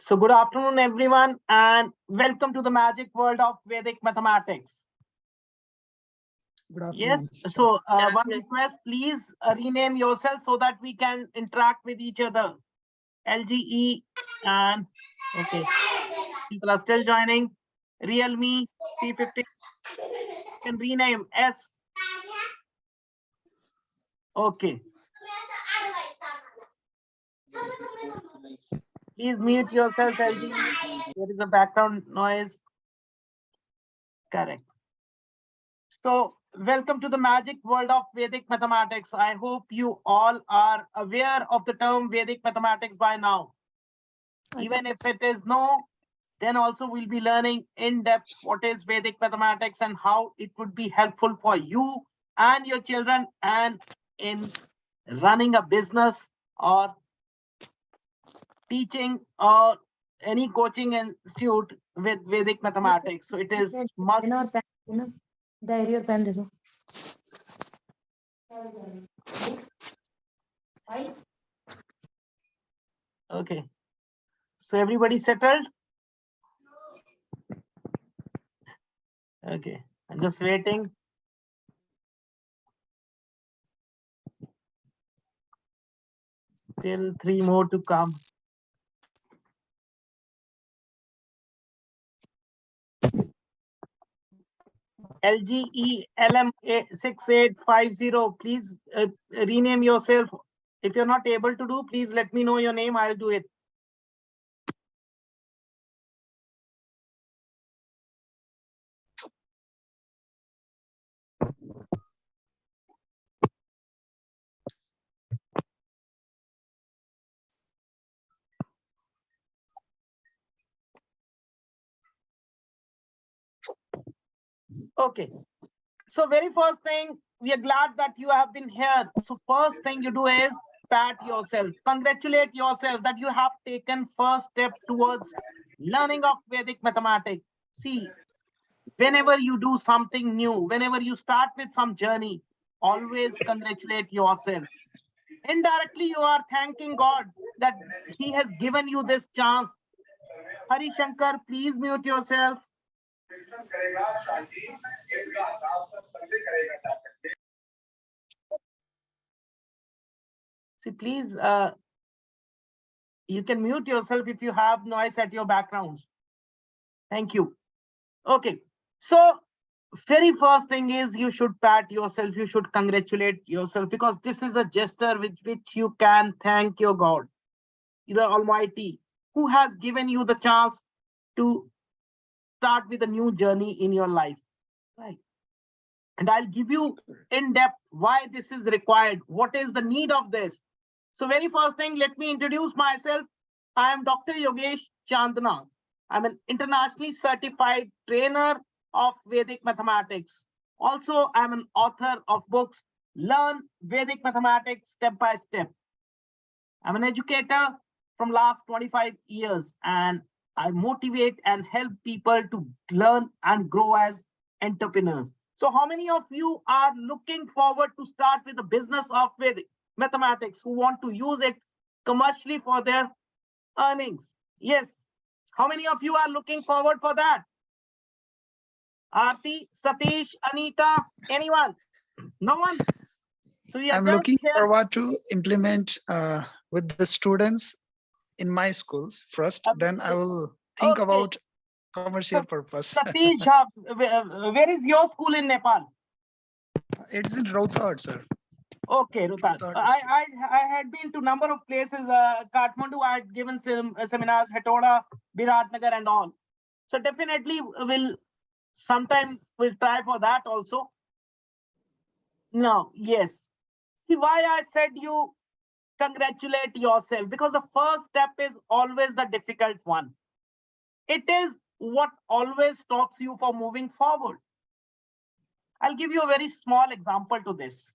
So good afternoon, everyone, and welcome to the magic world of Vedic mathematics. Good afternoon. Yes, so one request, please rename yourself so that we can interact with each other. LGE and okay, people are still joining. Realme P50 can rename S. Okay. Please mute yourself, LGE. There is a background noise. Correct. So, welcome to the magic world of Vedic mathematics. I hope you all are aware of the term Vedic mathematics by now. Even if it is no, then also we'll be learning in depth what is Vedic mathematics and how it would be helpful for you and your children and in running a business or teaching or any coaching institute with Vedic mathematics. So it is must. Diary or pen they Okay. So everybody settled? Okay. I'm just waiting. Still 3 more to come. LGE LM 6850. Please rename yourself. If you're not able to do, please let me know your name. I'll do it. Okay. So very first thing, we are glad that you have been here. So first thing you do is pat yourself, congratulate yourself that you have taken first step towards learning of Vedic mathematics. See, whenever you do something new, whenever you start with some journey, always congratulate yourself. Indirectly, you are thanking God that He has given you this chance. Hari Shankar, please mute yourself. See, please, you can mute yourself if you have noise at your backgrounds. Thank you. Okay, so very first thing is you should pat yourself, you should congratulate yourself, because this is a gesture with which you can thank your God, the Almighty, who has given you the chance to start with a new journey in your life, right? And I'll give you in depth why this is required, what is the need of this. So very first thing, let me introduce myself. I am Dr. Yogesh Chandana. I'm an internationally certified trainer of Vedic mathematics. Also, I'm an author of books, Learn Vedic Mathematics Step by Step. I'm an educator from last 25 years, and I motivate and help people to learn and grow as entrepreneurs. So how many of you are looking forward to start with the business of Vedic mathematics, who want to use it commercially for their earnings? Yes. How many of you are looking forward for that? Aarti, Satish, Anita, anyone? No one? So we are I'm just looking here. forward to implement with the students in my schools first. Then I will think Okay. about commercial purpose. Satish, where is your school in Nepal? It's in Rohtak, sir. Okay, Rohtak. Rohtak I had been to number of places. Kathmandu, I had given seminars, Hatoda, Biratnagar, and all. So definitely we'll try for that also. No, yes. See why I said you congratulate yourself, because the first step is always the difficult one. It is what always stops you from moving forward. I'll give you a very small example to this.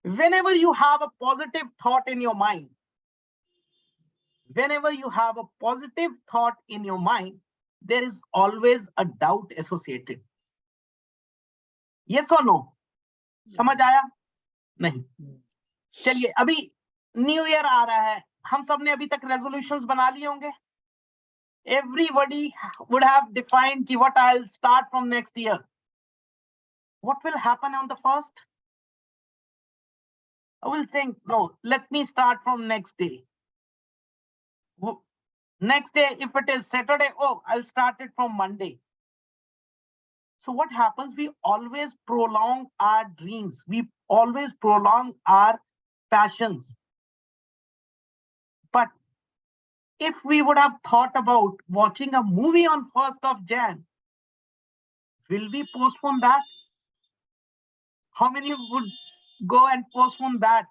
Whenever you have a positive thought in your mind, there is always a doubt associated. Yes or no? समझ आया? नहीं. चलिए, अभी new year आ रहा है, हम सब ने अभी तक रेजोल्यूशंस बना लिए होंगे. Everybody would have defined ki what I'll start from next year. What will happen on the first? I will think, no, let me start from next day. Next day, if it is Saturday, oh, I'll start it from Monday. So what happens? We always prolong our dreams. We always prolong our passions. But if we would have thought about watching a movie on 1st of Jan, will we postpone that? How many would go and postpone that?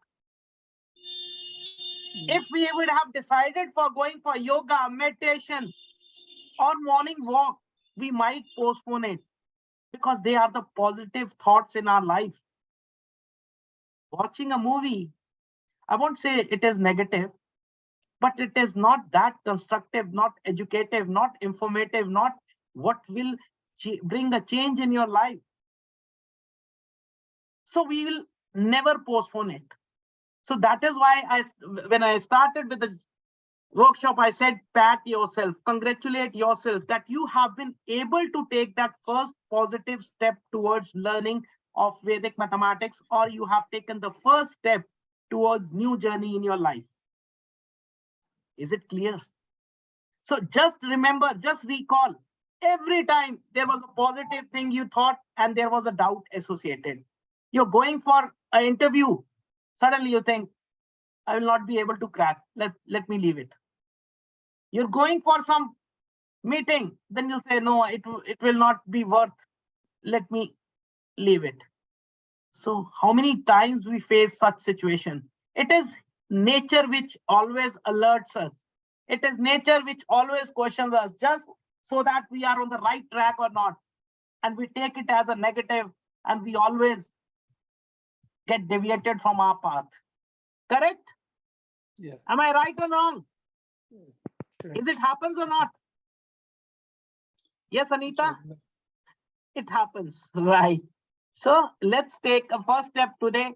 If we would have decided for going for yoga, meditation, or morning walk, we might postpone it because they are the positive thoughts in our life. Watching a movie, I won't say it is negative, but it is not that constructive, not educative, not informative, not what will bring a change in your life. So we will never postpone it. So that is why when I started with the workshop, I said, pat yourself, congratulate yourself that you have been able to take that first positive step towards learning of Vedic mathematics, or you have taken the first step towards new journey in your life. Is it clear? So just remember, just recall, every time there was a positive thing you thought and there was a doubt associated. You're going for an interview, suddenly you think, I will not be able to crack. Let me leave it. You're going for some meeting, then you say, no, it will not be worth. Let me leave it. So how many times we face such situation? It is nature which always alerts us. It is nature which always questions us just so that we are on the right track or not. And we take it as a negative and we always get deviated from our path. Correct? Yeah. Am I right or wrong? Correct. Is it happens or not? Yes, Anita? It happens, right? So let's take a first step today.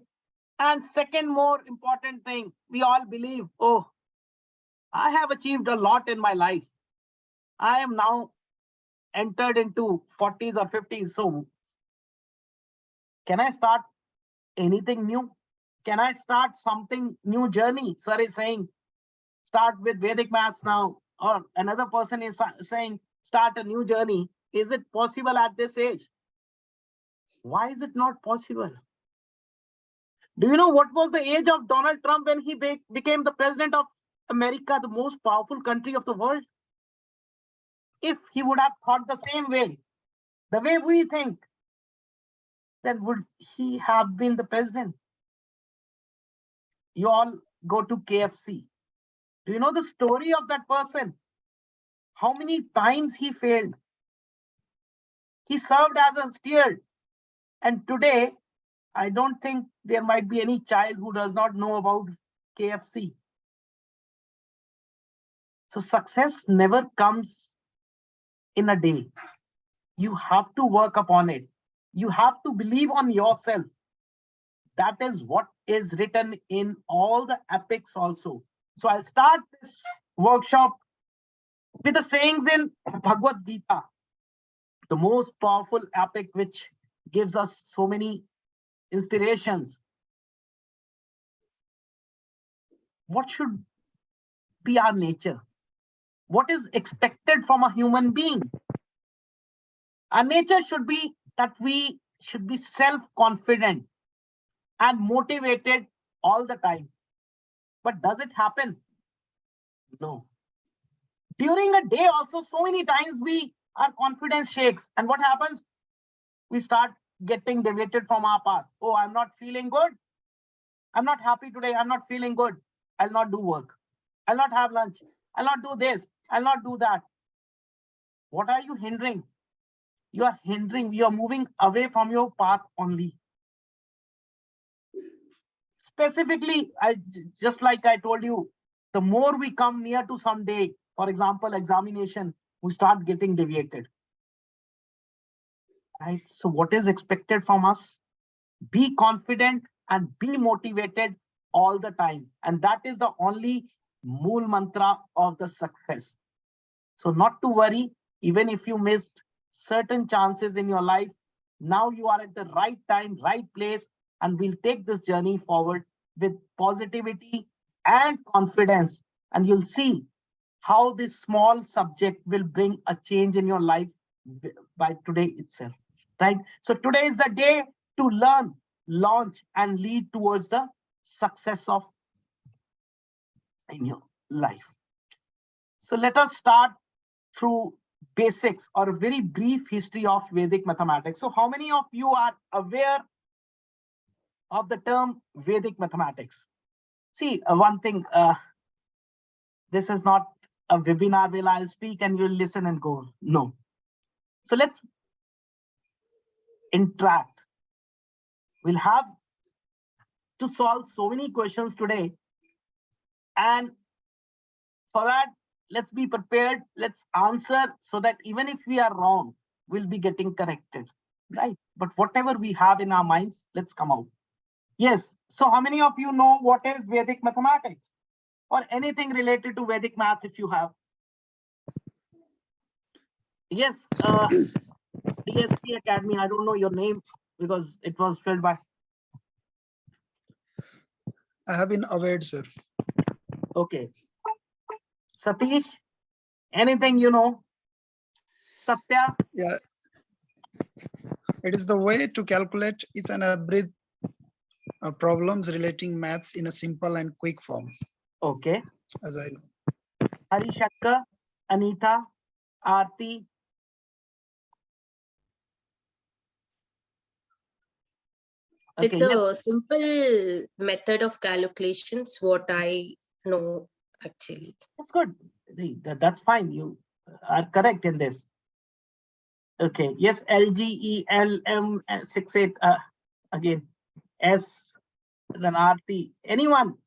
And second more important thing, we all believe, oh, I have achieved a lot in my life. I am now entered into 40s or 50s. So can I start anything new? Can I start something new journey? Sir is saying, start with Vedic maths now. Or another person is saying, start a new journey. Is it possible at this age? Why is it not possible? Do you know what was the age of Donald Trump when he became the president of America, the most powerful country of the world? If he would have thought the same way, the way we think, then would he have been the president? You all go to KFC. Do you know the story of that person? How many times he failed? He served as a steward. And today, I don't think there might be any child who does not know about KFC. So success never comes in a day. You have to work upon it. You have to believe on yourself. That is what is written in all the epics also. So I'll start this workshop with the sayings in Bhagavad Gita, the most powerful epic which gives us so many inspirations. What should be our nature? What is expected from a human being? Our nature should be that we should be self-confident and motivated all the time. But does it happen? No. During a day also, so many times our confidence shakes. And what happens? We start getting deviated from our path. Oh, I'm not feeling good. I'm not happy today. I'm not feeling good. I'll not do work. I'll not have lunch. I'll not do this. I'll not do that. What are you hindering? You are hindering. You are moving away from your path only. Specifically, just like I told you, the more we come near to some day, for example, examination, we start getting deviated. Right? So what is expected from us? Be confident and be motivated all the time. And that is the only mool mantra of the success. So not to worry, even if you missed certain chances in your life, now you are at the right time, right place, and we'll take this journey forward with positivity and confidence. And you'll see how this small subject will bring a change in your life by today itself, right? So today is the day to learn, launch, and lead towards the success of in your life. So let us start through basics or a very brief history of Vedic mathematics. So how many of you are aware of the term Vedic mathematics? See, one thing, this is not a webinar where I'll speak and you'll listen and go. No. So let's interact. We'll have to solve so many questions today. And for that, let's be prepared. Let's answer so that even if we are wrong, we'll be getting corrected, right? But whatever we have in our minds, let's come out. Yes. So how many of you know what is Vedic mathematics or anything related to Vedic maths if you have? Yes. DSP Academy. I don't know your name because it was filled by. I have been aware, sir. Okay. Satish, anything you know? Satya? Yeah. It is the way to calculate each and every problems relating maths in a simple and quick form, Okay. as I know. Harishakka, Anita, Aarti. It's Okay, yes, a simple method of calculations, what I know actually. that's good. That's fine. You are correct in this. Okay, yes, LGELM68 again. S, then Aarti. Anyone?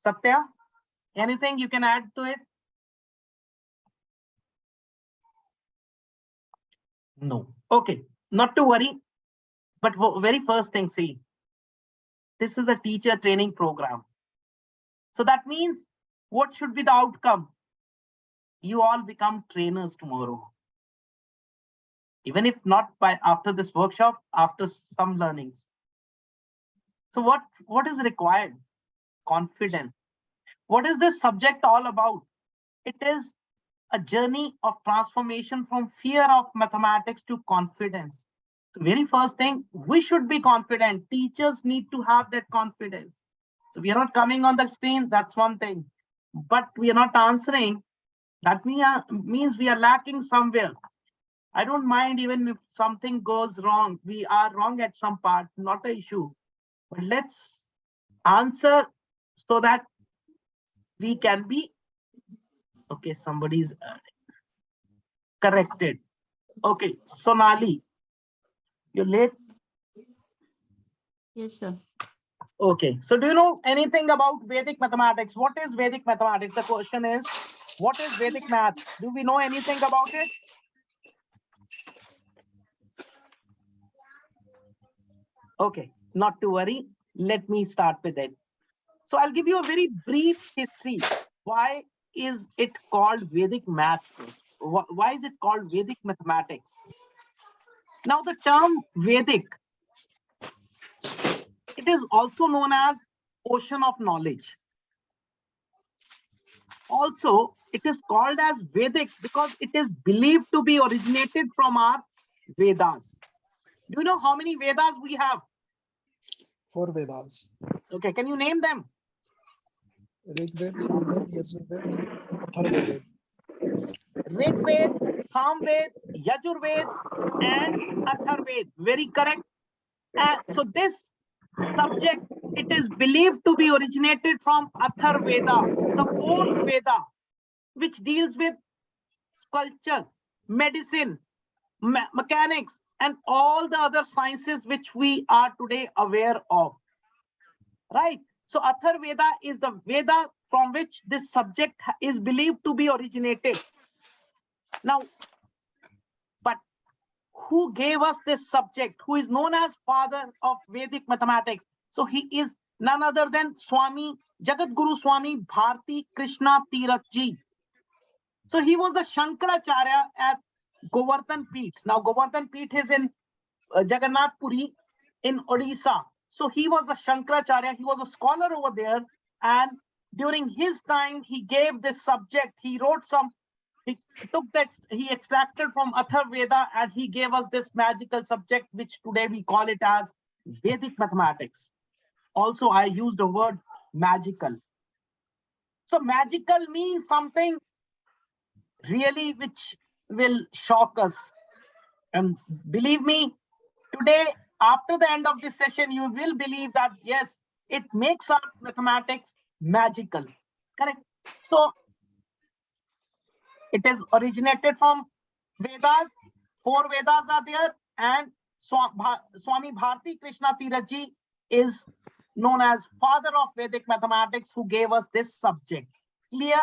Satya? Anything you can add to it? No. Okay, not to worry. But very first thing, see, this is a teacher training program. So that means what should be the outcome? You all become trainers tomorrow. Even if not by after this workshop, after some learnings. So what is required? Confidence. What is this subject all about? It is a journey of transformation from fear of mathematics to confidence. So very first thing, we should be confident. Teachers need to have that confidence. So we are not coming on the screen, that's one thing. But we are not answering, that means we are lacking somewhere. I don't mind even if something goes wrong. We are wrong at some part, not an issue. But let's answer so that we can be, okay, somebody's corrected. Okay, Sonali, you're late. Yes, sir. Okay, so do you know anything about Vedic mathematics? What is Vedic mathematics? The question is, what is Vedic math? Do we know anything about it? Okay, not to worry. Let me start with it. So I'll give you a very brief history. Why is it called Vedic math? Why is it called Vedic mathematics? Now the term Vedic, it is also known as ocean of knowledge. Also, it is called as Vedic because it is believed to be originated from our Vedas. Do you know how many Vedas we have? 4 Vedas. Okay, can you name them? Rig Ved, Samved, Yajurved, Atharvaved. Rig Ved, Samved, Yajurved, and Atharved. Very correct. So this subject, it is believed to be originated from Atharveda, the fourth Veda, which deals with sculpture, medicine, mechanics, and all the other sciences which we are today aware of. Right? So Atharveda is the Veda from which this subject is believed to be originated. Now, but who gave us this subject? Who is known as father of Vedic mathematics? So he is none other than Swami Jagat Guru Swami Bharti Krishna Tirath Ji. So he was a Shankaracharya at Govardhan Peeth. Now Govardhan Peeth is in Jagannath Puri in Odisha. So he was a Shankaracharya. He was a scholar over there, and during his time, he gave this subject. He wrote some. He took that. He extracted from Atharva Veda, and he gave us this magical subject, which today we call it as Vedic mathematics. Also, I used the word magical. So magical means something really which will shock us. And believe me, today, after the end of this session, you will believe that, yes, it makes our mathematics magical. Correct? So it is originated from Vedas. 4 Vedas are there, and Swami Bharti Krishna Tirath Ji is known as father of Vedic mathematics, who gave us this subject. Clear?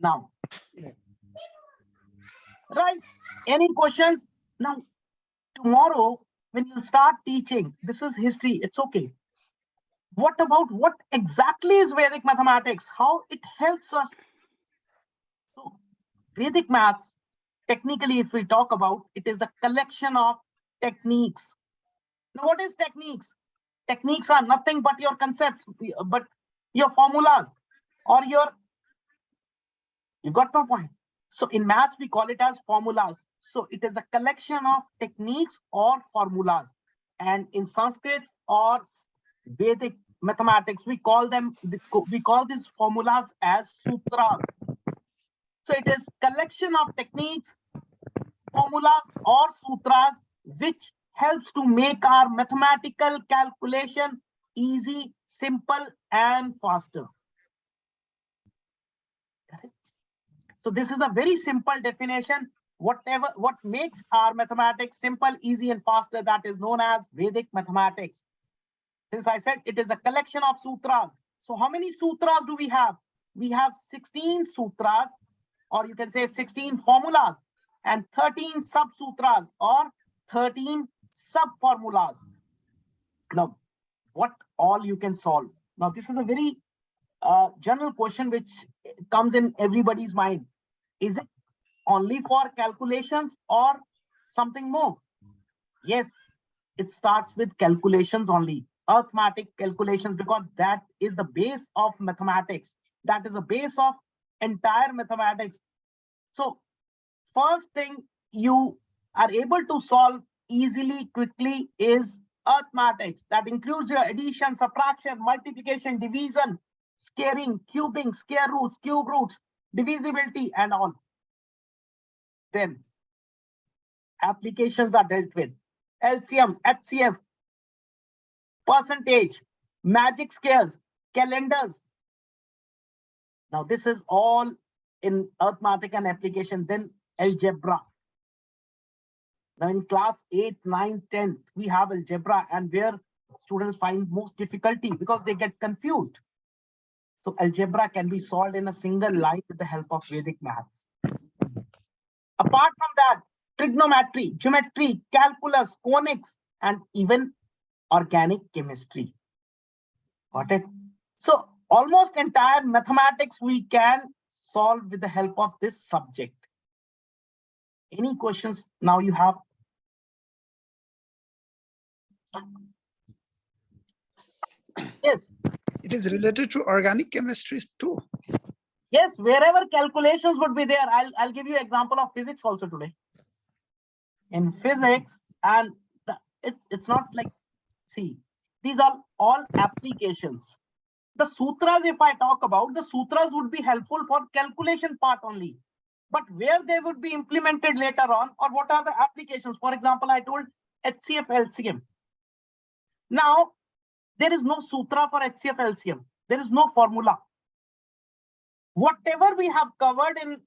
Now, Yeah. right? Any questions? Now, tomorrow, when you start teaching, this is history, it's okay. What about what exactly is Vedic mathematics? How it helps us? So, Vedic maths, technically, if we talk about, it is a collection of techniques. Now, what is techniques? Techniques are nothing but your concepts, but your formulas, or you got my point. So in maths, we call it as formulas. So it is a collection of techniques or formulas. And in Sanskrit or Vedic mathematics, we call these formulas as sutras. So it is collection of techniques, formulas or sutras, which helps to make our mathematical calculation easy, simple, and faster. So this is a very simple definition. What makes our mathematics simple, easy, and faster, that is known as Vedic mathematics. Since I said it is a collection of sutras. So how many sutras do we have? We have 16 sutras, or you can say 16 formulas, and 13 sub-sutras, or 13 sub-formulas. Now, what all you can solve? Now, this is a very general question which comes in everybody's mind. Is it only for calculations or something more? Yes, it starts with calculations only, arithmetic calculations, because that is the base of mathematics. That is the base of entire mathematics. So first thing you are able to solve easily, quickly is arithmetics. That includes your addition, subtraction, multiplication, division, squaring, cubing, square roots, cube roots, divisibility, and all. Then applications are dealt with. LCM, HCF, percentage, magic squares, calendars. Now this is all in arithmetic and application. Then algebra. Now in class 8, 9, 10, we have algebra, and where students find most difficulty because they get confused. So algebra can be solved in a single line with the help of Vedic maths. Apart from that, trigonometry, geometry, calculus, conics, and even organic chemistry. Got it? So almost entire mathematics we can solve with the help of this subject. Any questions now you have? Yes. It is related to organic chemistry too. Yes, wherever calculations would be there, I'll give you example of physics also today. In physics, and it's not like, see, these are all applications. The sutras, if I talk about, the sutras would be helpful for calculation part only. But where they would be implemented later on, or what are the applications? For example, I told HCF, LCM. Now, there is no sutra for HCF, LCM. There is no formula. Whatever we have covered in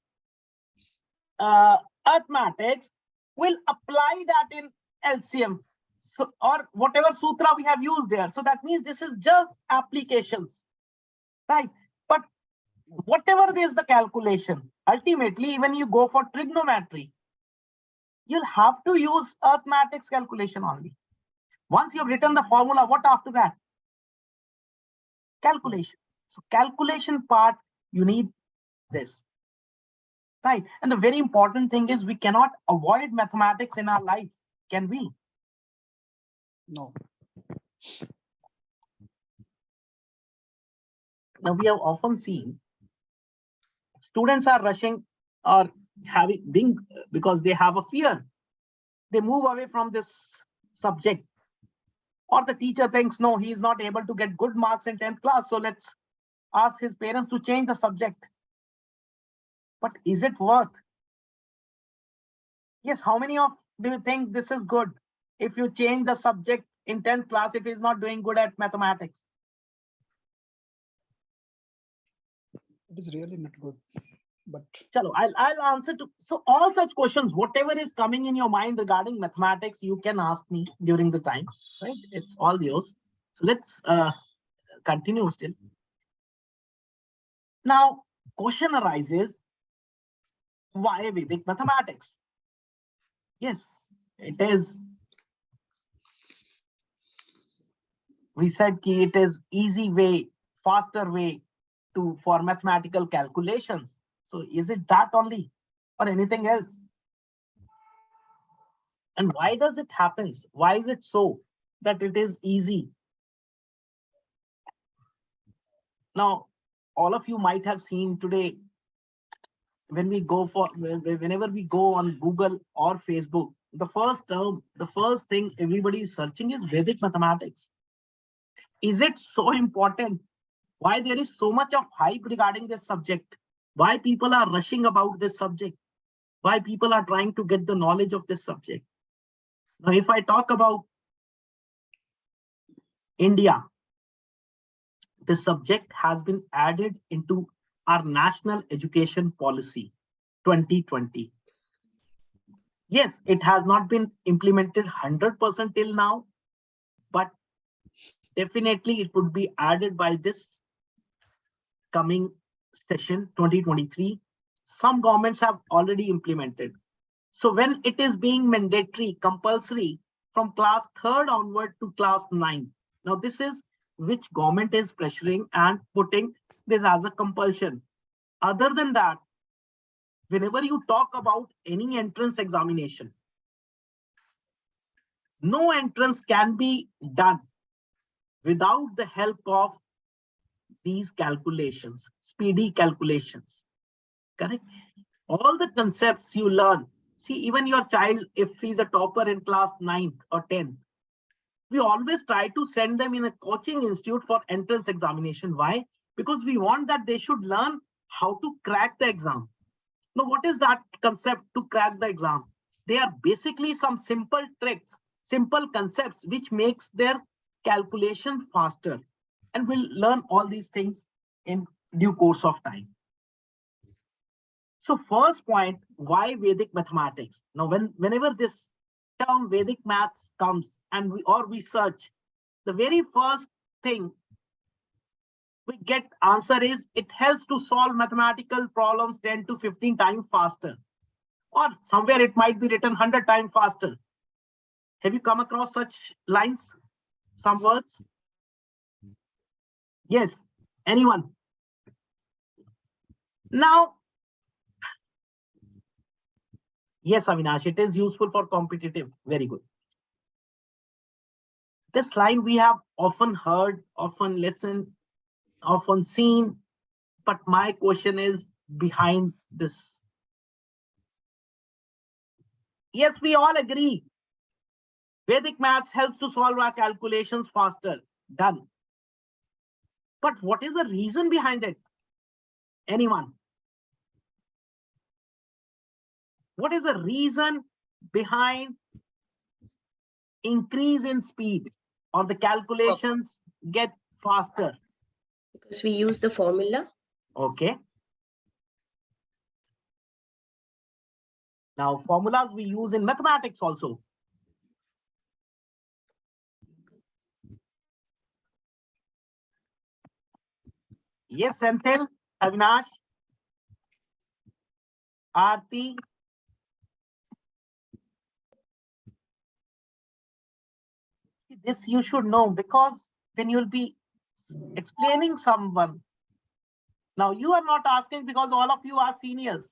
arithmetics, will apply that in LCM. So, or whatever sutra we have used there. So that means this is just applications, right? But whatever is the calculation, ultimately, when you go for trigonometry, you'll have to use arithmetics calculation only. Once you've written the formula, what after that? Calculation. So calculation part, you need this, right? And the very important thing is we cannot avoid mathematics in our life. Can we? No. Now we have often seen students are rushing or having being because they have a fear. They move away from this subject, or the teacher thinks, no, he is not able to get good marks in 10th class. So let's ask his parents to change the subject. But is it worth? Yes, how many of do you think this is good? If you change the subject in 10th class, if he's not doing good at mathematics. It is really not good. But Chalo, I'll answer to so all such questions, whatever is coming in your mind regarding mathematics, you can ask me during the time, right? It's all yours. So let's continue still. Now, question arises, why Vedic mathematics? Yes, it is. We said ki it is easy way, faster way for mathematical calculations. So is it that only or anything else? And why does it happen? Why is it so that it is easy? Now, all of you might have seen today when we go for whenever we go on Google or Facebook, the first thing everybody is searching is Vedic mathematics. Is it so important? Why there is so much of hype regarding this subject? Why people are rushing about this subject? Why people are trying to get the knowledge of this subject? Now, if I talk about India, this subject has been added into our National Education Policy 2020. Yes, it has not been implemented 100% till now, but definitely it would be added by this coming session 2023. Some governments have already implemented. So when it is being mandatory, compulsory from class 3rd onward to class 9. Now this is which government is pressuring and putting this as a compulsion. Other than that, whenever you talk about any entrance examination, no entrance can be done without the help of these calculations, speedy calculations, correct? All the concepts you learn, see, even your child, if he's a topper in class 9th or 10th, we always try to send them in a coaching institute for entrance examination. Why? Because we want that they should learn how to crack the exam. Now, what is that concept to crack the exam? They are basically some simple tricks, simple concepts, which makes their calculation faster. And we'll learn all these things in due course of time. So first point, why Vedic mathematics? Now, whenever this term Vedic maths comes and we search, the very first thing we get answer is it helps to solve mathematical problems 10 to 15 times faster. Or somewhere it might be written 100 times faster. Have you come across such lines? Some words? Yes, anyone? Now, yes, Avinash, it is useful for competitive. Very good. This line we have often heard, often listened, often seen, but my question is behind this. Yes, we all agree. Vedic maths helps to solve our calculations faster. Done. But what is the reason behind it? Anyone? What is the reason behind increase in speed or the calculations get faster? Because we use the formula. Okay. Now, formulas we use in mathematics also. Yes, Senthil, Avinash, Aarti. This you should know because then you'll be explaining someone. Now you are not asking because all of you are seniors.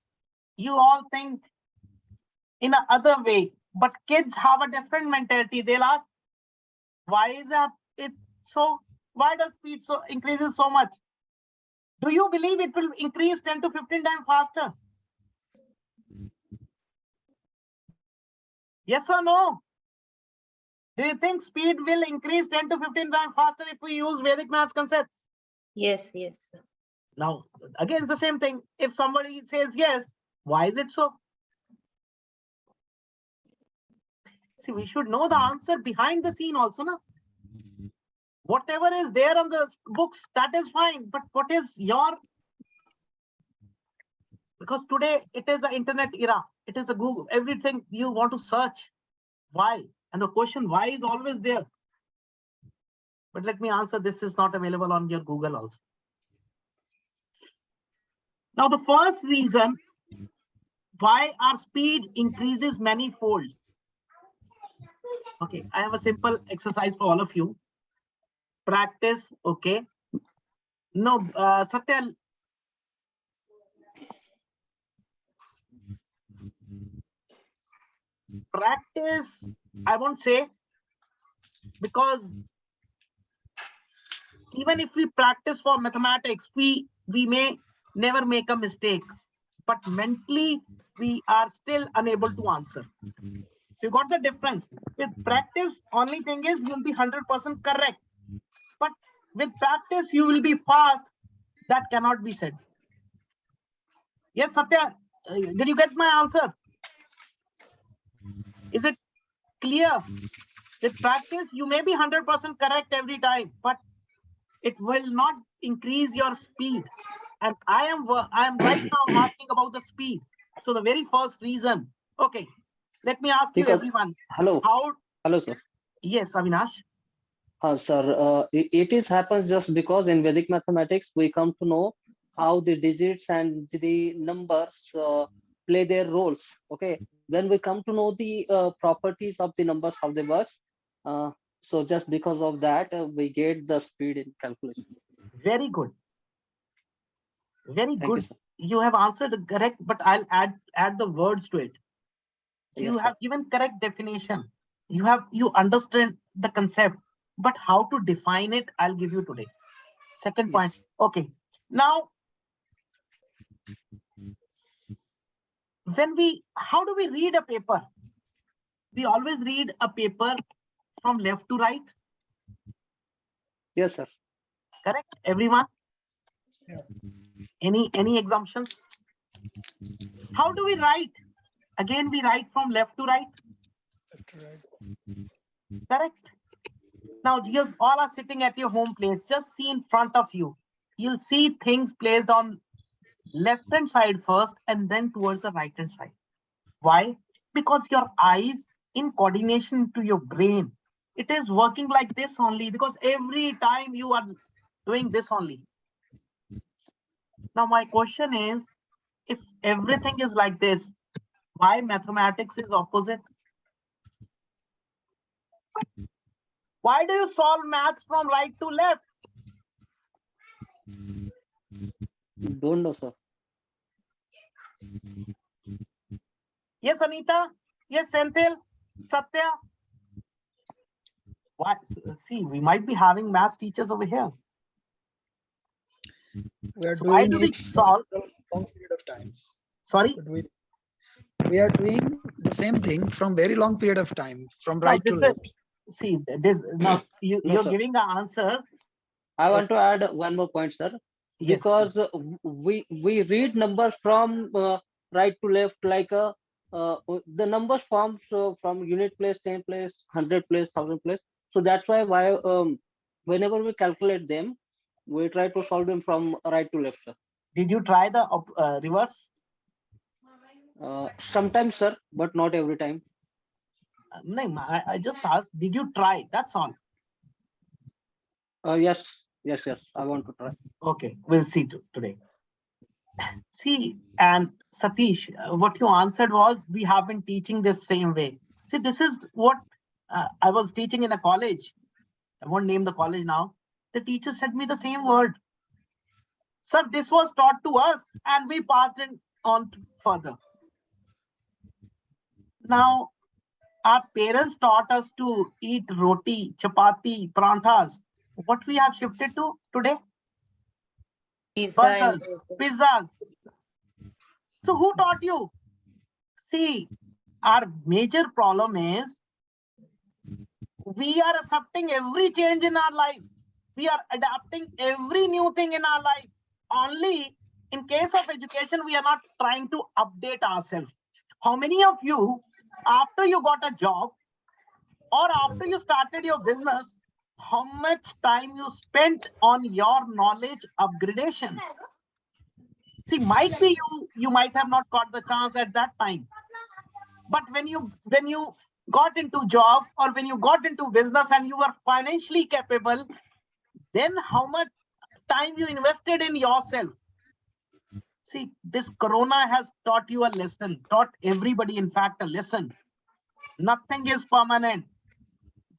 You all think in a other way, but kids have a different mentality. They'll ask, why is that it so? Why does speed so increases so much? Do you believe it will increase 10 to 15 times faster? Yes or no? Do you think speed will increase 10 to 15 times faster if we use Vedic maths concepts? Yes, yes, sir. Now, again, the same thing. If somebody says yes, why is it so? See, we should know the answer behind the scene also, na? Whatever is there on the books, that is fine. But what is your... Because today it is the internet era. It is a Google. Everything you want to search. Why? And the question why is always there. But let me answer, this is not available on your Google also. Now, the first reason why our speed increases manifold. Okay, I have a simple exercise for all of you. Practice, okay. No, Satya. Practice, I won't say, because even if we practice for mathematics, we may never make a mistake, but mentally we are still unable to answer. So you got the difference. With practice, only thing is you'll be 100% correct, but with practice you will be fast. That cannot be said. Yes, Satya, did you get my answer? Is it clear? With practice, you may be 100% correct every time, but it will not increase your speed. And I am right now asking about the speed. So the very first reason. Okay, let me ask you, Because everyone. hello, How? hello, sir. Yes, Avinash. Sir, it is happens just because in Vedic mathematics we come to know how the digits and the numbers play their roles. Okay, then we come to know the properties of the numbers, how they work. So just because of that, we get the speed in calculation. Very good. Very Thank you, good. sir. You have answered correct, but I'll add the words to it. You Yes, have given correct definition. You understand the concept, but how to define it, I'll give you today. Second point. yes. Okay. Now, how do we read a paper? We always read a paper from left to right. Yes, sir. Correct, everyone? Yeah. Any assumptions? How do we write? Again, we write from left to right. Correct. Now, just all are sitting at your home place. Just see in front of you. You'll see things placed on left hand side first and then towards the right hand side. Why? Because your eyes in coordination to your brain, it is working like this only, because every time you are doing this only. Now my question is, if everything is like this, why mathematics is opposite? Why do you solve maths from right to left? Don't know, sir. Yes, Anita. Yes, Senthil. Satya. Why? See, we might be having maths teachers over here. We are So why doing do we it for solve? a long period of time. Sorry. But we are doing the same thing from very long period of time, from No, right to this is, left. see, this now you're sir. giving an answer. I want to add one more point, sir. Yes, Because we read numbers from right to left, like the numbers forms from unit place, 10 place, 100 place, 1000 place. So that's why whenever we calculate them, we try to solve them from right to left, sir. did you try the reverse? Sometimes, sir, but not every time. No, I just asked, did you try? That's all. Yes, I want to try. Okay, we'll see today. See, and Satish, what you answered was, we have been teaching this same way. See, this is what I was teaching in a college. I won't name the college now. The teacher said me the same word. Sir, this was taught to us and we passed it on further. Now, our parents taught us to eat roti, chapati, pranthas. What we have shifted to today? Pizza and Burgers, burger. pizzas. So who taught you? See, our major problem is we are accepting every change in our life. We are adapting every new thing in our life. Only in case of education, we are not trying to update ourselves. How many of you, after you got a job or after you started your business, how much time you spent on your knowledge upgradation? See, might be you might have not got the chance at that time. But when you got into job or when you got into business and you were financially capable, then how much time you invested in yourself? See, this corona has taught you a lesson, taught everybody, in fact, a lesson. Nothing is permanent.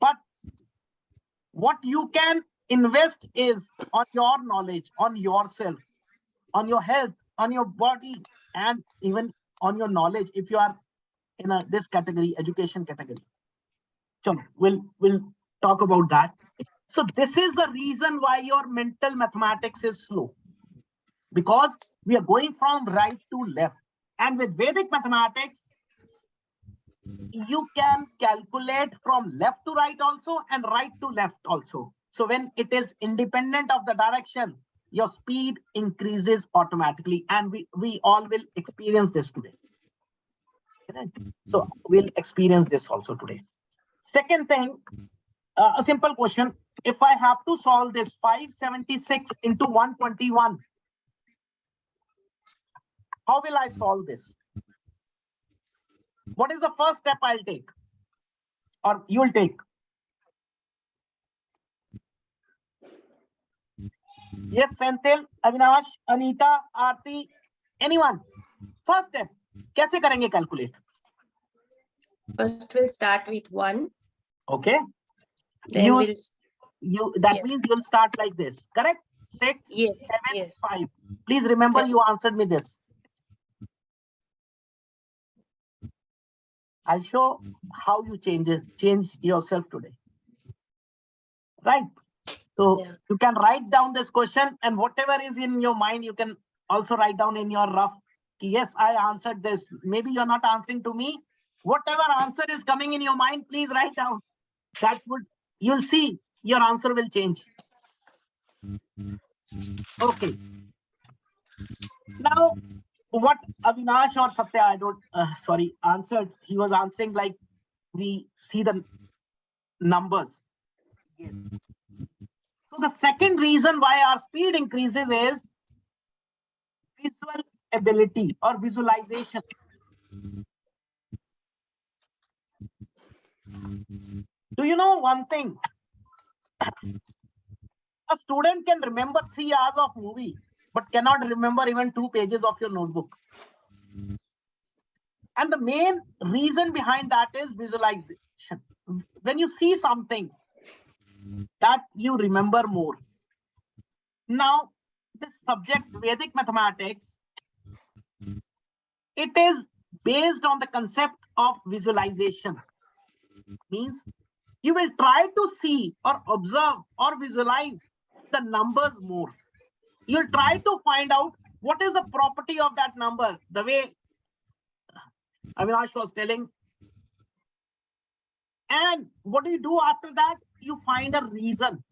But what you can invest is on your knowledge, on yourself, on your health, on your body, and even on your knowledge if you are in this category, education category. So we'll talk about that. So this is the reason why your mental mathematics is slow, because we are going from right to left. And with Vedic mathematics, you can calculate from left to right also and right to left also. So when it is independent of the direction, your speed increases automatically. And we all will experience this today. So we'll experience this also today. Second thing, a simple question. If I have to solve this 576 into 121, how will I solve this? What is the first step I'll take or you'll take? Yes, Senthil, Avinash, Anita, Aarti, anyone? First step, कैसे करेंगे calculate? First, we'll start with 1. Okay. Then we'll. That Yeah. means you'll start like this, correct? 6, Yes. 7, Yes. 5. Please remember Correct. you answered me this. I'll show how you change yourself today. Right? So Yeah. you can write down this question and whatever is in your mind, you can also write down in your rough. Yes, I answered this. Maybe you're not answering to me. Whatever answer is coming in your mind, please write down. That would, you'll see your answer will change. Okay. Now, what Avinash or Satya, I don't, answered. He was answering like we see the numbers. Yes. So the second reason why our speed increases is visual ability or visualization. Do you know one thing? A student can remember 3 hours of movie, but cannot remember even 2 pages of your notebook. And the main reason behind that is visualization. When you see something, that you remember more. Now, this subject, Vedic mathematics, it is based on the concept of visualization. Means you will try to see or observe or visualize the numbers more. You'll try to find out what is the property of that number, the way Avinash was telling. And what do you do after that? You find a reason.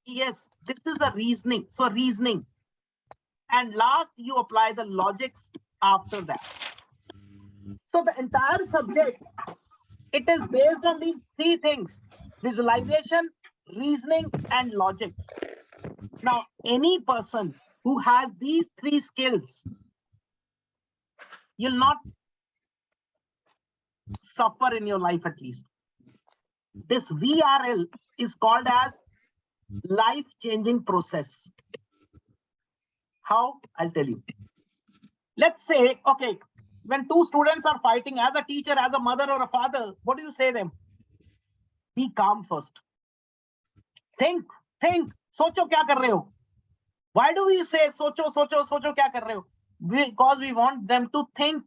Yes, this is a reasoning. So reasoning. And last, you apply the logics after that. So the entire subject, it is based on these 3 things: visualization, reasoning, and logic. Now, any person who has these 3 skills, you'll not suffer in your life at least. This VRL is called as life-changing process. How? I'll tell you. Let's say, okay, when 2 students are fighting, as a teacher, as a mother or a father, what do you say to them? Be calm first. Think Think. सोचो क्या कर रहे हो? Why do we say सोचो सोचो सोचो क्या कर रहे हो? Because we want them to think.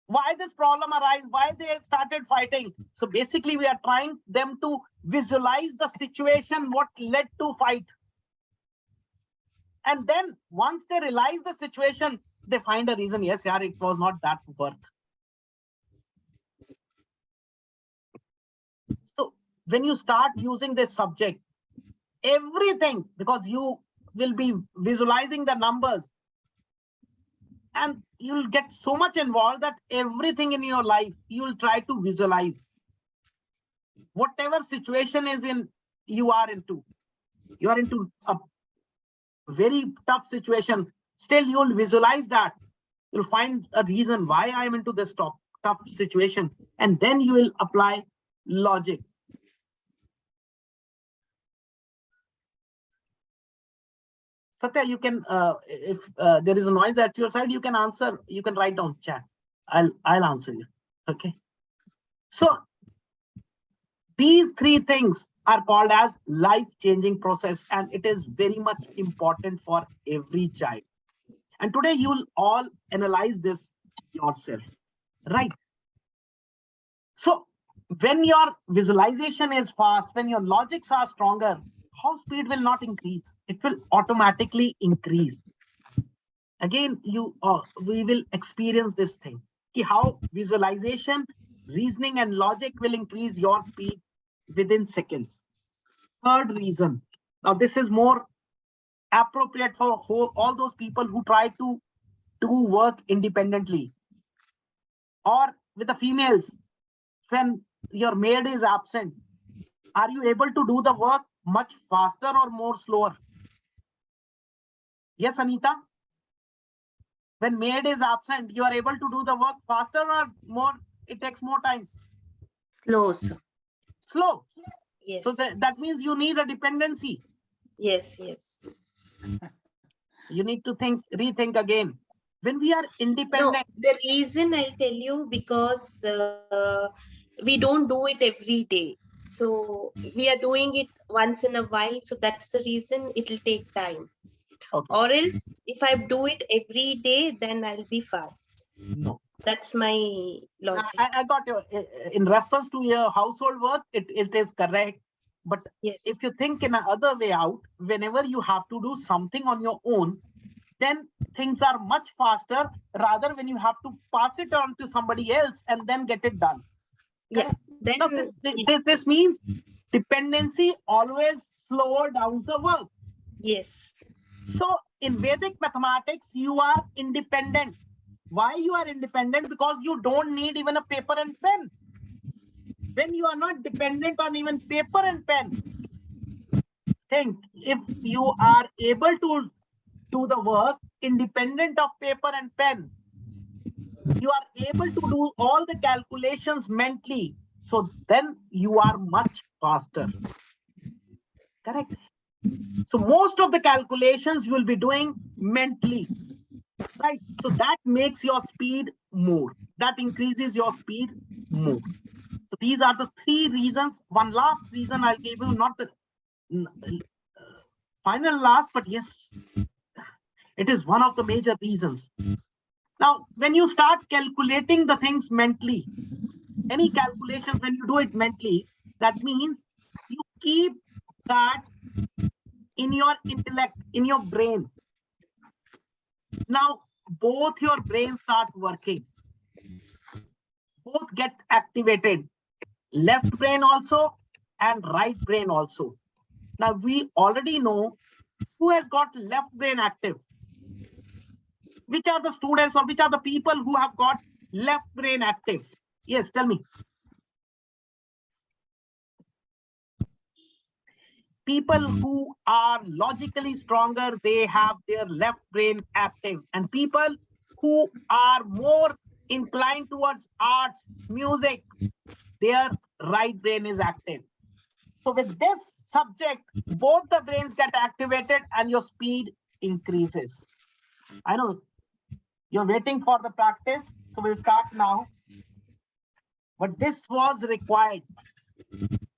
Why this problem arise? Why they started fighting? So basically, we are trying them to visualize the situation, what led to fight. And then once they realize the situation, they find a reason. Yes, yaar, it was not that worth. So when you start using this subject, everything, because you will be visualizing the numbers, and you'll get so much involved that everything in your life, you'll try to visualize. Whatever situation is in, you are into a very tough situation, still you'll visualize that. You'll find a reason why I'm into this tough situation, and then you will apply logic. Satya, you can, if there is a noise at your side, you can answer, you can write down chat. I'll answer you. Okay. So these three things are called as life-changing process, and it is very much important for every child. And today you'll all analyze this yourself, right? So when your visualization is fast, when your logics are stronger, how speed will not increase? It will automatically increase. Again, we will experience this thing. How visualization, reasoning, and logic will increase your speed within seconds. Third reason. Now, this is more appropriate for all those people who try to do work independently. Or with the females, when your maid is absent, are you able to do the work much faster or more slower? Yes, Anita? When maid is absent, you are able to do the work faster or more, it takes more time? Slow, sir. Slow. Yes. So that means you need a dependency. Yes, yes. You need to rethink again. When we are independent. No, the reason I'll tell you, because we don't do it every day. So we are doing it once in a while. So that's the reason it will take time. Okay. Or else if I do it every day, then I'll be fast. No. That's my logic. I got you. In reference to your household work, it is correct. But Yes. if you think in another way out, whenever you have to do something on your own, then things are much faster rather when you have to pass it on to somebody else and then get it done. Yeah. Then now, this means dependency always slower down the work. yes. So in Vedic mathematics, you are independent. Why you are independent? Because you don't need even a paper and pen. When you are not dependent on even paper and pen, think if you are able to do the work independent of paper and pen, you are able to do all the calculations mentally. So then you are much faster. Correct. So most of the calculations you will be doing mentally. Right. So that makes your speed more. That increases your speed more. So these are the three reasons. One last reason I'll give you, not the final last, but yes, it is one of the major reasons. Now, when you start calculating the things mentally, any calculation, when you do it mentally, that means you keep that in your intellect, in your brain. Now, both your brains start working. Both get activated. Left brain also and right brain also. Now, we already know who has got left brain active. Which are the students or which are the people who have got left brain active? Yes, tell me. People who are logically stronger, they have their left brain active. And people who are more inclined towards arts, music, their right brain is active. So with this subject, both the brains get activated and your speed increases. I know you're waiting for the practice, so we'll start now. But this was required.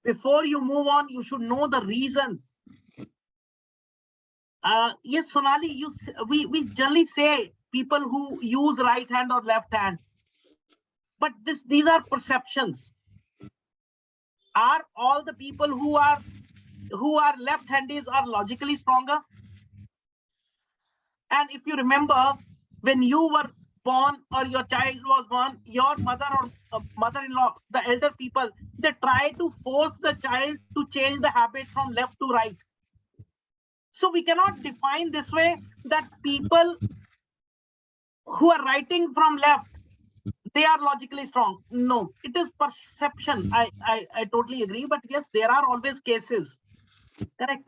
before you move on, you should know the reasons. Yes, Sonali, we generally say people who use right hand or left hand, but these are perceptions. Are all the people who are left-handed are logically stronger? And if you remember, when you were born or your child was born, your mother or mother-in-law, the elder people, they try to force the child to change the habit from left to right. So we cannot define this way that people who are writing from left, they are logically strong. No, it is perception. I totally agree. But yes, there are always cases. Correct.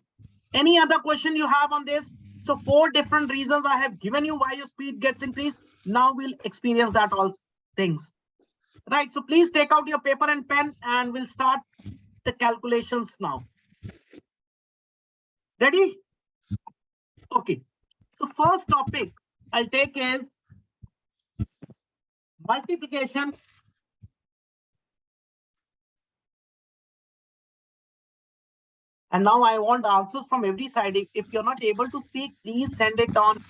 Any other question you have on this? So 4 different reasons I have given you why your speed gets increased. Now we'll experience that all things. Right. So please take out your paper and pen and we'll start the calculations now. Ready? Okay. So first topic I'll take is multiplication and now I want answers from every side. If you're not able to speak, please send it on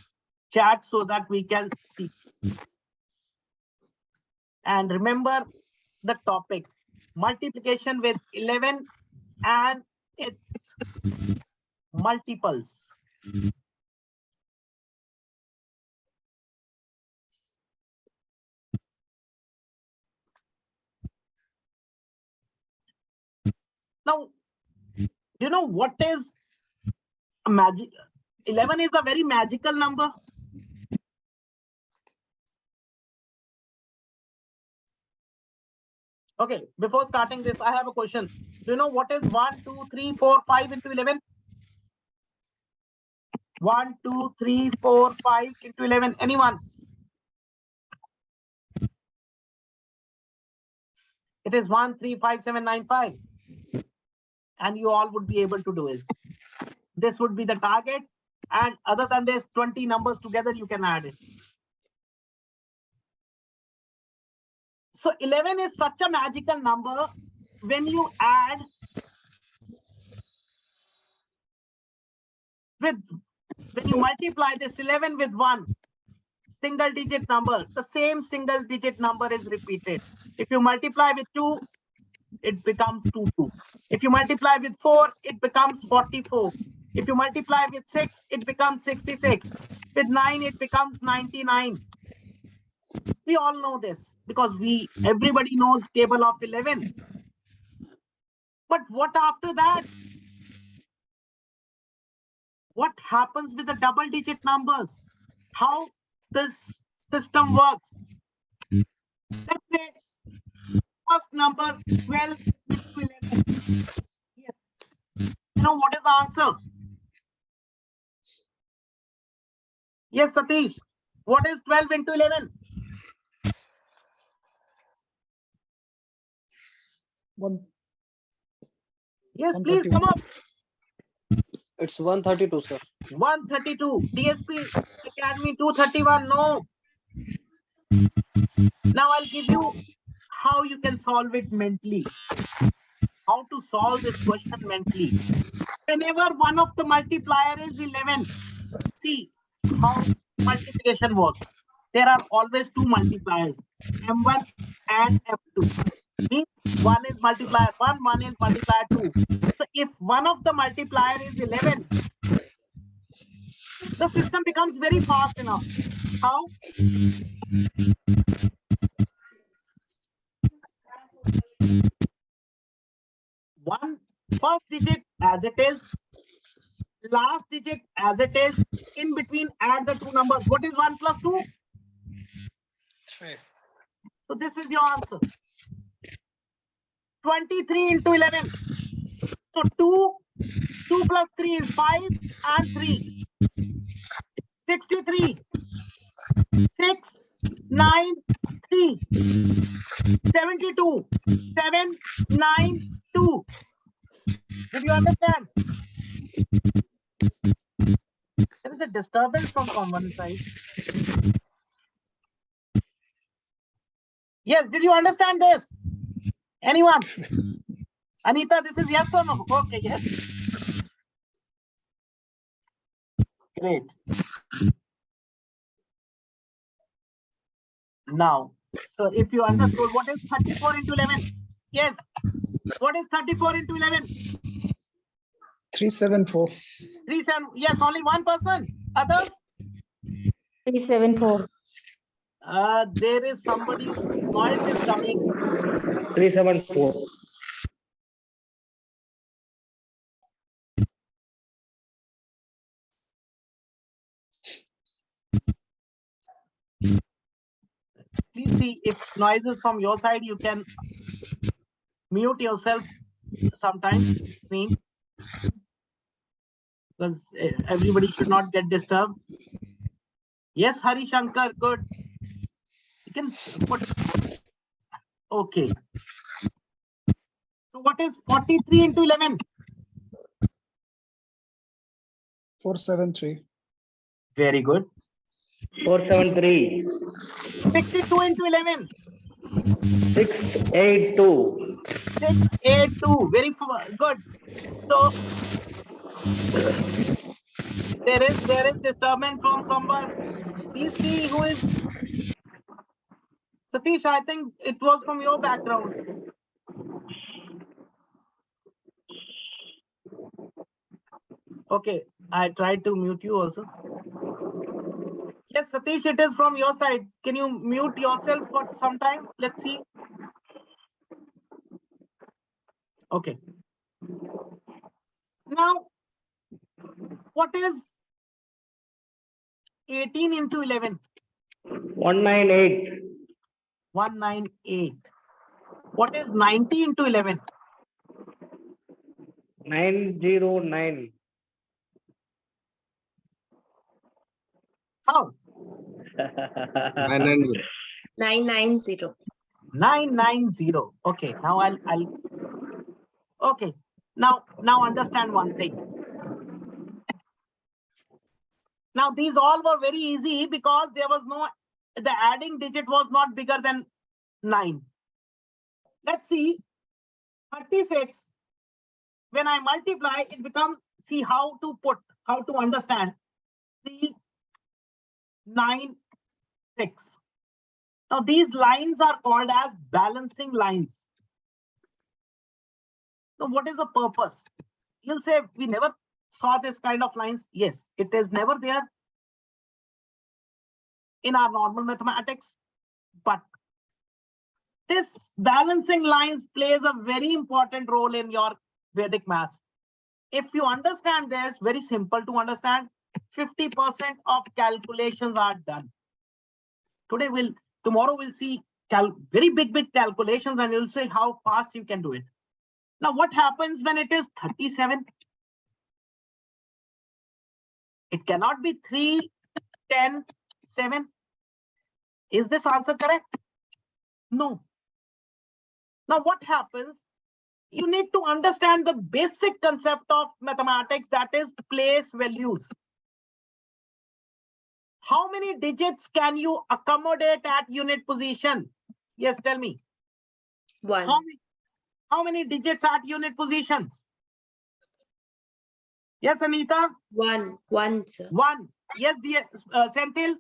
chat so that we can see. And remember the topic, multiplication with 11 and its multiples. Now, do you know what is a magic? 11 is a very magical number. Okay, before starting this, I have a question. Do you know what is 1, 2, 3, 4, 5 into 11? 1, 2, 3, 4, 5 into 11. Anyone? It is 1, 3, 5, 7, 9, 5. And you all would be able to do it. This would be the target. And other than this, 20 numbers together, you can add it. So 11 is such a magical number. When you add when you multiply this 11 with 1 single digit number, the same single digit number is repeated. If you multiply with 2, it becomes 22. If you multiply with 4, it becomes 44. If you multiply with 6, it becomes 66. With 9, it becomes 99. We all know this because everybody knows table of 11. But what after that? What happens with the double digit numbers? How this system works? Let's say first number 12 into 11. Yes. You know what is the answer? Yes, Satish. What is 12 into 11? Yes, please come up. It's 132, sir. 132. DSP Academy 231. No. Now I'll give you how you can solve it mentally. How to solve this question mentally. Whenever one of the multiplier is 11, see how multiplication works. There are always 2 multipliers, M1 and M2. Means one is multiplier 1, one is multiplier 2. So if one of the multiplier is 11, the system becomes very fast enough. How? One first digit as it is, last digit as it is, in between add the 2 numbers. What is 1 plus 2? 3. So this is your answer. 23 into 11. So 2 plus 3 is 5 and 3. 63. 6, 9, 3. 72. 7, 9, 2. Did you understand? There is a disturbance from one side. Yes, did you understand this? Anyone? Anita, this is yes or no? Okay, yes. Great. Now, so if you understood, what is 34 into 11? Yes. What is 34 into 11? 374. 3, 7. Yes, only one person. Others? 374. There is somebody, noise is coming. 374. Please see if noise is from your side, you can mute yourself sometimes. Screen, because everybody should not get disturbed. Yes, Hari Shankar, good. You can put. Okay. So what is 43 into 11? 473. Very good. 473. 62 into 11. 682. 682. Very good. So there is disturbance from someone. Please see who is. Satish, I think it was from your background. Okay, I tried to mute you also. Yes, Satish, it is from your side. Can you mute yourself for some time? Let's see. Okay. Now, what is 18 into 11? 198. 198. What is 90 into 11? 909. How? 990. 990. Okay, now I'll okay. Now understand one thing. Now these all were very easy because there was no, the adding digit was not bigger than 9. Let's see, 36. When I multiply, it becomes, see how to understand. 3, 9, 6. Now these lines are called as balancing lines. So what is the purpose? You'll say we never saw this kind of lines. Yes, it is never there in our normal mathematics, but this balancing lines plays a very important role in your Vedic maths. If you understand this, very simple to understand, 50% of calculations are done. Tomorrow we'll see very big calculations, and you'll see how fast you can do it. Now, what happens when it is 37? It cannot be 3, 10, 7. Is this answer correct? No. Now, what happens? You need to understand the basic concept of mathematics, that is place values. How many digits can you accommodate at unit position? Yes, tell me. 1. How many digits at unit positions? Yes, Anita? 1. 1, sir. 1. Yes, dear Senthil?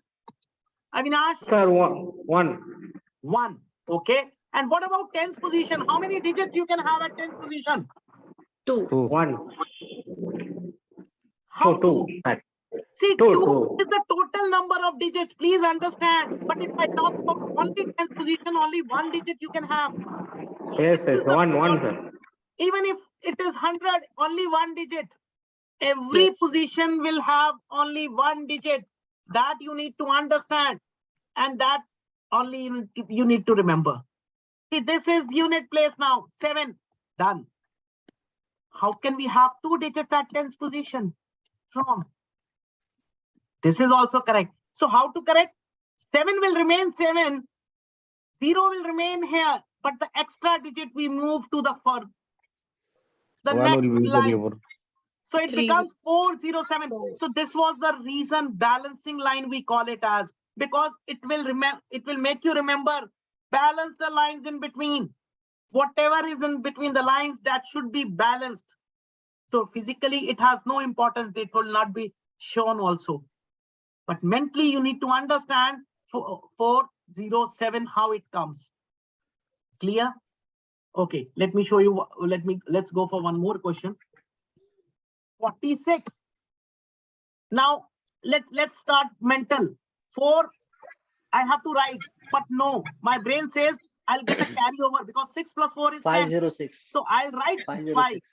Avinash? Sir, 1. 1. Okay. And what about tens position? How many digits you can have at tens position? 2. 1. How So 2. See, Two, 2 two. is the total number of digits. Please understand. But if I talk about only tens position, only 1 digit you can have. Yes, This is the 1, sir. Even if it is 100, only 1 digit. Every Yes. position will have only 1 digit. That you need to understand. And that only you need to remember. See, this is unit place now. 7. Done. How can we have 2 digits at tens position? Wrong. This is also correct. So how to correct? 7 will remain 7. 0 will remain here. But the extra digit we move to the next line. So it 3. becomes 407. 4. So this was the reason balancing line we call it as, because it will make you remember, balance the lines in between. Whatever is in between the lines, that should be balanced. So physically, it has no importance. It will not be shown also. But mentally, you need to understand 407 how it comes. Clear? Okay, let me show you. Let's go for one more question. 46. Now let's start mental. 4, I have to write, but no, my brain says I'll get a carryover because 6 plus 4 is 10. 506. So I'll write 5. 506.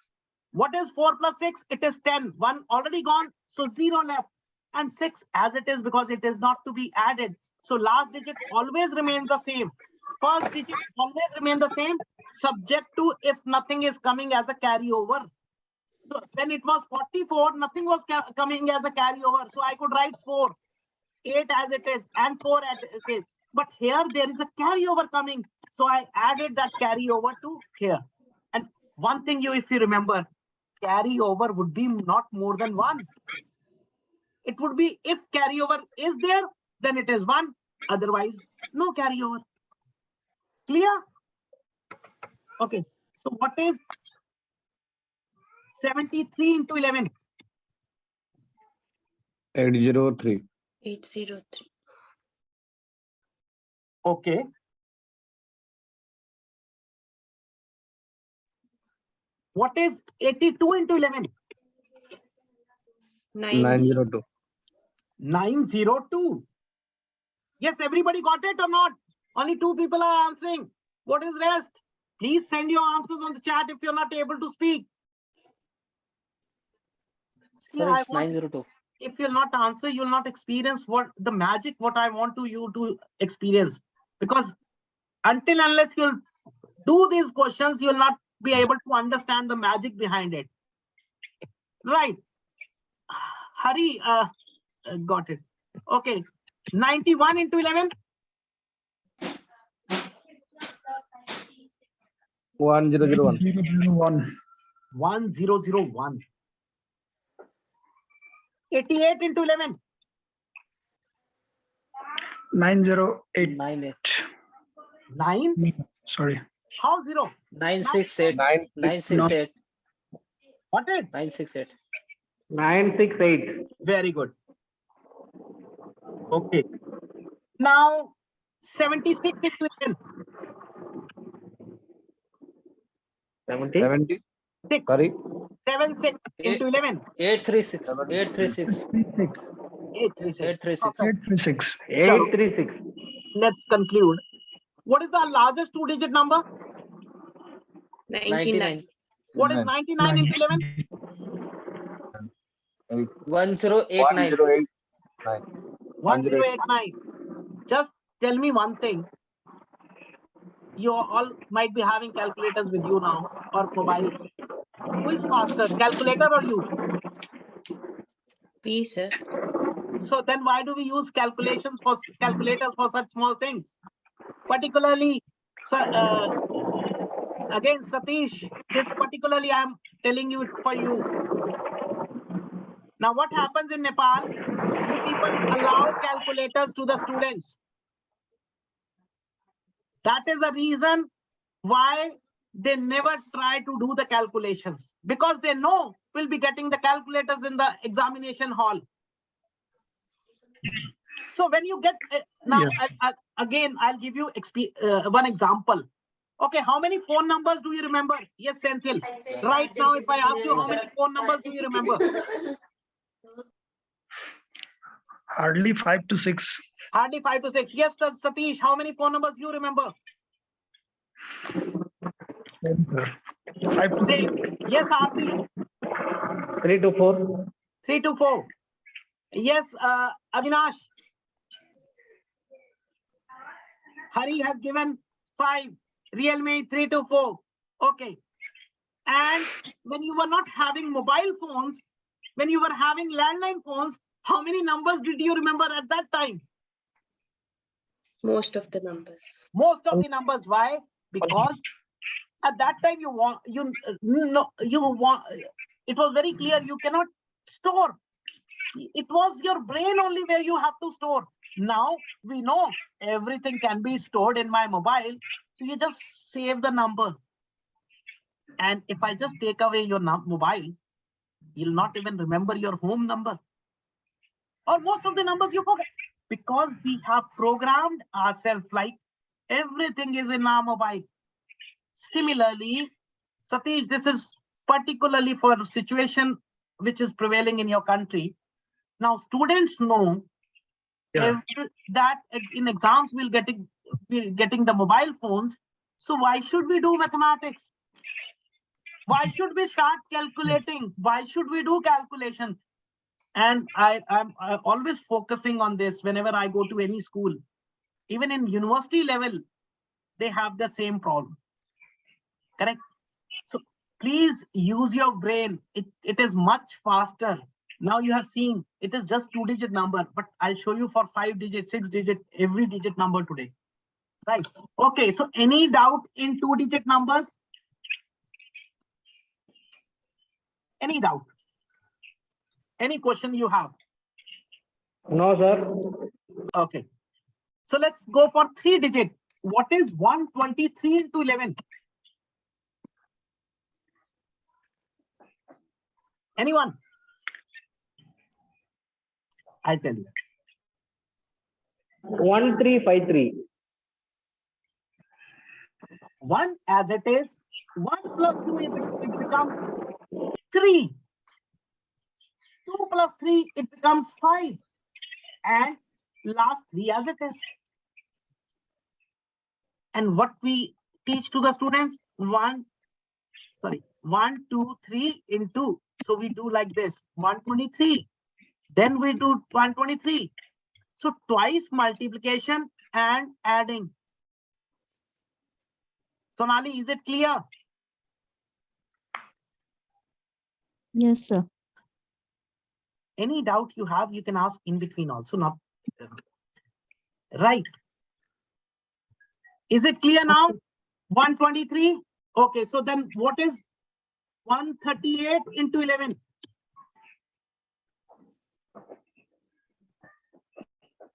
What is 4 plus 6? It is 10. 1 already gone, so 0 left. And 6 as it is because it is not to be added. So last digit always remains the same. First digit always remain the same, subject to if nothing is coming as a carryover. So when it was 44, nothing was coming as a carryover. So I could write 4, 8 as it is, and 4 as it is. But here there is a carryover coming. So I added that carryover to here. And one thing if you remember, carryover would be not more than 1. It would be if carryover is there, then it is 1. Otherwise, no carryover. Clear? Okay. So what is 73 into 11? 803. 803. Okay. What is 82 into 11? 902. 902. Yes, everybody got it or not? Only 2 people are answering. What is rest? Please send your answers on the chat if you're not able to speak. See, Sir, I it's want, 902. if you'll not answer, you'll not experience what the magic, what I want you to experience. Because until unless you'll do these questions, you'll not be able to understand the magic behind it. Right. Hari, got it. Okay. 91 into 11? 1001. 1. 1001. 88 into 11? 908. 98. 9? Sorry. How 0? 968. 968. What is? 968. 968. Very good. Okay. Now, 76 into 11. 70. 6. Sorry. 76 into 11. 836. 836. 836. 836. Perfect. 836. 836. Let's conclude. What is the largest 2-digit number? 99. What is 99 into 11? 1089. 1089. Just tell me one thing. You all might be having calculators with you now or mobiles. Who is faster, calculator or you? P, sir. So then why do we use calculators for such small things? Particularly, again, Satish, this particularly I'm telling you it for you. Now what happens in Nepal? You people allow calculators to the students. That is the reason why they never try to do the calculations, because they know we'll be getting the calculators in the examination hall. So when you get now, again, I'll give you one example. Okay, how many phone numbers do you remember? Yes, Senthil. Right now, if I ask you how many phone numbers do you remember? Hardly 5 to 6. Hardly 5 to 6. Yes, Satish, how many phone numbers do you remember? 5 to 6. Yes, Aarti. 3 to 4. 3 to 4. Yes, Avinash. Hari has given 5. Realme 3 to 4. Okay. And when you were not having mobile phones, when you were having landline phones, how many numbers did you remember at that time? Most of the numbers. Most of the numbers. Why? Because at that time it was very clear you cannot store. It was your brain only where you have to store. Now we know everything can be stored in my mobile. So you just save the number. And if I just take away your mobile, you'll not even remember your home number. Or most of the numbers you forget. Because we have programmed ourselves like everything is in our mobile. Similarly, Satish, this is particularly for a situation which is prevailing in your country. Now, students know Yeah. that in exams we'll getting the mobile phones. So why should we do mathematics? Why should we start calculating? Why should we do calculation? And I'm always focusing on this whenever I go to any school. Even in university level, they have the same problem. Correct? So please use your brain. It is much faster. Now you have seen it is just 2-digit number, but I'll show you for 5-digit, 6-digit, every digit number today. Right. Okay. So any doubt in 2-digit numbers? Any doubt? Any question you have? No, sir. Okay. So let's go for 3-digit. What is 123 into 11? Anyone? I'll tell you. 1353. 1 as it is. 1 plus 2, it becomes 3. 2 plus 3, it becomes 5. And last 3 as it is. And what we teach to the students, 1, 2, 3 into. So we do like this, 123. Then we do 123. So twice multiplication and adding. Sonali, is it clear? Yes, sir. Any doubt you have, you can ask in between also, not right. Is it clear now? 123. Okay, so then what is 138 into 11?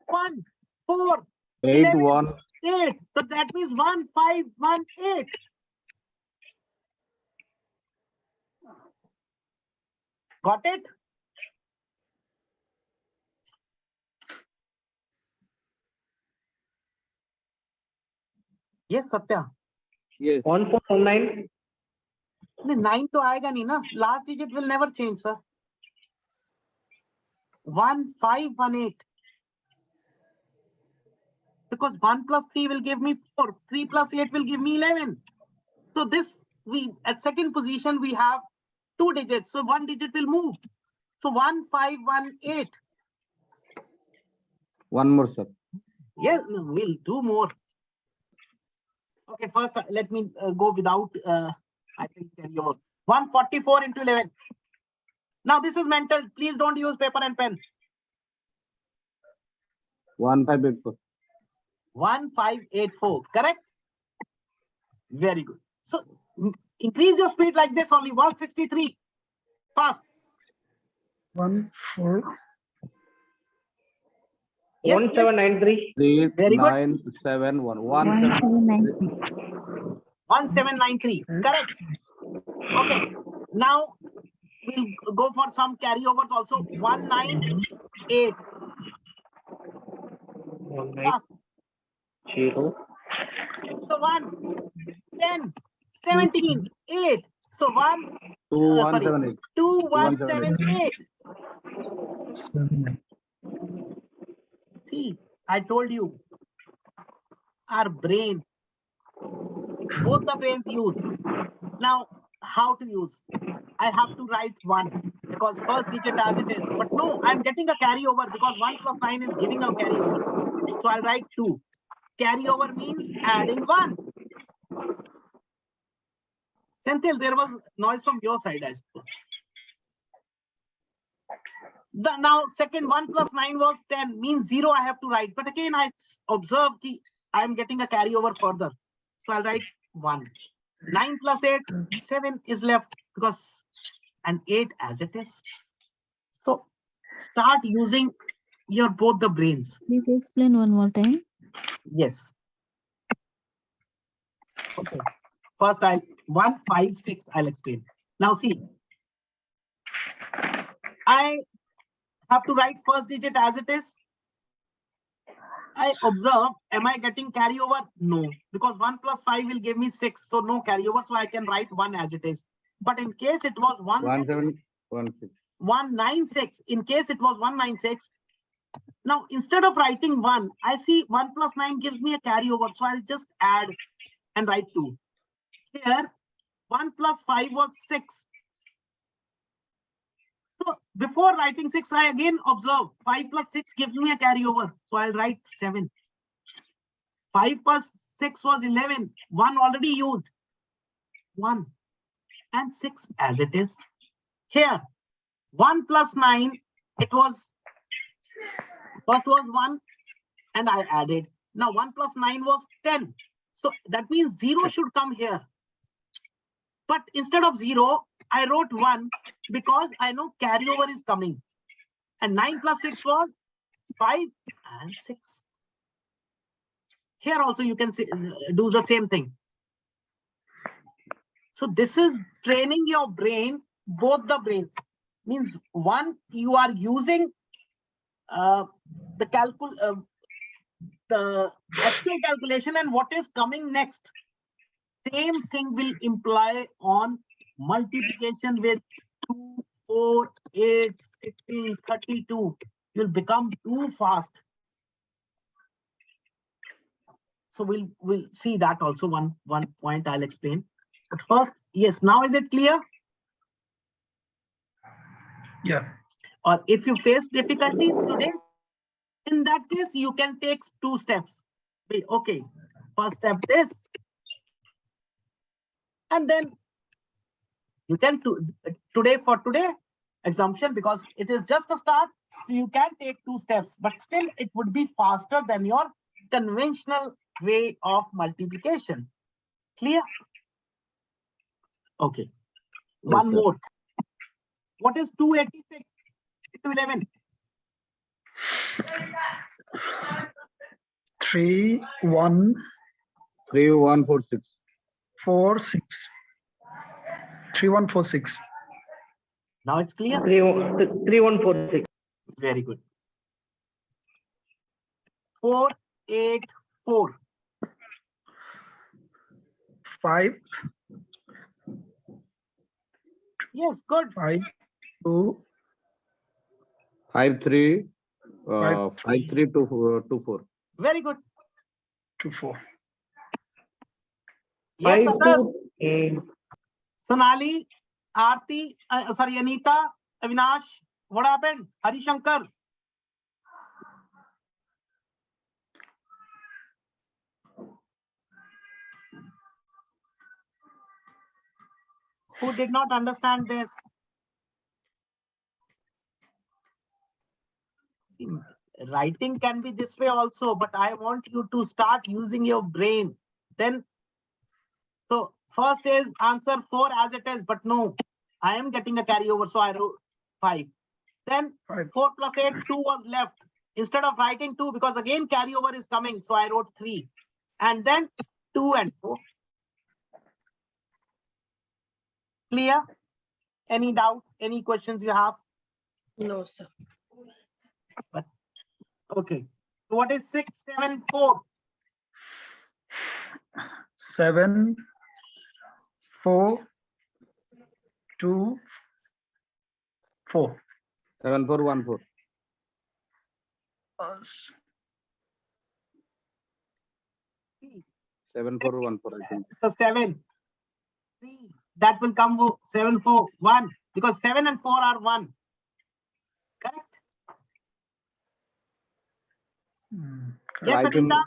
1, 4, 11, 81. 8. So that means 1518. Got it? Yes, Satya. Yes. 1419. 9 तो आएगा नहीं ना. Last digit will never change, sir. 1518. Because 1 plus 3 will give me 4. 3 plus 8 will give me 11. So this, we at second position, we have 2 digits. So 1 digit will move. So 1518. One more, sir. Yes, no, we'll do more. Okay, first let me go without, I think, 144 into 11. Now this is mental. Please don't use paper and pen. 1584. 1584, correct? Very good. So increase your speed like this only. 163. Fast. 1, 4. Yes, 1793. Very good. 3971. 1793. Correct. Okay. Now we'll go for some carryovers also. 198. Fast. 0. So 1, 10, 17, 8. So 1, 2178. 2178. 7. See, I told you, our brain, both the brains use. Now, how to use? I have to write 1 because first digit as it is. But no, I'm getting a carryover because 1 plus 9 is giving a carryover. So I'll write 2. Carryover means adding 1. Senthil, there was noise from your side, I suppose. Now, second 1 plus 9 was 10, means 0 I have to write. But again, I observe that I'm getting a carryover further. So I'll write 1. 9 plus 8, 7 is left because, and 8 as it is. So start using your both the brains. Please explain one more time. Yes. Okay. First, I'll 156. I'll explain. Now see, I have to write first digit as it is. I observe, am I getting carryover? No, because 1 plus 5 will give me 6. So no carryover. So I can write 1 as it is. But in case it was 1716. 196, in case it was 196, now instead of writing 1, I see 1 plus 9 gives me a carryover. So I'll just add and write 2. Here, 1 plus 5 was 6. So before writing 6, I again observe 5 plus 6 gives me a carryover. So I'll write 7. 5 plus 6 was 11. 1 already used. 1 and 6 as it is. Here, 1 plus 9, it was, first was 1 and I added. Now 1 plus 9 was 10. So that means 0 should come here. But instead of 0, I wrote 1 because I know carryover is coming. And 9 plus 6 was 5 and 6. Here also you can see, do the same thing. So this is training your brain, both the brains. Means one, you are using the actual calculation and what is coming next. Same thing will imply on multiplication with 2, 4, 8, 16, 32. You'll become too fast. So we'll see that also. One point I'll explain. But first, yes, now is it clear? Yeah. Or if you face difficulties today, in that case, you can take 2 steps. Okay, first step this. And then you can today assumption, because it is just a start. So you can take 2 steps, but still it would be faster than your conventional way of multiplication. Clear? Okay. One more. What is 286 to 11? 3, 1, 3146. 4, 6. 3, 1, 4, 6. Now it's clear? 3146. Very good. 4, 8, 4. 5, Yes, good. 5, 2, 53. 5, 5324. Very good. 2, 4. Yes, 5 others. to Sonali, Aarti, sorry, Anita, Avinash, what happened? Hari Shankar. Who did not understand this? Writing can be this way also, but I want you to start using your brain. Then, so first is answer 4 as it is, but no, I am getting a carryover, so I wrote 5. Then 5. 4 plus 8, 2 was left. Instead of writing 2, because again carryover is coming, so I wrote 3. And then 2 and 4. Clear? Any doubt? Any questions you have? No, sir. Okay. So what is 6, 7, 4? 7, 4, 2, 4. 7414. 7414, I think. So 7. 3. That will come 7, 4, 1. Because 7 and 4 are 1. Correct? Yes, I think, Anita?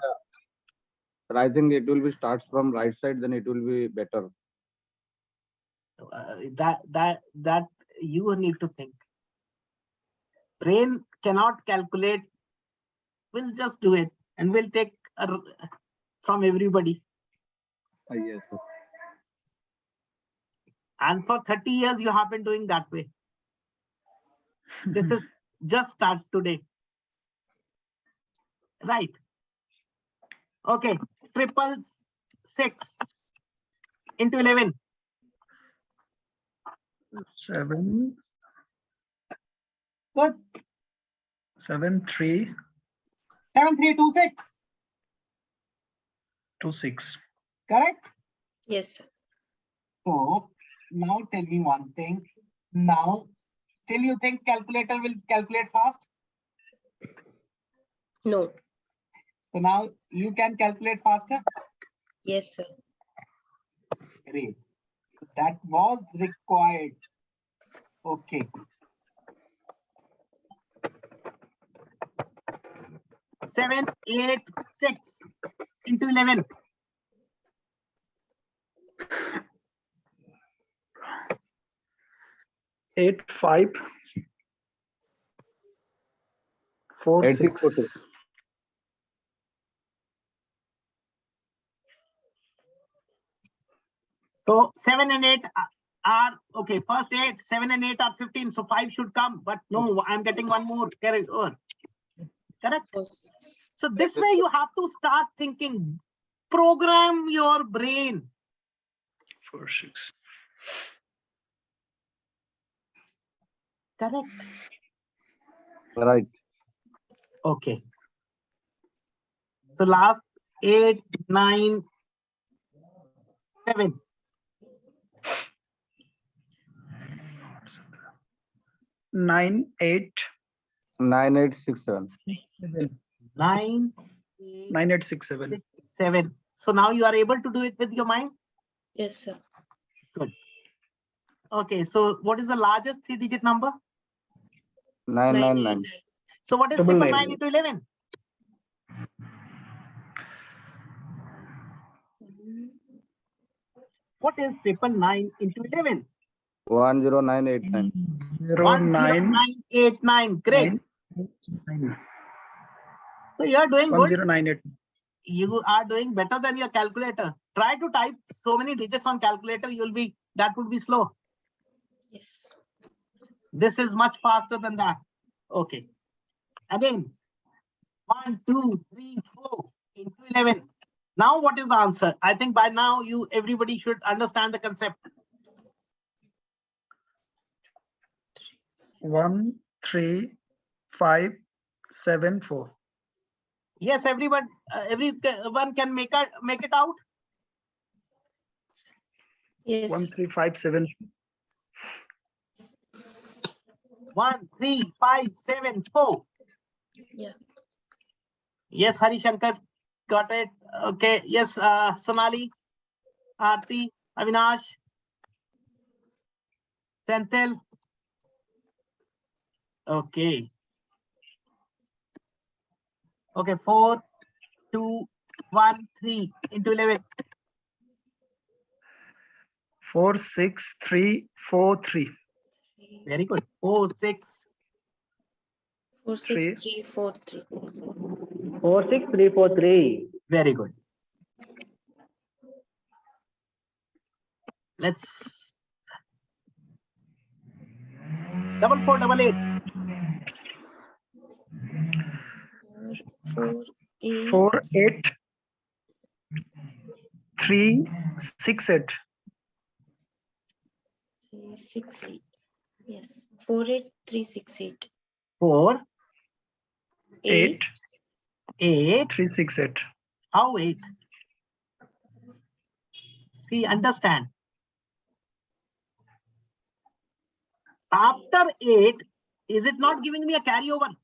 I think it will be starts from right side, then it will be better. That you need to think. Brain cannot calculate. We'll just do it and we'll take from everybody. Yes. And for 30 years, you have been doing that way. This is just start today. Right. Okay. 666 into 11. 7, Good. 7, 3, 7326. 2, 6. Correct? Yes, sir. So now tell me one thing. Now, still you think calculator will calculate fast? No. So now you can calculate faster? Yes, sir. Great. That was required. Okay. 7, 8, 6 into 11. 8, 5, 4, 8, 6, 4, 6. So 7 and 8 are okay. First 8, 7 and 8 are 15. So 5 should come. But no, I'm getting one more. Correct. Correct. 4, 6. So this way you have to start thinking. Program your brain. 4, 6. Correct. right. Okay. So last 8, 9, 7. 9, 8, 9, 8, 6, 7. 7. 9, 9, 8, 6, 7. 7. So now you are able to do it with your mind. Yes, sir. Okay. So what is the largest 3-digit number? 9, 9, 9. 999. So what is Double 999 nine. into 11? What is 999 into 11? 10989. 0, 9, 10989. Great. 9. So you are doing good. 1098. You are doing better than your calculator. Try to type so many digits on calculator. That would be slow. Yes. This is much faster than that. Okay. Again, 1, 2, 3, 4 into 11. Now what is the answer? I think by now everybody should understand the concept. 1, 3, 5, 7, 4. Yes, everyone can make it out. Yes. 1, 3, 5, 7. 1, 3, 5, 7, 4. Yeah. Yes, Hari Shankar got it. Okay. Yes, Sonali, Aarti, Avinash, Senthil. Okay. Okay. 4, 2, 1, 3 into 11. 4, 6, 3, 4, 3. Very good. 4, 6. 4, 6, 3, 4, 3. 4, 6, 3, 4, 3. Very good. Let's 4488. 4, 8. 4, 8, 3, 6, 8. 3, 6, 8. Yes. 4, 8, 3, 6, 8. 4, 8, 8. 3, 6, 8. How 8? See, understand. After 8, is it not giving me a carryover?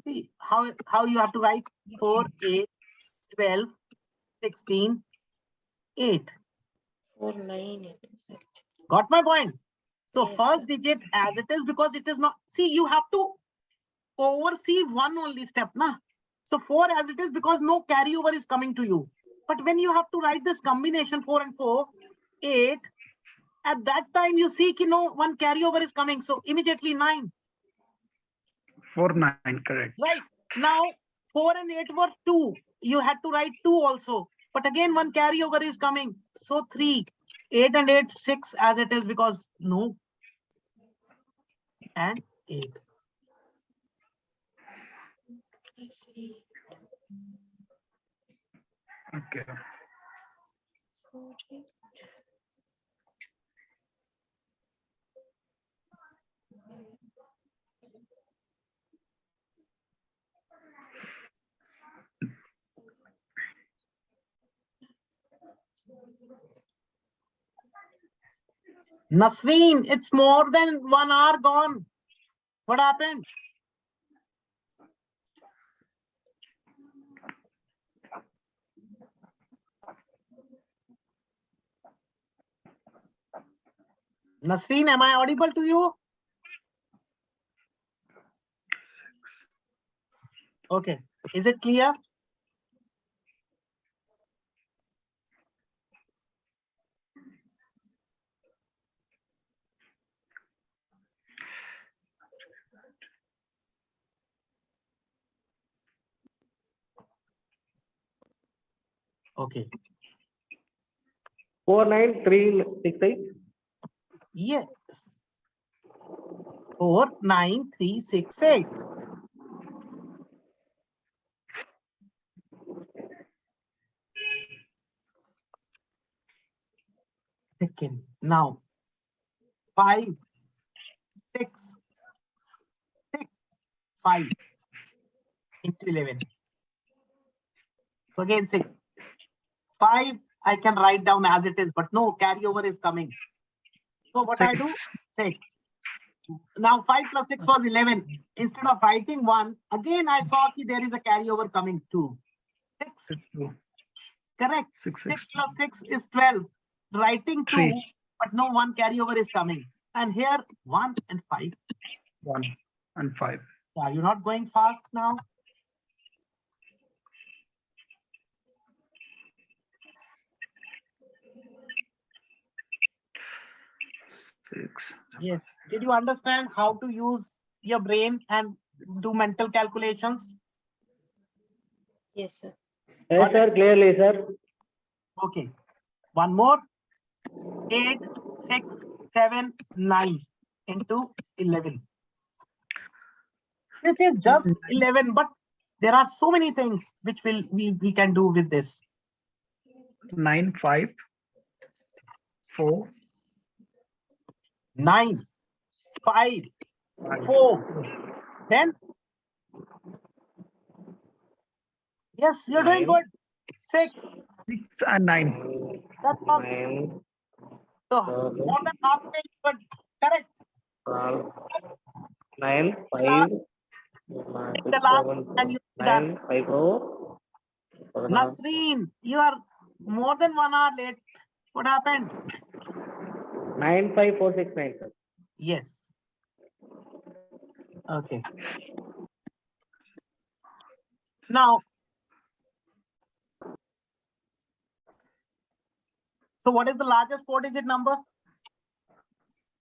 See how you have to write 4, 8, 12, 16, 8. 4, 9, 8. Exact. Got my point? So Yes, first sir. digit as it is, because it is not. See, you have to oversee one only step, na? So 4 as it is because no carryover is coming to you. But when you have to write this combination 4 and 4, 8, at that time you see ki no one carryover is coming. So immediately 9. 4, 9, correct. Right. Now 4 and 8 were 2. You had to write 2 also. But again one carryover is coming. So 3. 8 and 8, 6 as it is because no. And 8. Let's see. Okay. 4, 8. Nasreen, it's more than 1 hour gone. What happened? Nasreen, am I audible to you? Okay. Is it clear? Okay. 49368. Yes. 49368. Second. Now 5, 6, 6, 5 into 11. So again 6. 5 I can write down as it is, but no carryover is coming. So what I do? 6. Now 5 plus 6 was 11. Instead of writing 1, again I saw that there is a carryover coming 2. 6. Correct. 6 plus 6 is 12. Writing 2, 3. but no 1 carryover is coming. And here 1 and 5. 1 and 5. Are you not going fast now? Six. Yes. Did you understand how to use your brain and do mental calculations? Yes, sir. Yes, Got it? sir. Clearly, sir. Okay. One more. 8, 6, 7, 9 into 11. This is just 11, but there are so many things which we can do with this. 9, 5, 4, 9, 5, 5. 4. Then, yes, you're doing 9. good. 6. 6 and 9. That's all. 9. So more than half page, but correct. 9, 5, The last 7, and you do that. 9, 5, 4. Nasreen, you are more than 1 hour late. What happened? 9, 5, 4, 6, 9, sir. Yes. Okay. Now, so what is the largest 4-digit number?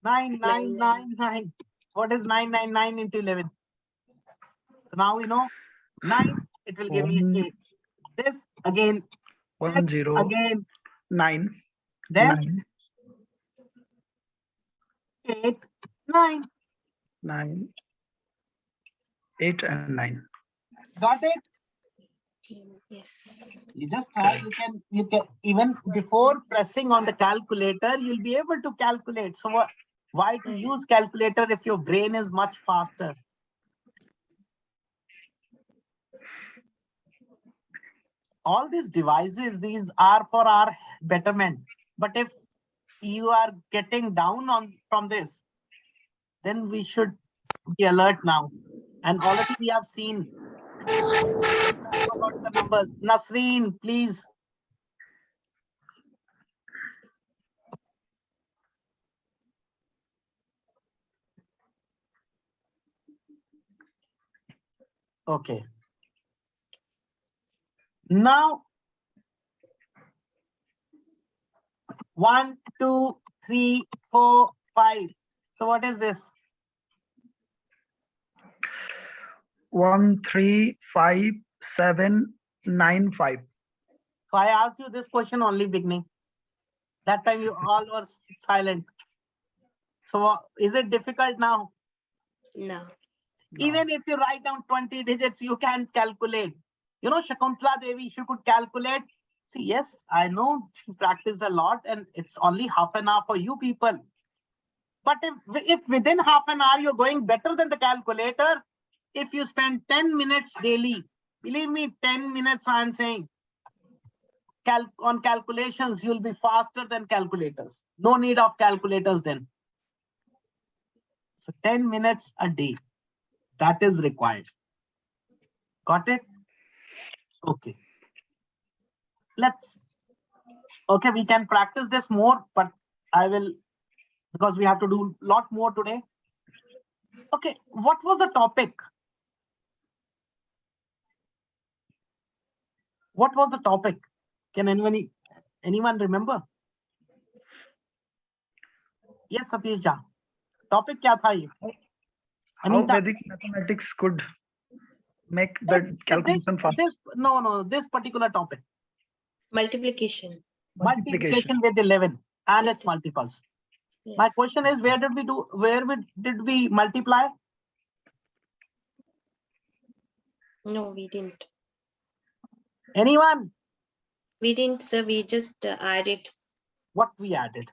9999. What is 999 into 11? So now we know 9, it will give me 8. This again, 1, 0, again, 9, then 9, 8, 9. 9, 8 and 9. Got it? Yes. You just try, you can even before pressing on the calculator, you'll be able to calculate. So why to use calculator if your brain is much faster? All these devices, these are for our betterment. But if you are getting down from this, then we should be alert now. And already we have seen about the numbers. Nasreen, please. Okay. Now, 1, 2, 3, 4, 5. So what is this? 1, 3, 5, 7, 9, 5. So I asked you this question only beginning. That time you all were silent. So is it difficult now? No. Even if you write down 20 digits, you can calculate. You know, Shakuntala Devi, she could calculate. See, yes, I know she practiced a lot and it's only half an hour for you people. But if within half an hour you're going better than the calculator, if you spend 10 minutes daily, believe me, 10 minutes I'm saying, on calculations, you'll be faster than calculators. No need of calculators then. So 10 minutes a day, that is required. Got it? Okay. Okay, we can practice this more, but I will, because we have to do a lot more today. Okay, what was the topic? What was the topic? Can anyone remember? Yes, Satish Jha. Topic kya tha ye? How Anita? Vedic mathematics could make the calculation fast. This particular topic. Multiplication. Multiplication with 11 and its multiples. Yes. My question is, where did we multiply? No, we didn't. Anyone? We didn't, sir. We just added. What we added?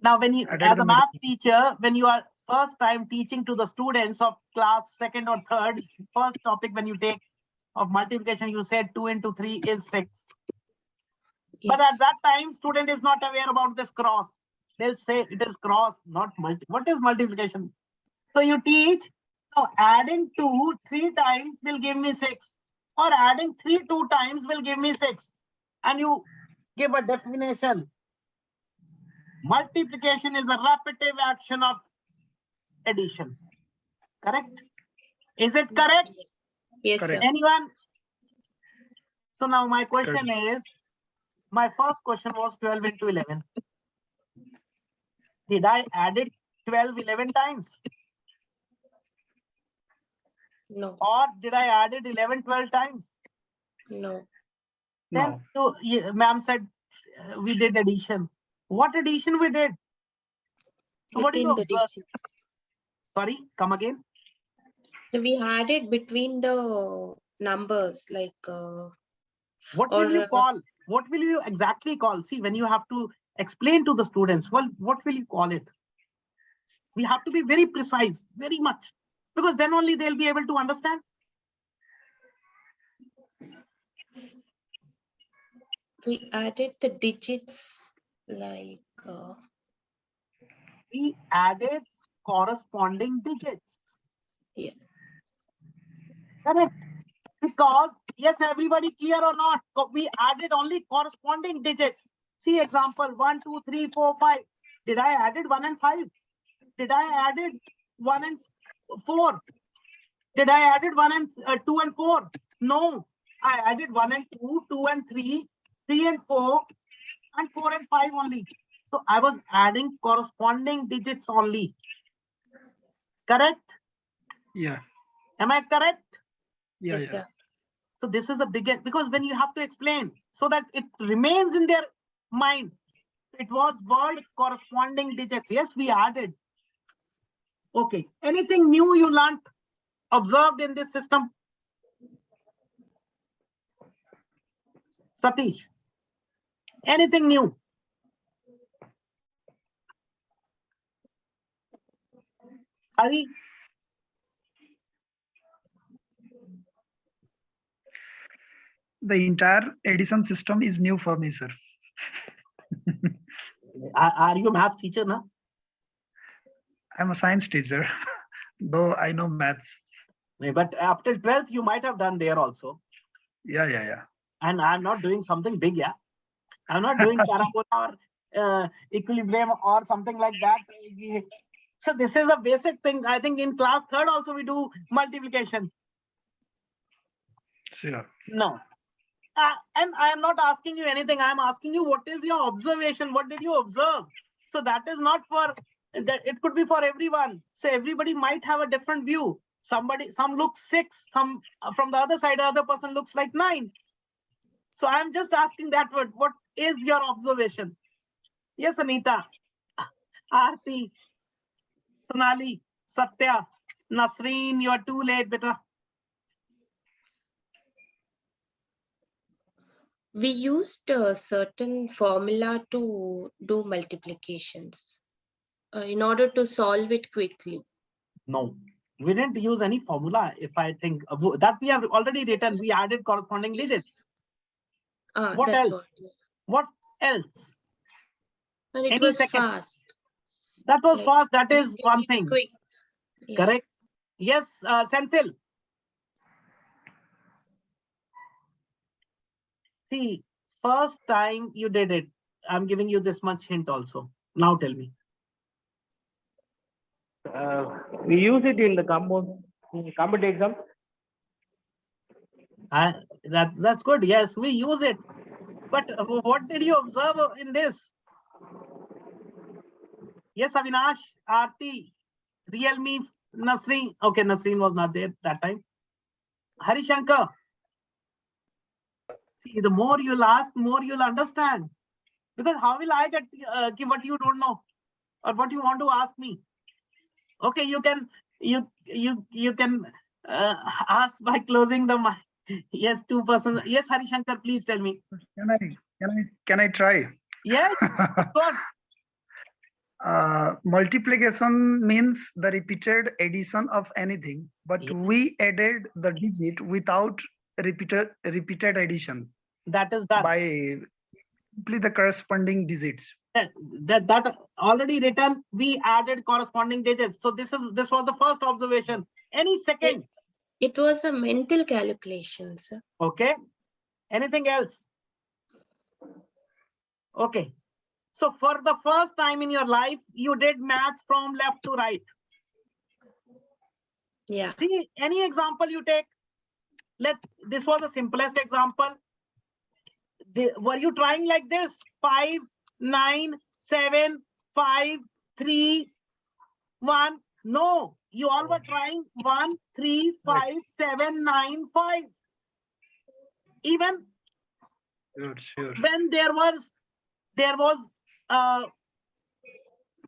Now, when you, Added as the a math teacher, when you are first time teaching to the students of class 2nd or 3rd, first topic when you take of multiplication, you said 2 into 3 is 6. But Yes. at that time, student is not aware about this cross. They'll say it is cross, not multi. What is multiplication? So you teach, now adding 2 3 times will give me 6. Or adding 3 2 times will give me 6. And you give a definition. Multiplication is a repetitive action of addition. Correct? Is it correct? Yes, Correct. sir. Anyone? So now my question is, my first question was 12 into 11. Did I add it 12 11 times? No, Or did I add it 11 12 times? no. Then No. ma'am said we did addition. What addition we did? So what did you Between the observe? digits. Sorry, come again. We had it between the numbers, like What will you or, call? What will you exactly call? See, when you have to explain to the students, well, what will you call it? We have to be very precise, very much, because then only they'll be able to understand. we added the digits like We added corresponding digits. yeah. Correct. Because, yes, everybody clear or not? We added only corresponding digits. See example 1, 2, 3, 4, 5. Did I added 1 and 5? Did I added 1 and 4? Did I added 1 and 2 and 4? No. I added 1 and 2, 2 and 3, 3 and 4, and 4 and 5 only. So I was adding corresponding digits only. Correct? Yeah. Am I correct? Yeah. Yes, Yeah. sir. So this is the biggest, because when you have to explain so that it remains in their mind, it was word corresponding digits. Yes, we added. Okay. Anything new you learned, observed in this system? Satish, anything new? Hari? The entire addition system is new for me, sir. Are you a math teacher, na? I'm a science teacher, though I know maths. But after 12th, you might have done there also. Yeah. And I'm not doing something big, yeah. I'm not doing parabola or equilibrium or something like that. So this is a basic thing. I think in class 3rd also we do multiplication. Sure. No. And I am not asking you anything. I am asking you what is your observation? What did you observe? So that is not for that. It could be for everyone. So everybody might have a different view. Some look 6. Some from the other side, the other person looks like 9. So I'm just asking that word. What is your observation? Yes, Anita, Aarti, Sonali, Satya, Nasreen, you are too late, beta. We used a certain formula to do multiplications in order to solve it quickly. No, we didn't use any formula. If I think that we have already written, we added corresponding digits. What That's else? what. What else? And it Any was second. fast. That was Like, fast. That we is did one it thing. Quick. Yeah. Correct. Yes, Senthil. See, first time you did it, I'm giving you this much hint also. Now tell me. We use it in the combat exam. That's good. Yes, we use it. But what did you observe in this? Yes, Avinash, Aarti, Realme, Nasreen. Okay, Nasreen was not there that time. Hari Shankar. See, the more you'll ask, more you'll understand. Because how will I get what you don't know or what you want to ask me? Okay, you can ask by closing the mic. Yes, 2%. Yes, Hari Shankar, please tell me. Can I try? Yes, good. Multiplication means the repeated addition of anything, but Yes. we added the digit without repeated addition That is done. by simply the corresponding digits. That already written. We added corresponding digits. So this was the first observation. Any second? It was a mental calculation, sir. Okay. Anything else? Okay. So for the first time in your life, you did maths from left to right. Yeah. See, any example you take. This was the simplest example. Were you trying like this? 5, 9, 7, 5, 3, 1. No, you all were trying 1, 3, 5, 7, 9, 5. Even Sure. when there was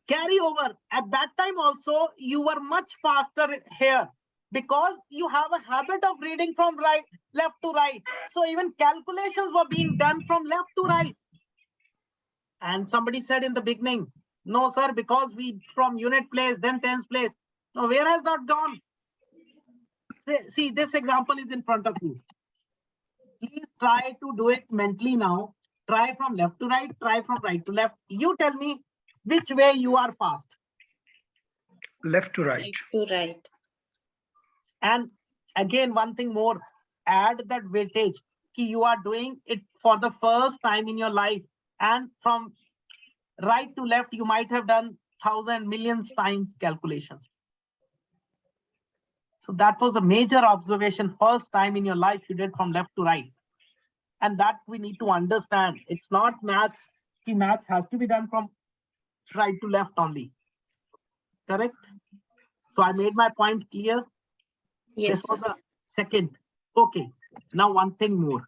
carryover at that time also, you were much faster here because you have a habit of reading from left to right. So even calculations were being done from left to right. And somebody said in the beginning, no sir, because we from unit place then tens place. Now where has that gone? See, this example is in front of you. Please try to do it mentally now. Try from left to right, try from right to left. You tell me which way you are fast. Left to right. Left to right. And again, one thing more, add that weightage. You are doing it for the first time in your life. And from right to left, you might have done 1,000 millions times calculations. So that was a major observation. First time in your life you did from left to right. And that we need to understand. It's not maths. Maths has to be done from right to left only. Correct? So I made my point clear. Yes, This was sir. the second. Okay. Now one thing more.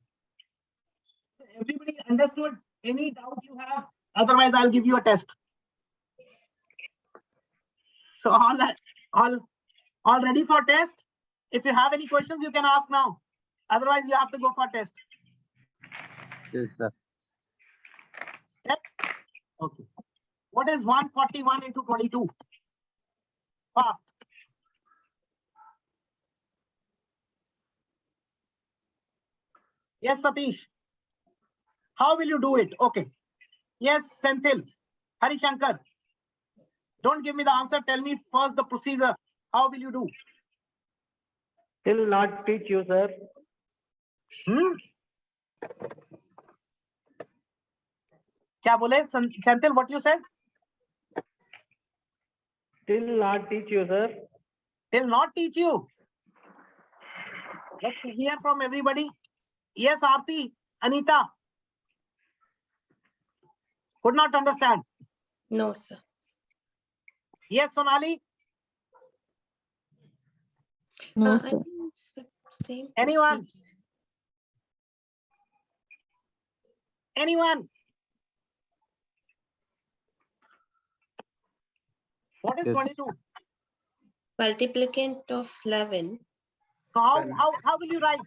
Everybody understood? Any doubt you have? Otherwise, I'll give you a test. So all ready for test? If you have any questions, you can ask now. Otherwise, you have to go for test. Yes, sir. Yes? Okay. What is 141 into 22? Fast. Yes, Satish. How will you do it? Okay. Yes, Senthil. Hari Shankar. Don't give me the answer. Tell me first the procedure. How will you do? Still not teach you, sir. क्या बोले Senthil? What you said? Still not teach you, sir. Will not teach you. Let's hear from everybody. Yes, Aarti, Anita. Could not understand. No, sir. Yes, Sonali. No, I sir. think it's the same Anyone? procedure. Anyone? What is Yes. 22? Multiplicand of 11. So how will you write?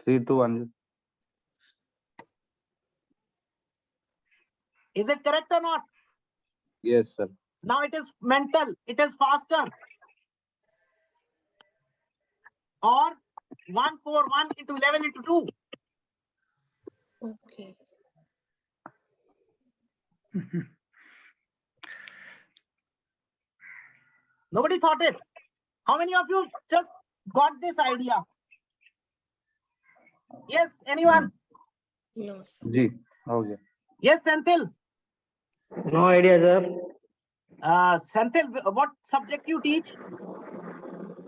3 to 1. Is it correct or not? Yes, sir. Now it is mental. It is faster. Or 141 into 11 into 2. Okay. Nobody thought it. How many of you just got this idea? Yes, anyone? No, sir. G. Okay. Yes, Senthil. No idea, sir. Senthil, what subject you teach?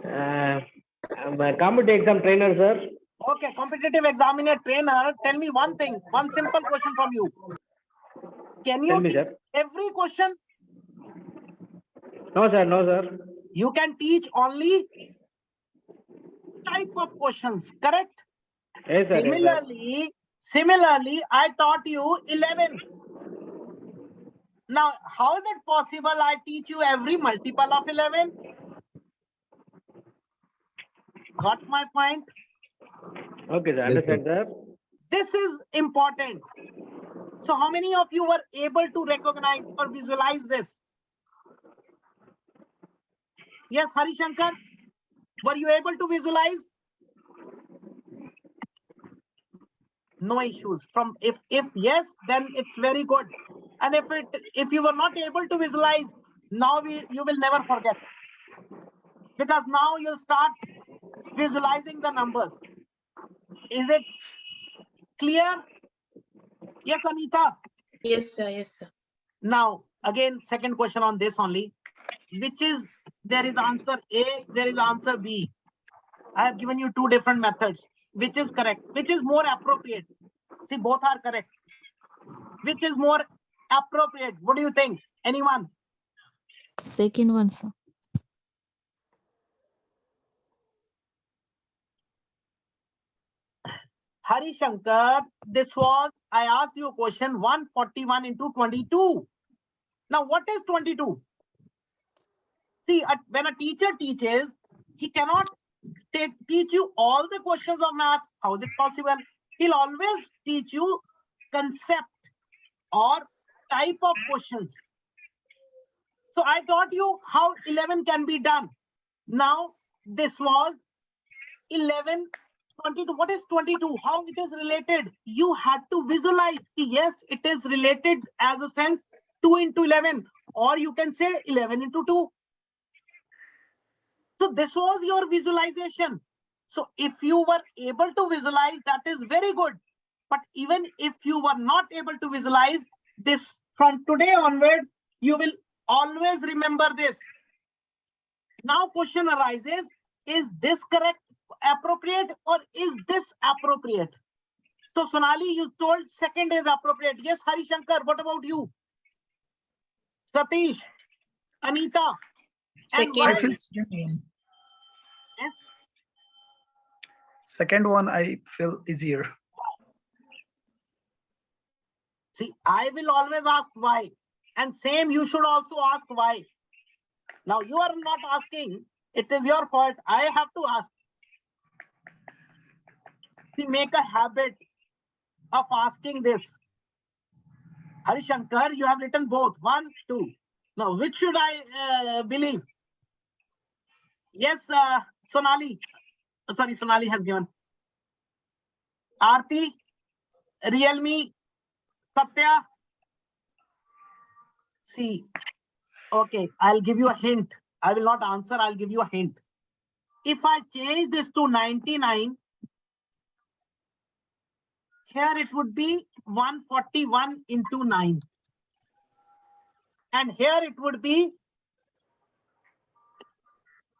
I'm a competitive exam trainer, sir. Okay, competitive examiner trainer. Tell me one thing, one simple question from you. Can Tell you me, teach sir. every question? No, sir. No, sir. You can teach only type of questions, correct? Yes, sir. Yes, sir. Similarly, I taught you 11. Now, how is it possible I teach you every multiple of 11? Got my point? Okay, sir. Yes, Understand, sir. This is important. So how many of you were able to recognize or visualize this? Yes, Hari Shankar, were you able to visualize? No issues. From if yes, then it's very good. And if you were not able to visualize, now you will never forget. Because now you'll start visualizing the numbers. Is it clear? Yes, Anita. Yes, sir. Yes, sir. Now, again, second question on this only. Which is, there is answer A, there is answer B. I have given you two different methods. Which is correct? Which is more appropriate? See, both are correct. Which is more appropriate? What do you think? Anyone? Second one, sir. Hari Shankar, this was, I asked you a question, 141 into 22. Now, what is 22? See, when a teacher teaches, he cannot teach you all the questions of maths. How is it possible? He'll always teach you concept or type of questions. So I taught you how 11 can be done. Now, this was 11, 22. What is 22? How it is related? You had to visualize. Yes, it is related as a sense 2 into 11, or you can say 11 into 2. So this was your visualization. So if you were able to visualize, that is very good. But even if you were not able to visualize this, from today onwards, you will always remember this. Now question arises, is this correct, appropriate, or is this appropriate? So Sonali, you told second is appropriate. Yes, Hari Shankar, what about you? Satish, Anita, and Second why? I feel one. Yes? second one I feel easier. See, I will always ask why. And same, you should also ask why. Now, you are not asking. It is your fault. I have to ask. See, make a habit of asking this. Hari Shankar, you have written both. 1, 2. Now, which should I believe? Yes, Sonali. Sorry, Sonali has given. Aarti, Realme, Satya. See, okay, I'll give you a hint. I will not answer, I'll give you a hint. If I change this to 99, here it would be 141 into 9. And here it would be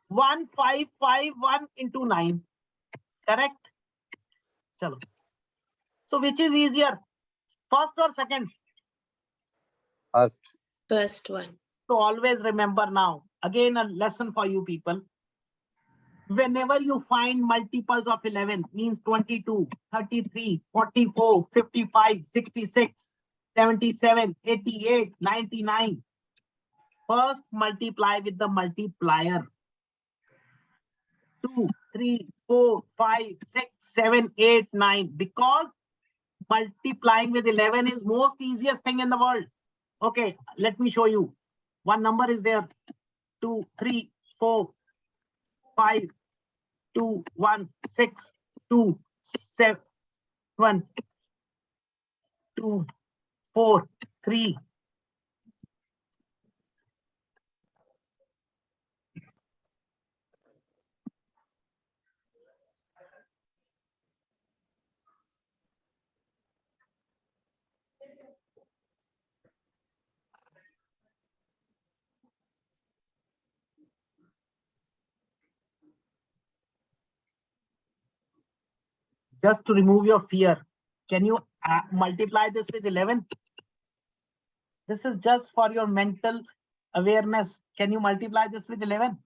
1551 into 9. Correct? Chalo. So which is easier? First or second? First. First one. So always remember now, again a lesson for you people. Whenever you find multiples of 11, means 22, 33, 44, 55, 66, 77, 88, 99. First multiply with the multiplier. 2, 3, 4, 5, 6, 7, 8, 9. Because multiplying with 11 is most easiest thing in the world. Okay, let me show you. One number is there. 2, 3, 4, 5, 2, 1, 6, 2, 7, 1, 2, 4, 3. Just to remove your fear, can you multiply this with 11? This is just for your mental awareness. Can you multiply this with 11?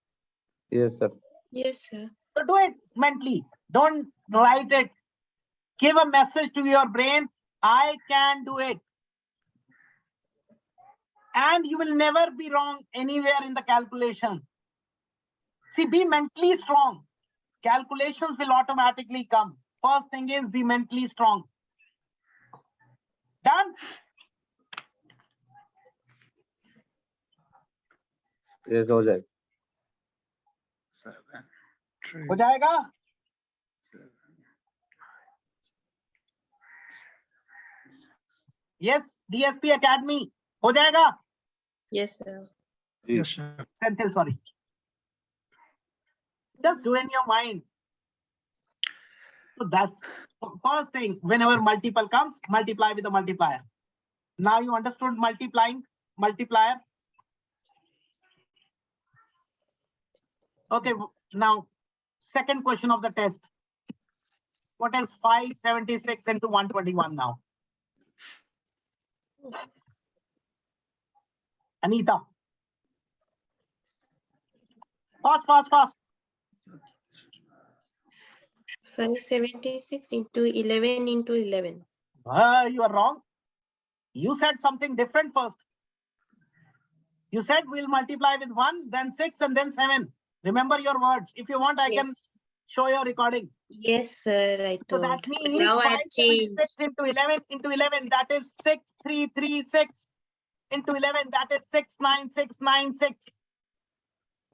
Yes, sir. Yes, sir. So do it mentally. Don't write it. Give a message to your brain. I can do it. And you will never be wrong anywhere in the calculation. See, be mentally strong. Calculations will automatically come. First thing is be mentally strong. Done? Yes, हो जाएगा. 7, 3, हो जाएगा? 7. Yes, DSP Academy. हो जाएगा? Yes, sir. Yes, sir. Senthil, sorry. Just do in your mind. So that's first thing. Whenever multiple comes, multiply with the multiplier. Now you understood multiplying, multiplier. Okay, now second question of the test. What is 576 into 121 now? Anita. Fast, fast, fast. 576 into 11 into 11. You are wrong. You said something different first. You said we'll multiply with 1, then 6, and then 7. Remember your words. If you want, I can Yes. show your recording. Yes, sir. I So told. that But means now I have 576 changed. into 11 into 11. That is 6336 into 11. That is 69696.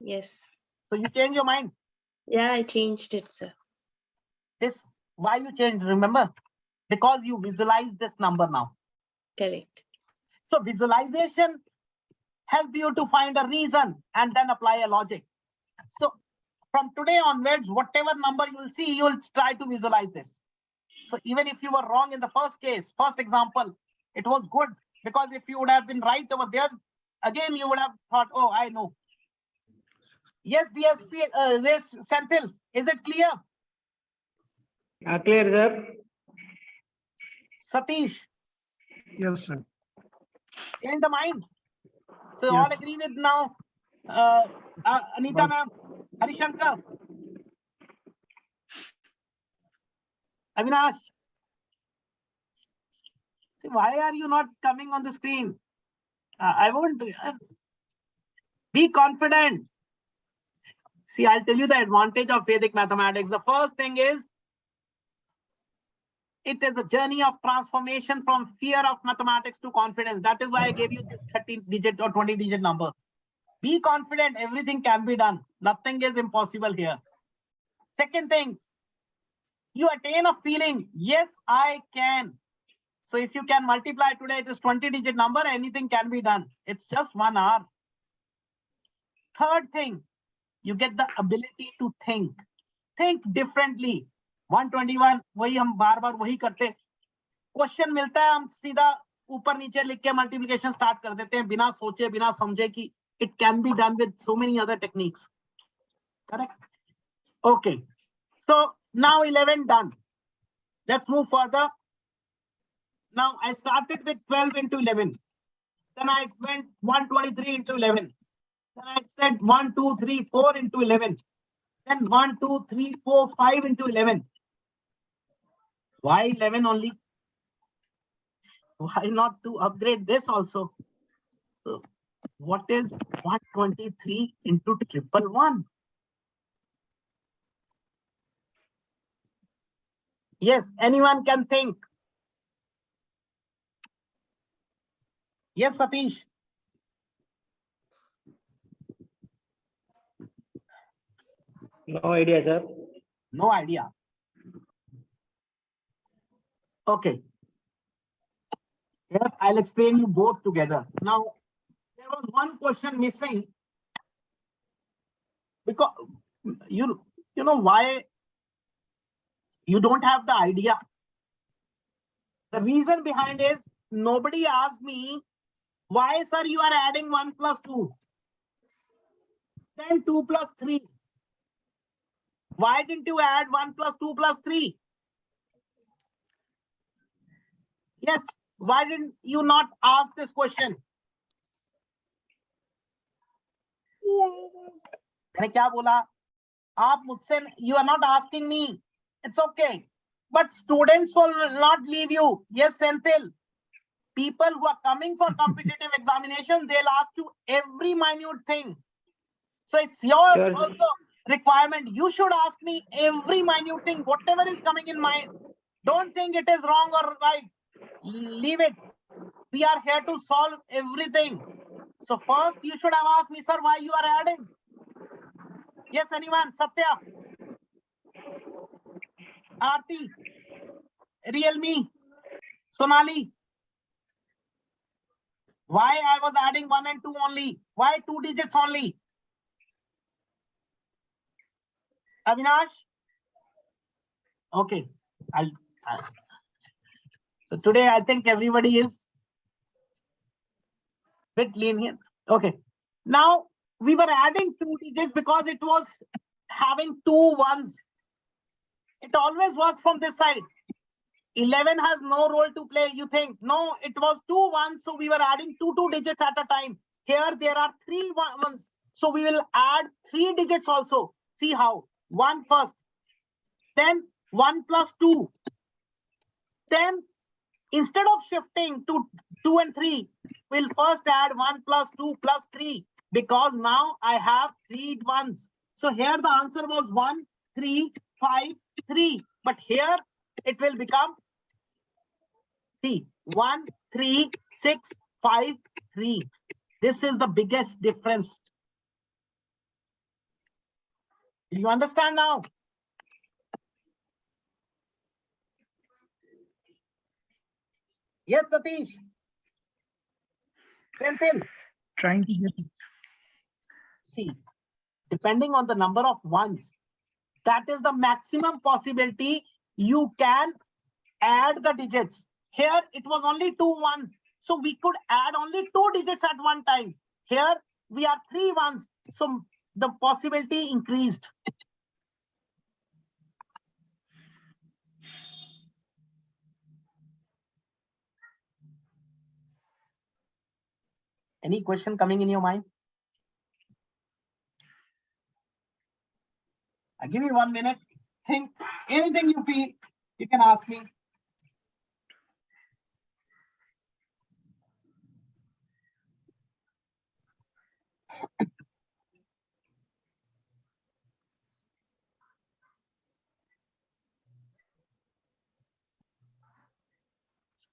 Yes. So you change your mind. Yeah, I changed it, sir. This why you changed, remember? Because you visualize this number now. Correct. So visualization help you to find a reason and then apply a logic. So from today onwards, whatever number you will see, you will try to visualize this. So even if you were wrong in the first case, first example, it was good because if you would have been right over there, again you would have thought, oh, I know. Yes, DSP, yes, Senthil, is it clear? Clear, sir. Satish, Yes, sir. change the mind. So all Yes. agree with now, Anita But- ma'am, Harishankar, Avinash. See, why are you not coming on the screen? I won't. Be confident. See, I'll tell you the advantage of Vedic mathematics. The first thing is, it is a journey of transformation from fear of mathematics to confidence. That is why I gave you this 30-digit or 20-digit number. Be confident, everything can be done. Nothing is impossible here. Second thing, you attain a feeling, yes, I can. So if you can multiply today this 20-digit number, anything can be done. It's just 1 hour. Third thing, you get the ability to think. Think differently. 121 वही हम बार बार वही करते, question मिलता है हम सीधा ऊपर नीचे लिख के मल्टीप्लिकेशन स्टार्ट कर देते हैं बिना सोचे बिना समझे कि it can be done with so many other techniques. Correct? Okay. So now 11 done. Let's move further. Now I started with 12 into 11. Then I went 123 into 11. Then I said 1, 2, 3, 4 into 11. Then 1, 2, 3, 4, 5 into 11. Why 11 only? Why not to upgrade this also? So what is 123 into 111? Yes, anyone can think. Yes, Satish. No idea, sir. No idea. Okay. Here I'll explain you both together. Now, there was one question missing because you know why you don't have the idea. The reason behind is nobody asked me why, sir, you are adding 1 plus 2, then 2 plus 3. Why didn't you add 1 plus 2 plus 3? Yes, why didn't you not ask this question? मैंने क्या बोला? आप मुझसे, you are not asking me. It's okay. But students will not leave you. Yes, Senthil. People who are coming for competitive examination, they'll ask you every minute thing. So it's your Sure. also requirement. You should ask me every minute thing, whatever is coming in mind. Don't think it is wrong or right. Leave it. We are here to solve everything. So first you should have asked me, sir, why you are adding? Yes, anyone? Satya? Aarti? Realme? Sonali? Why I was adding 1 and 2 only? Why 2 digits only? Avinash? Okay. So today I think everybody is bit lenient. Okay. Now we were adding 2 digits because it was having 2 ones. It always works from this side. 11 has no role to play. You think, no, it was 2 ones. So we were adding 2 digits at a time. Here there are 3 ones. So we will add 3 digits also. See how? 1 first. Then 1 plus 2. Then instead of shifting to 2 and 3, we'll first add 1 plus 2 plus 3 because now I have 3 ones. So here the answer was 1, 3, 5, 3. But here it will become 1, 3, 6, 5, 3. This is the biggest difference. Do you understand now? Yes, Satish. Senthil. Trying to get it. See, depending on the number of ones, that is the maximum possibility you can add the digits. Here it was only 2 ones, so we could add only 2 digits at one time. Here we are 3 ones, so the possibility increased. Any question coming in your mind? I'll give you 1 minute. Think anything you feel, you can ask me.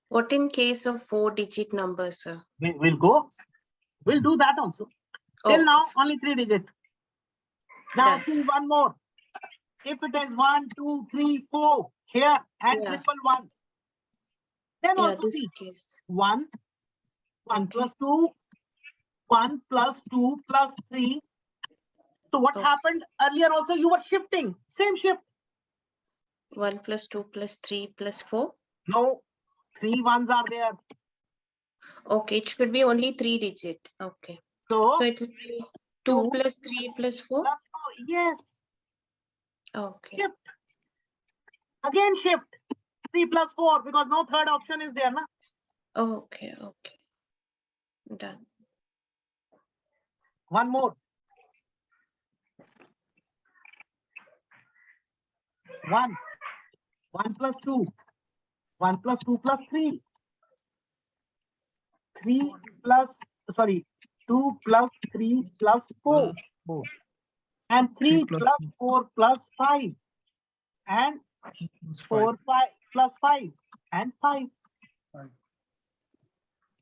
What in case of 4-digit numbers, sir? We'll go. We'll do that also. Till Okay. now, only 3 digits. Now Done. see one more. If it is 1, 2, 3, 4 here and Yeah. triple 1, then Yeah, also this see case. 1, 1 Okay. plus 2, 1 plus 2 plus 3. So what Okay. happened earlier also, you were shifting, same shift. 1 plus 2 plus 3 plus 4. No, 3 ones are there. Okay, it should be only 3-digit. Okay. So So it will be 2 2 plus 3 plus 4. plus 4, yes, Okay. shift. Again shift. 3 plus 4 because no third option is there. Na? Okay. Okay. Done. One more. 1. 1 plus 2. 1 plus 2 plus 3. 3 plus, sorry, 2 plus 3 plus 4. And 3 plus plus 4 plus 5. And plus 5. 4 5 plus 5 and 5. 5.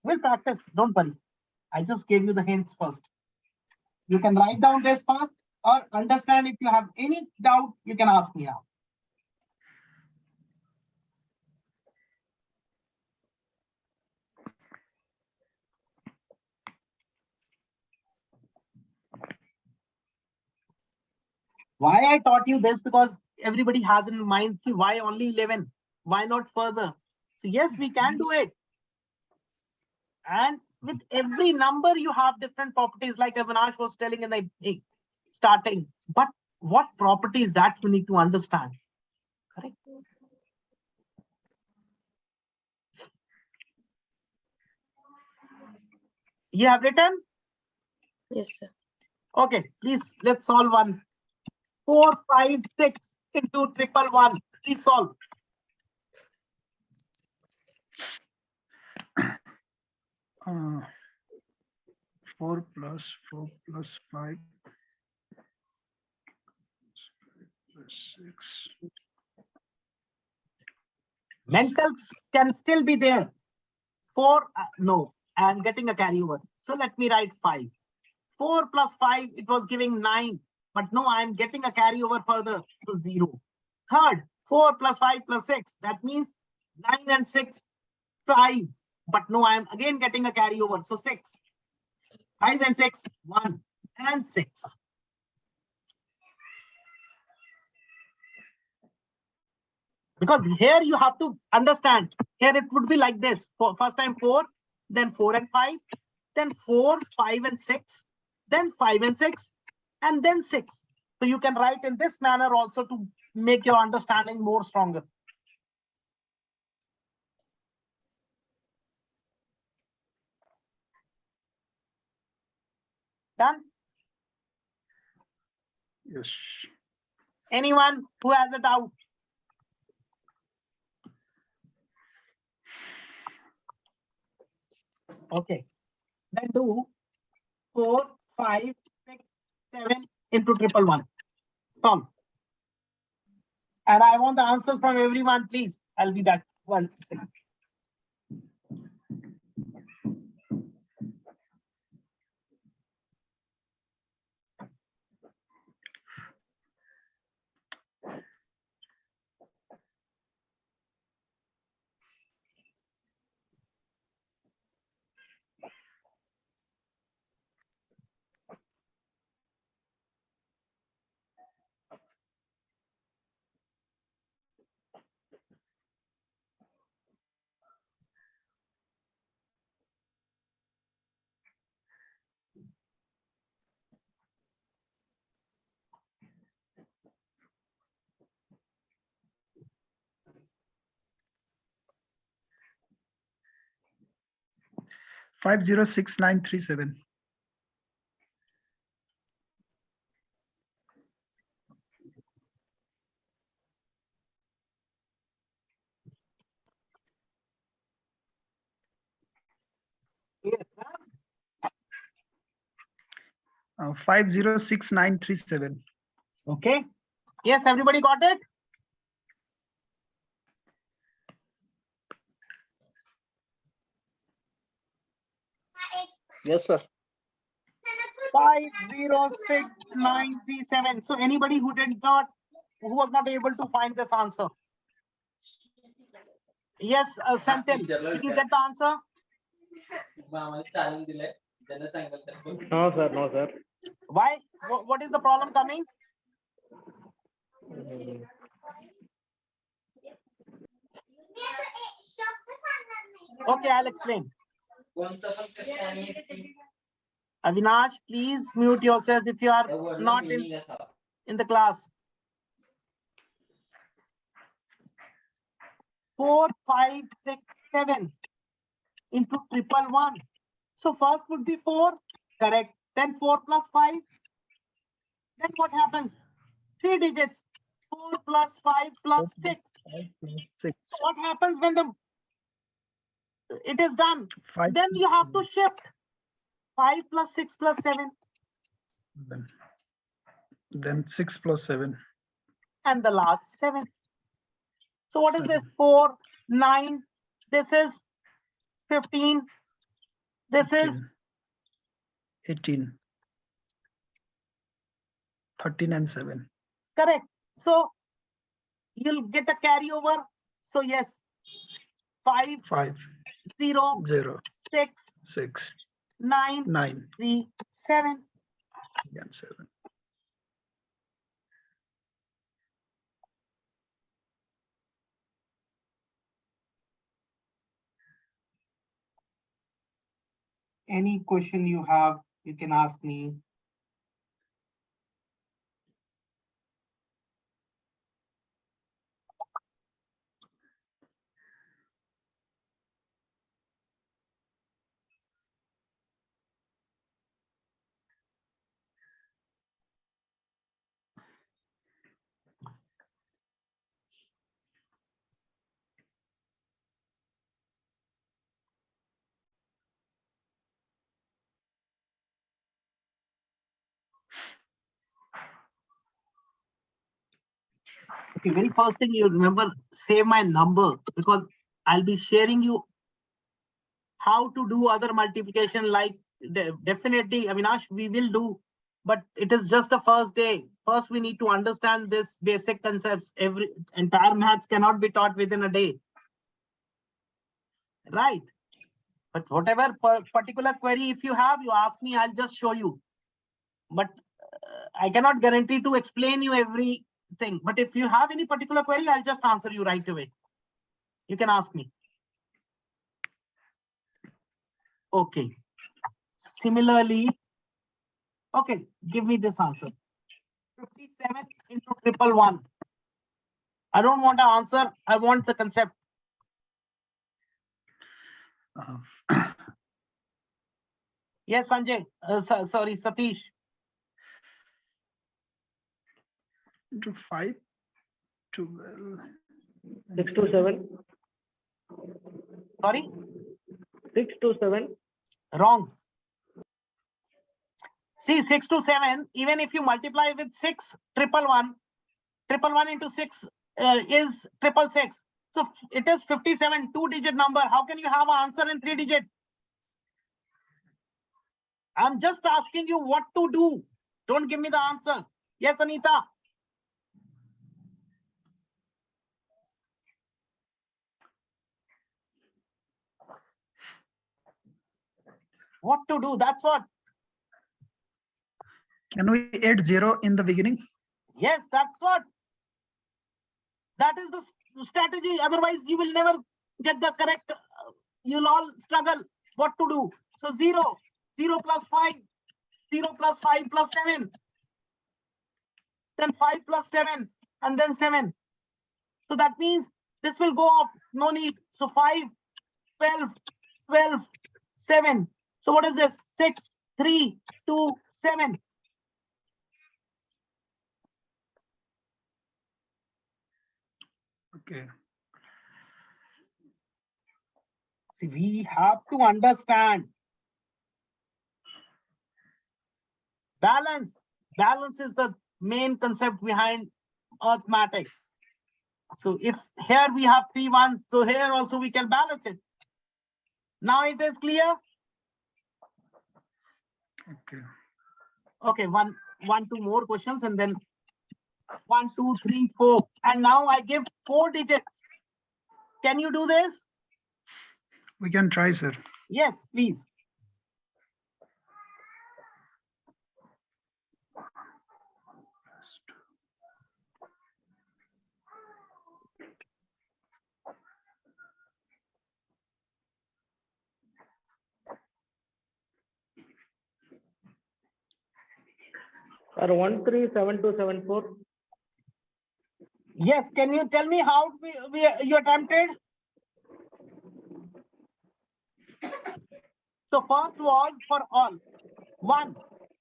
We'll practice. Don't worry. I just gave you the hints first. You can write down this fast or understand. If you have any doubt, you can ask me now. Why I taught you this? Because everybody has in mind, why only 11? Why not further? So yes, we can do it. And with every number, you have different properties, like Avinash was telling in the starting. But what properties that you need to understand? Correct. You have written? Yes, sir. Okay, please, let's solve one. 4, 5, 6 into 111. Please solve. Uh, 4 plus 4 plus 5 plus 6. Mental can still be there. 4, no, I'm getting a carryover. So let me write 5. 4 plus 5, it was giving 9. But no, I'm getting a carryover further, so 0. Third, 4 plus 5 plus 6, that means 9 and 6, 5. But no, I'm again getting a carryover, so 6. 5 and 6, 1 and 6. Because here you have to understand, here it would be like this. First time 4, then 4 and 5, then 4, 5 and 6, then 5 and 6, and then 6. So you can write in this manner also to make your understanding more stronger. Done? Yes. Anyone who has a doubt? Okay. Then do 4, 5, 6, 7 into 111. Solve. And I want the answers from everyone, please. I'll be back 1 second. Five 506937. Yes, 506937. okay. Yes, everybody got it? Yes, sir. 506937. So anybody who was not able to find this answer? Yes, Senthil, did you get the answer? No, sir. No, sir. Why? What is the problem coming? Okay, I'll explain. Avinash, please mute yourself if you are not in the class. 4, 5, 6, 7 into 111. So first would be 4, correct. Then 4 plus 5. Then what happens? 3 digits. 4 plus 5 plus 6. 6. So what happens when it is done? 5. Then you have to shift. 5 plus 6 plus 7. Then 6 plus 7. And the last 7. So what is this? 7. 4, 9. This is 15. This is 18. 13 and 7. Correct. So you'll get a carryover. So yes, 5, 5, 0, 0, 6, 6, 9, 9, 3, 7. and 7. Any question you have, you can ask me. Okay, very first thing you remember, save my number, because I'll be sharing you how to do other multiplication. Like definitely, Avinash, we will do, but it is just the first day. First, we need to understand this basic concepts. Every entire maths cannot be taught within a day, right? But whatever particular query, if you have, you ask me, I'll just show you. But I cannot guarantee to explain you everything. But if you have any particular query, I'll just answer you right away. You can ask me. Okay. Similarly, okay, give me this answer. 57 into 111. I don't want an answer. I want the concept. Yes, Sanjay. Sorry, Satish. Into 5, 12, 6 to 7. Sorry, 6 to 7. wrong. See, 6 to 7, even if you multiply with 6, 111, 111 into 6 is 666. So it is 57, 2-digit number. How can you have an answer in 3-digit? I'm just asking you what to do. Don't give me the answer. Yes, Anita. What to do? That's what. Can we add 0 in the beginning? Yes, that's what. That is the strategy. Otherwise, you will never get the correct. You'll all struggle. What to do? So 0, 0 plus 5, 0 plus 5 plus 7. Then 5 plus 7, and then 7. So that means this will go off. No need. So 5, 12, 12, 7. So what is this? 6, 3, 2, 7. Okay. See, we have to understand balance. Balance is the main concept behind arithmetics. So if here we have 3 ones, so here also we can balance it. Now it is clear. Okay. Okay, two more questions, and then 1, 2, 3, 4. And now I give 4 digits. Can you do this? We can try, sir. Yes, please. Or 137274. Yes, can you tell me how you attempted? So first was for all 1,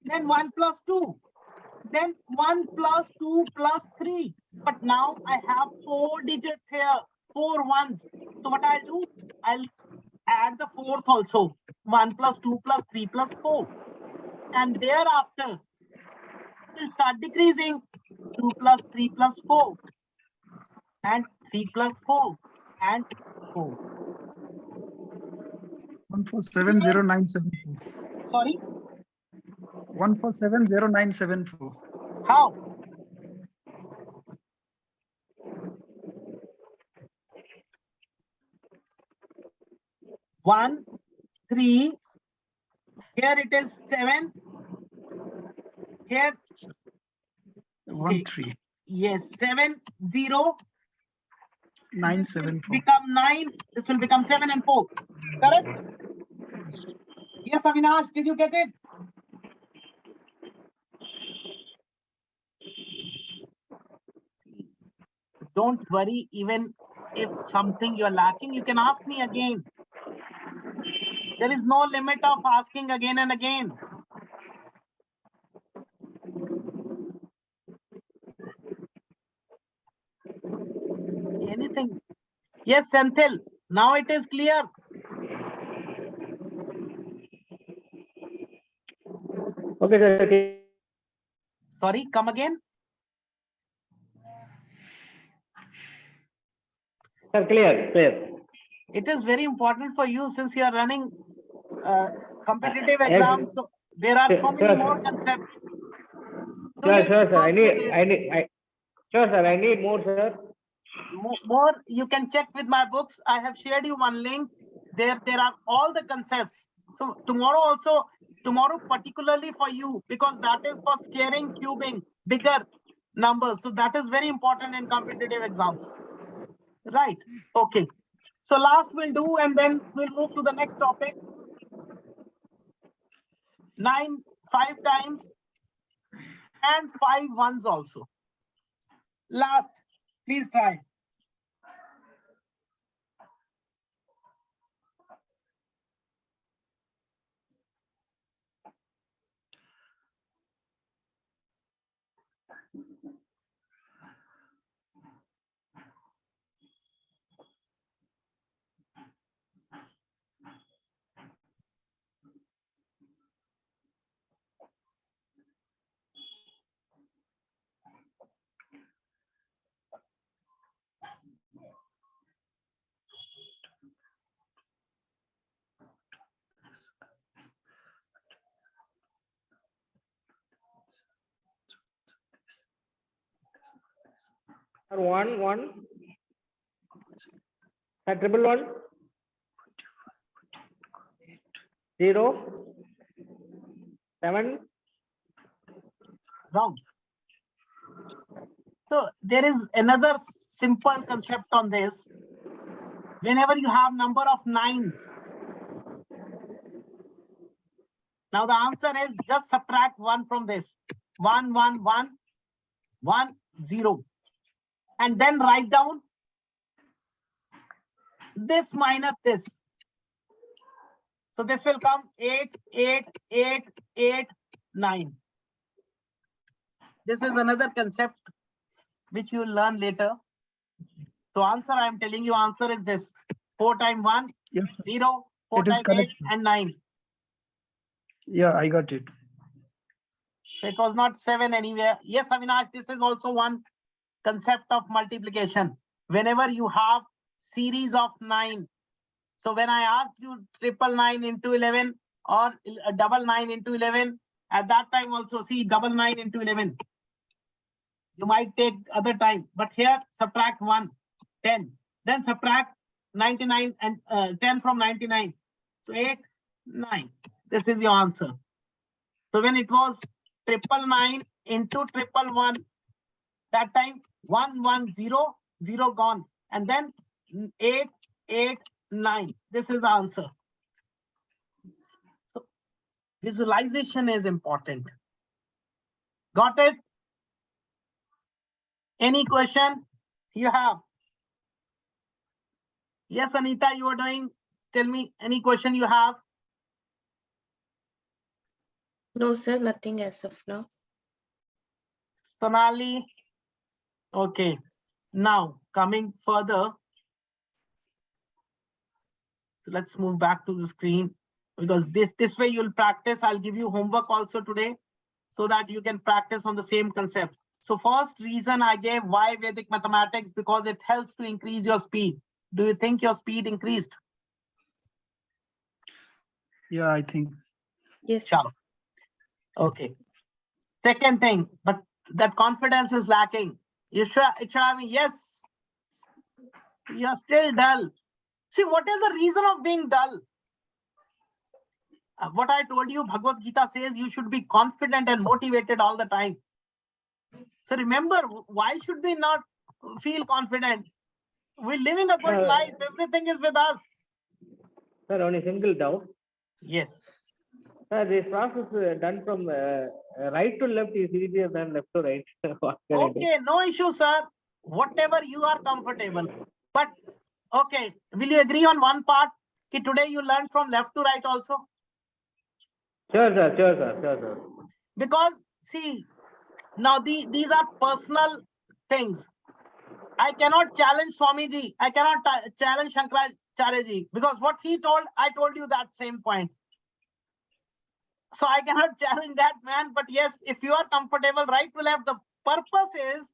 then 1 plus 2, then 1 plus 2 plus 3. But now I have 4 digits here, 4 ones. So what I'll do, I'll add the 4th also, 1 plus 2 plus 3 plus 4. And thereafter, will start decreasing, 2 plus 3 plus 4, and 3 plus 4, and 4. 1470974. Sorry? 1470974. How? One, 3. Here it is 7. Here, 1 Okay. 3 yes, 7 0. 9 This will 7 4. become 9. This will become 7 and 4. Correct? Yes, Avinash, did you get it? Don't worry, even if something you're lacking, you can ask me again. There is no limit of asking again and again. Anything. Yes, Senthil, now it is clear. Okay, sir. Okay. Sorry, come again. Sir, clear, clear. It is very important for you since you are running competitive Yes. exams. So there are so many Sure, more sir. concepts. Sure, Today, sure, sir. go through this. Sure, sir. I need more, sir. More, you can check with my books. I have shared you one link. There are all the concepts. So tomorrow particularly for you, because that is for scaling, cubing, bigger numbers. So that is very important in competitive exams. Right. Okay. So last we'll do, and then we'll move to the next topic. 9 5 times and 5 ones also. Last, please try. Sir, 1 1. Sir, triple 1. 0 7. Wrong. So there is another simple concept on this. Whenever you have number of 9s, now the answer is just subtract 1 from this. 1 1 1 1 0, and then write down this minus this. So this will come 8 8 8 8 9. This is another concept which you will learn later. So answer, I am telling you, answer is this: 4 times 1 Yes, 0, 4 it is times 8 correct. and 9. Yeah, I got it. So it was not 7 anywhere. Yes, Avinash, this is also one concept of multiplication. Whenever you have series of 9. So when I asked you 999 into 11 or 999 into 11, at that time also see 999 into 11. You might take other time, but here subtract 1, 10. Then subtract 99 and 10 from 99. So 8, 9. This is your answer. So when it was 999 into 111, that time 110, 0 gone, and then 8, 8, 9. This is the answer. So visualization is important. Got it? Any question you have? Yes, Anita, you are doing. Tell me any question you have. No, sir, nothing as of now. Sonali. Okay. Now coming further. So let's move back to the screen, because this way you'll practice. I'll give you homework also today so that you can practice on the same concept. So first reason I gave why Vedic mathematics, because it helps to increase your speed. Do you think your speed increased? Yeah, I think. Yes, sir. Chalo. Okay. Second thing, but that confidence is lacking. It should have been, yes, you're still dull. See, what is the reason of being dull? What I told you, Bhagavad Gita says you should be confident and motivated all the time. So remember, why should we not feel confident? We're living a good life. Everything is with us. Sir, only single doubt. Yes. Sir, this process done from right to left is easier than left to right. What can I do? Okay, no issue, sir. Whatever you are comfortable. But okay, will you agree on one part? Ki today you learned from left to right also? Sure, sir. Sure, sir. Sure, sir. Because see, now these are personal things. I cannot challenge Swamiji. I cannot challenge Shankaracharya ji, because what he told, I told you that same point. So I cannot challenge that man. But yes, if you are comfortable right to left, the purpose is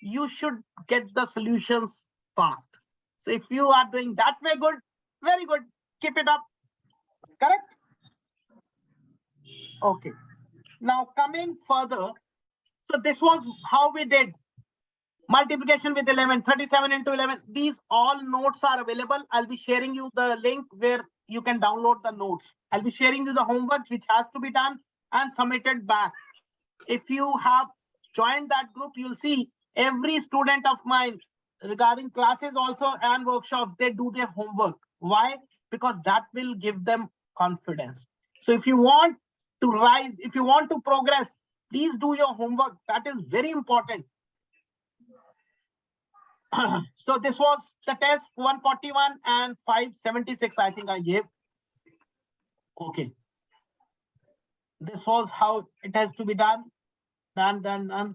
you should get the solutions fast. So if you are doing that way, good, very good. Keep it up. Correct? Okay. Now coming further. So this was how we did multiplication with 11, 37 into 11. These all notes are available. I'll be sharing you the link where you can download the notes. I'll be sharing you the homework which has to be done and submitted back. If you have joined that group, you'll see every student of mine regarding classes also and workshops, they do their homework. Why? Because that will give them confidence. So if you want to rise, if you want to progress, please do your homework. That is very important. So this was the test 141 and 576, I think I gave. Okay. This was how it has to be done. Done.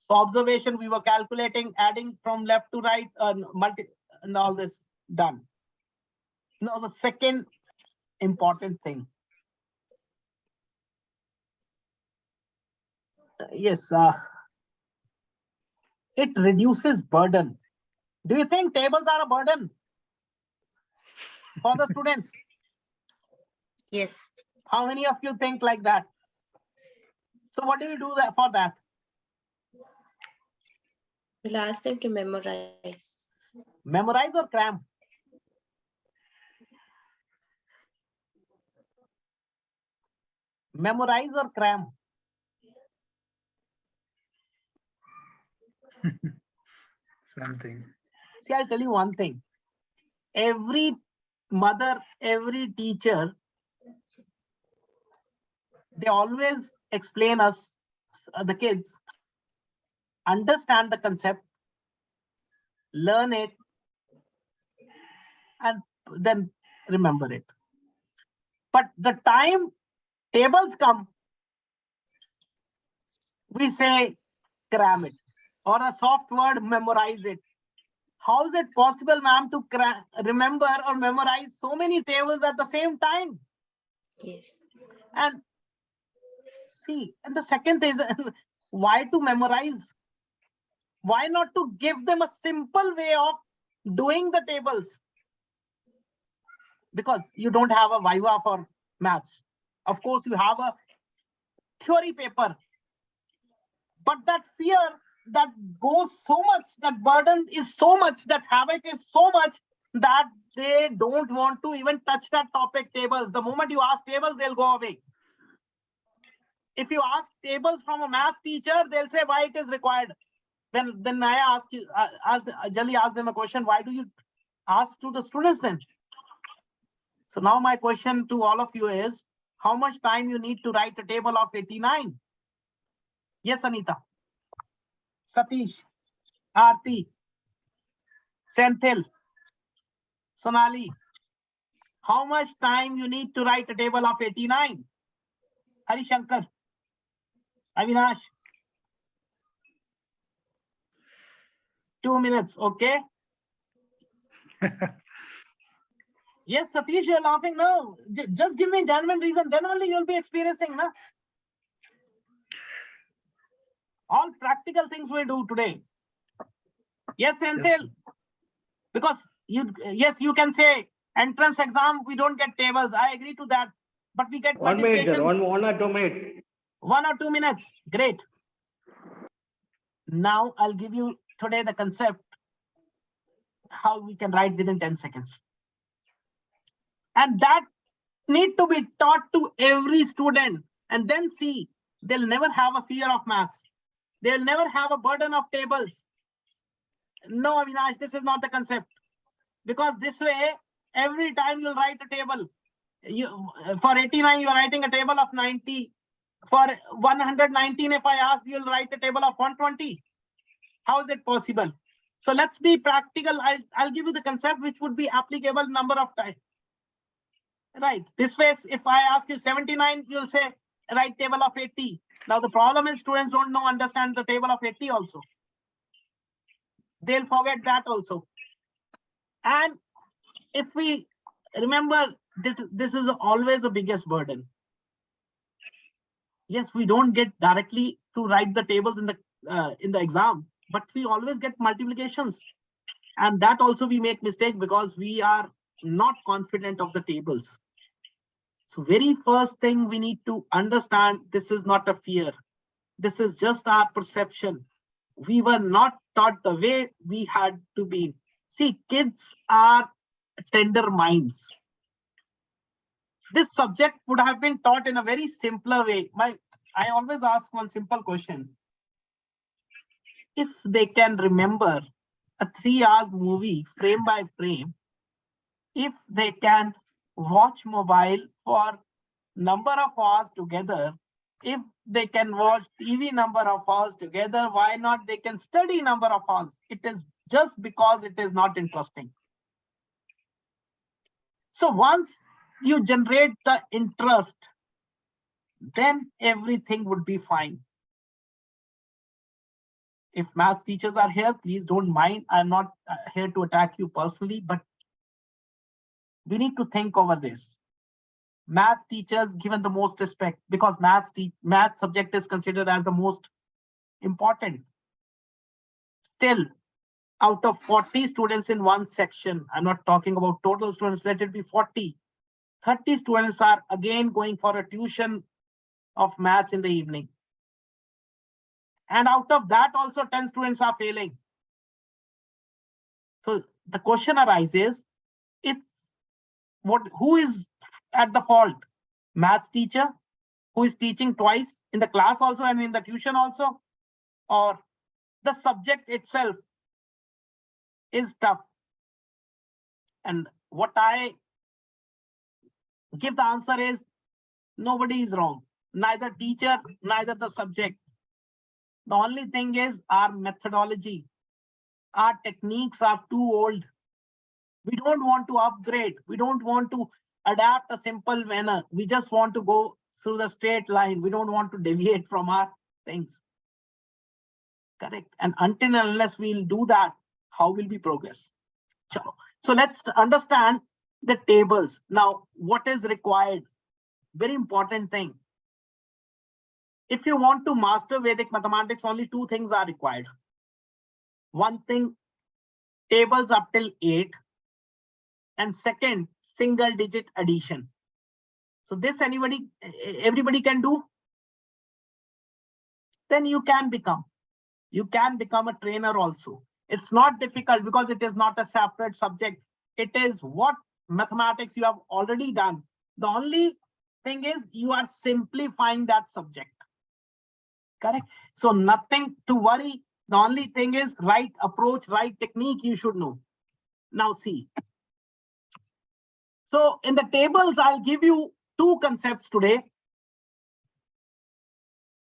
So observation, we were calculating, adding from left to right, and all this done. Now the second important thing. Yes, it reduces burden. Do you think tables are a burden for the students? Yes. How many of you think like that? So what do you do for that? We'll ask them to memorize. Memorize or cram? Memorize or cram? Something. See, I'll tell you one thing. Every mother, every teacher, they always explain us, the kids, understand the concept, learn it, and then remember it. But the time tables come, we say cram it, or a soft word, memorize it. How is it possible, ma'am, to remember or memorize so many tables at the same time? Yes. And see, and the second is why to memorize? Why not to give them a simple way of doing the tables? Because you don't have a viva for maths. Of course, you have a theory paper. But that fear that goes so much, that burden is so much, that havoc is so much that they don't want to even touch that topic, tables. The moment you ask tables, they'll go away. If you ask tables from a maths teacher, they'll say why it is required. Then I generally ask them a question, why do you ask to the students then? So now my question to all of you is, how much time you need to write a table of 89? Yes, Anita. Satish, Aarti, Senthil, Sonali. How much time you need to write a table of 89? Hari Shankar, Avinash. 2 minutes, okay? Yes, Satish, you're laughing. No, just give me a genuine reason. Then only you'll be experiencing, na? All practical things we do today. Yes, Senthil. Because yes, you can say entrance exam, we don't get tables. I agree to that. But we get 1 minute, sir. multiplication. 1 or 2 minutes. 1 or 2 minutes. Great. Now I'll give you today the concept how we can write within 10 seconds. And that need to be taught to every student, and then see, they'll never have a fear of maths. They'll never have a burden of tables. No, Avinash, this is not the concept. Because this way, every time you'll write a table, for 89, you're writing a table of 90. For 119, if I ask, you'll write a table of 120. How is it possible? So let's be practical. I'll give you the concept which would be applicable number of times. Right. This way, if I ask you 79, you'll say write table of 80. Now the problem is students don't understand the table of 80 also. They'll forget that also. And if we remember that this is always the biggest burden. Yes, we don't get directly to write the tables in the exam, but we always get multiplications. And that also we make mistake because we are not confident of the tables. So very first thing we need to understand, this is not a fear. This is just our perception. We were not taught the way we had to be. See, kids are tender minds. This subject would have been taught in a very simpler way. I always ask one simple question. If they can remember a 3 hours movie frame by frame, if they can watch mobile for number of hours together, if they can watch TV number of hours together, why not they can study number of hours? It is just because it is not interesting. So once you generate the interest, then everything would be fine. If math teachers are here, please don't mind. I'm not here to attack you personally, but we need to think over this. Math teachers given the most respect because math subject is considered as the most important. Still, out of 40 students in one section, I'm not talking about total students, let it be 40. 30 students are again going for a tuition of maths in the evening. And out of that also 10 students are failing. So the question arises, who is at the fault? Maths teacher who is teaching twice in the class also and in the tuition also, or the subject itself is tough? And what I give the answer is nobody is wrong, neither teacher, neither the subject. The only thing is our methodology, our techniques are too old. We don't want to upgrade. We don't want to adapt a simple manner. We just want to go through the straight line. We don't want to deviate from our things. Correct. And until and unless we'll do that, how will we progress? So let's understand the tables. Now, what is required? Very important thing. If you want to master Vedic mathematics, only 2 things are required. One thing, tables up till 8. And second, single digit addition. So this everybody can do. Then you can become a trainer also. It's not difficult because it is not a separate subject. It is what mathematics you have already done. The only thing is you are simplifying that subject. Correct? So nothing to worry. The only thing is right approach, right technique you should know. Now see. So in the tables, I'll give you 2 concepts today.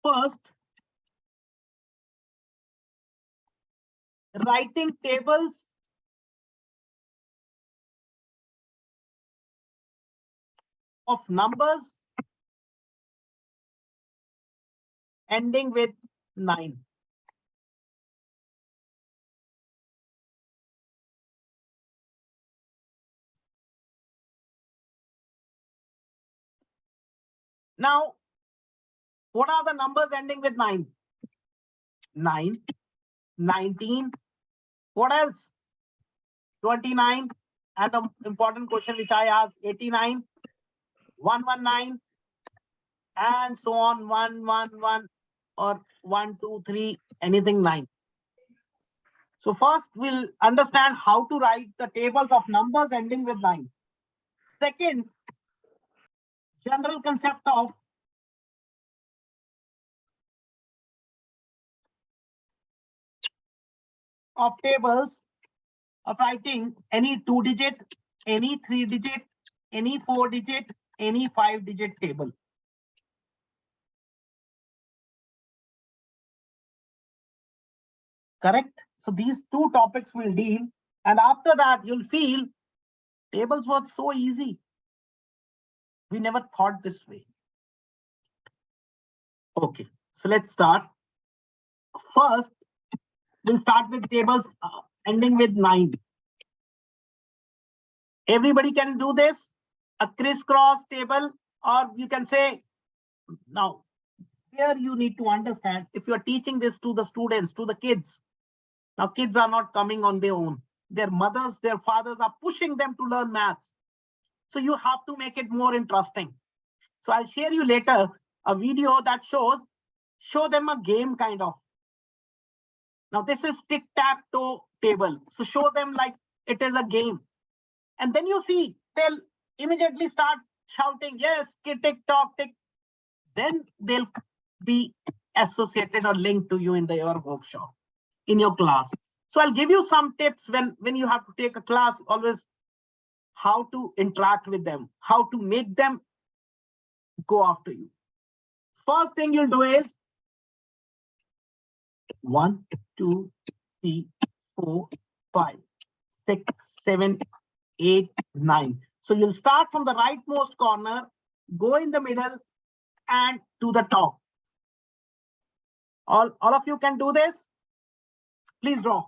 First, writing tables of numbers ending with 9. Now, what are the numbers ending with 9? 9, 19, what else? 29, and the important question which I asked, 89, 119, and so on, 111, or 1, 2, 3, anything 9. So first we'll understand how to write the tables of numbers ending with 9. Second, general concept of tables of writing any 2-digit, any 3-digit, any 4-digit, any 5-digit table. Correct? So these two topics will deal, and after that you'll feel tables were so easy. We never thought this way. Okay, so let's start. First, we'll start with tables ending with 9. Everybody can do this, a crisscross table, or you can say, now, here you need to understand, if you're teaching this to the students, to the kids, now kids are not coming on their own. Their mothers, their fathers are pushing them to learn maths. So you have to make it more interesting. So I'll share you later a video that show them a game kind of. Now this is tic-tac-toe table. So show them like it is a game. And then you see, they'll immediately start shouting, yes, tick-tock, tick. Then they'll be associated or linked to you in your workshop, in your class. So I'll give you some tips when you have to take a class, always how to interact with them, how to make them go after you. First thing you'll do is 1, 2, 3, 4, 5, 6, 7, 8, 9. So you'll start from the rightmost corner, go in the middle, and to the top. All of you can do this. Please draw.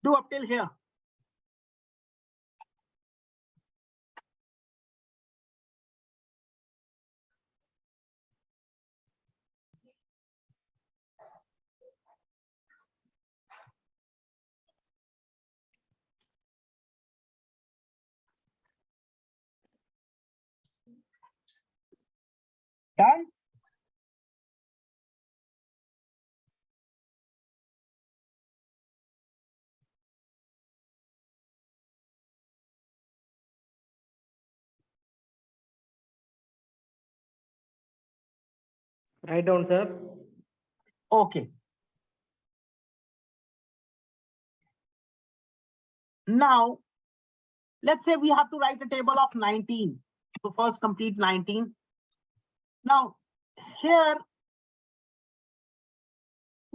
Do up till here. Done? Write down, sir. Okay. Now, let's say we have to write a table of 19. So first complete 19. Now, here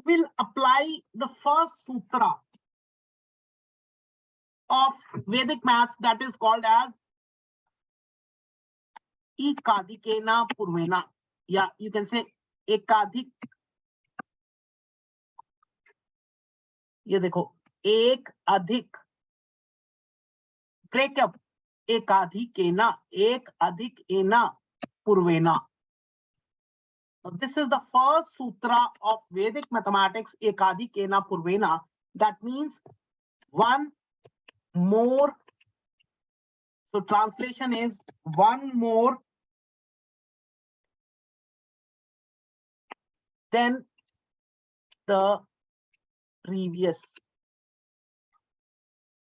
we'll apply the first sutra of Vedic maths that is called as ekadikena purvena. Yeah, you can say ekadik. ये देखो एक अधिक breakup एकाधिकेना एक अधिक एना पूर्वेना. This is the first sutra of Vedic mathematics, ekadikena purvena. That means one more. So translation is one more than the previous.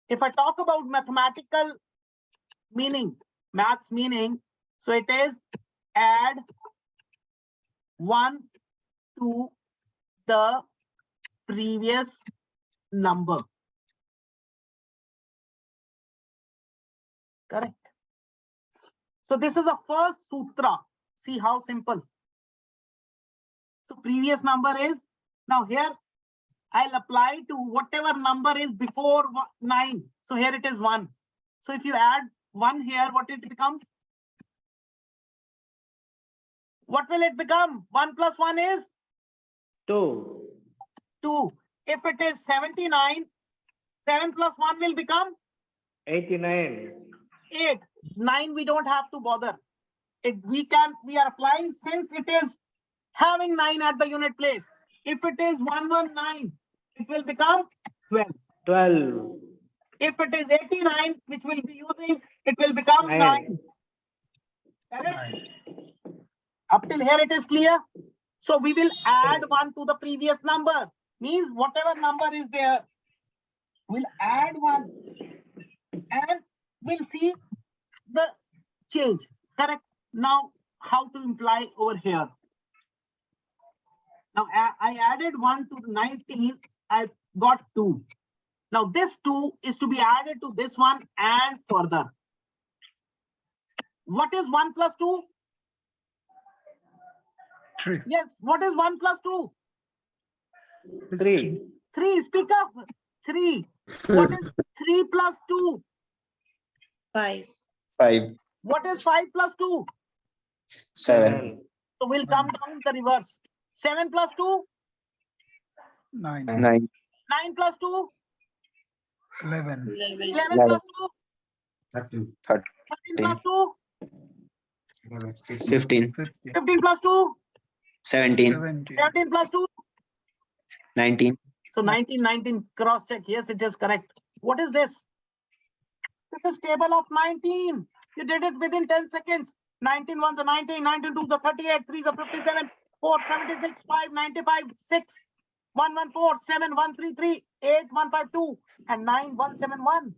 If I talk about mathematical meaning, maths meaning, so it is add 1 to the previous number. Correct. So this is the first sutra. See how simple. So previous number is, now here I'll apply to whatever number is before 9. So here it is 1. So if you add 1 here, what it becomes? What will it become? 1 plus 1 is? 2. 2. If it is 79, 7 plus 1 will become? 89. 8. 9 we don't have to bother. We are applying since it is having 9 at the unit place. If it is 119, it will become 12. 12. If it is 89, which will be using, it will become 9. Correct? Up till here it is clear. So we will add 1 to the previous number. Means whatever number is there, we'll add 1 and we'll see the change. Correct? Now, how to imply over here? Now, I added 1 to 19. I got 2. Now, this 2 is to be added to this one and further. What is 1 plus 2? 3. Yes, what is 1 plus 2? 3. 3, speak up. 3. What is 3 plus 2? 5. 5, What is 5 plus 2? 7, So we'll come down the reverse. 7 plus 2? 9. 9, 9 plus 2? 11. 11 plus 2? 13, 13 plus 2? 15, 15. 15 plus 2? 17, 17. 17 plus 2? 19, So 19, cross check. Yes, it is correct. What is this? This is table of 19. You did it within 10 seconds. 19 ones are 19, 19 twos are 38, 3s are 57, 4, 76, 5, 95, 6, 114, 7, 133, 8, 152, and 9, 171.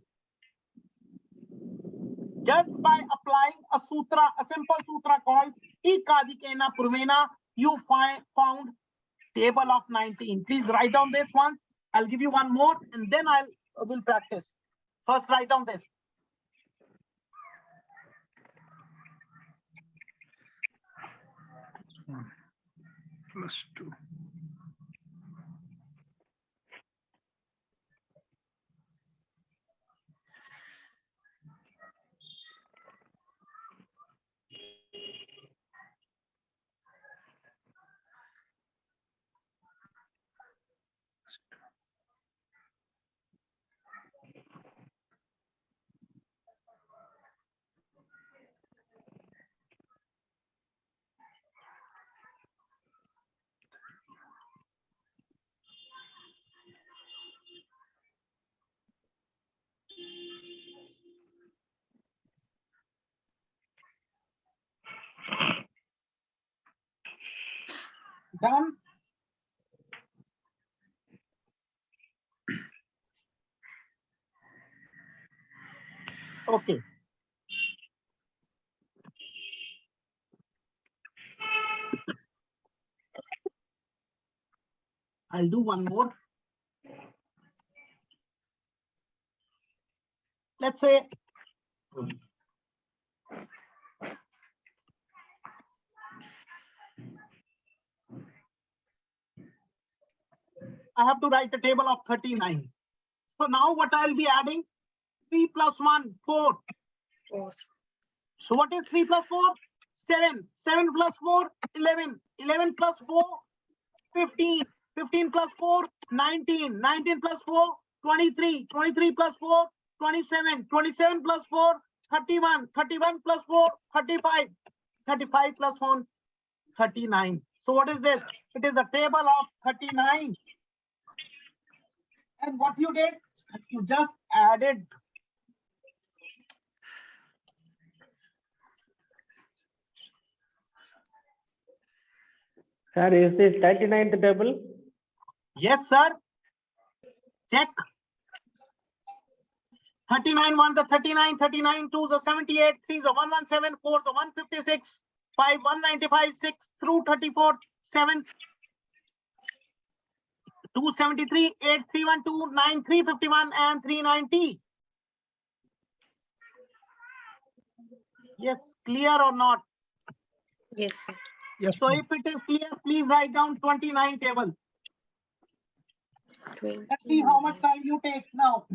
Just by applying a sutra, a simple sutra called Ikadikena Purvena, you found table of 19. Please write down this once. I'll give you one more and then will practice. First, write down this. Plus 2. Done. Okay. I'll do one more. Let's say I have to write a table of 39. So now what I'll be adding? 3 plus 1, 4. 4. So what is 3 plus 4? 7. 7 plus 4, 11. 11 plus 4, 15. 15 plus 4, 19. 19 plus 4, 23. 23 plus 4, 27. 27 plus 4, 31. 31 plus 4, 35. 35 plus 1, 39. So what is this? It is a table of 39. And what you did, you just added. Sir, is this 39th table? Yes, sir. Check. 39 ones are 39, 39 twos are 78, 3s are 117, 4s are 156, 5, 195, 6 through 34, 7, 273, 8, 312, 9, 351, and 390. Yes, clear or not? Yes, sir. Yes. So if it is clear, please write down 29 table. Let's see how much time you take now.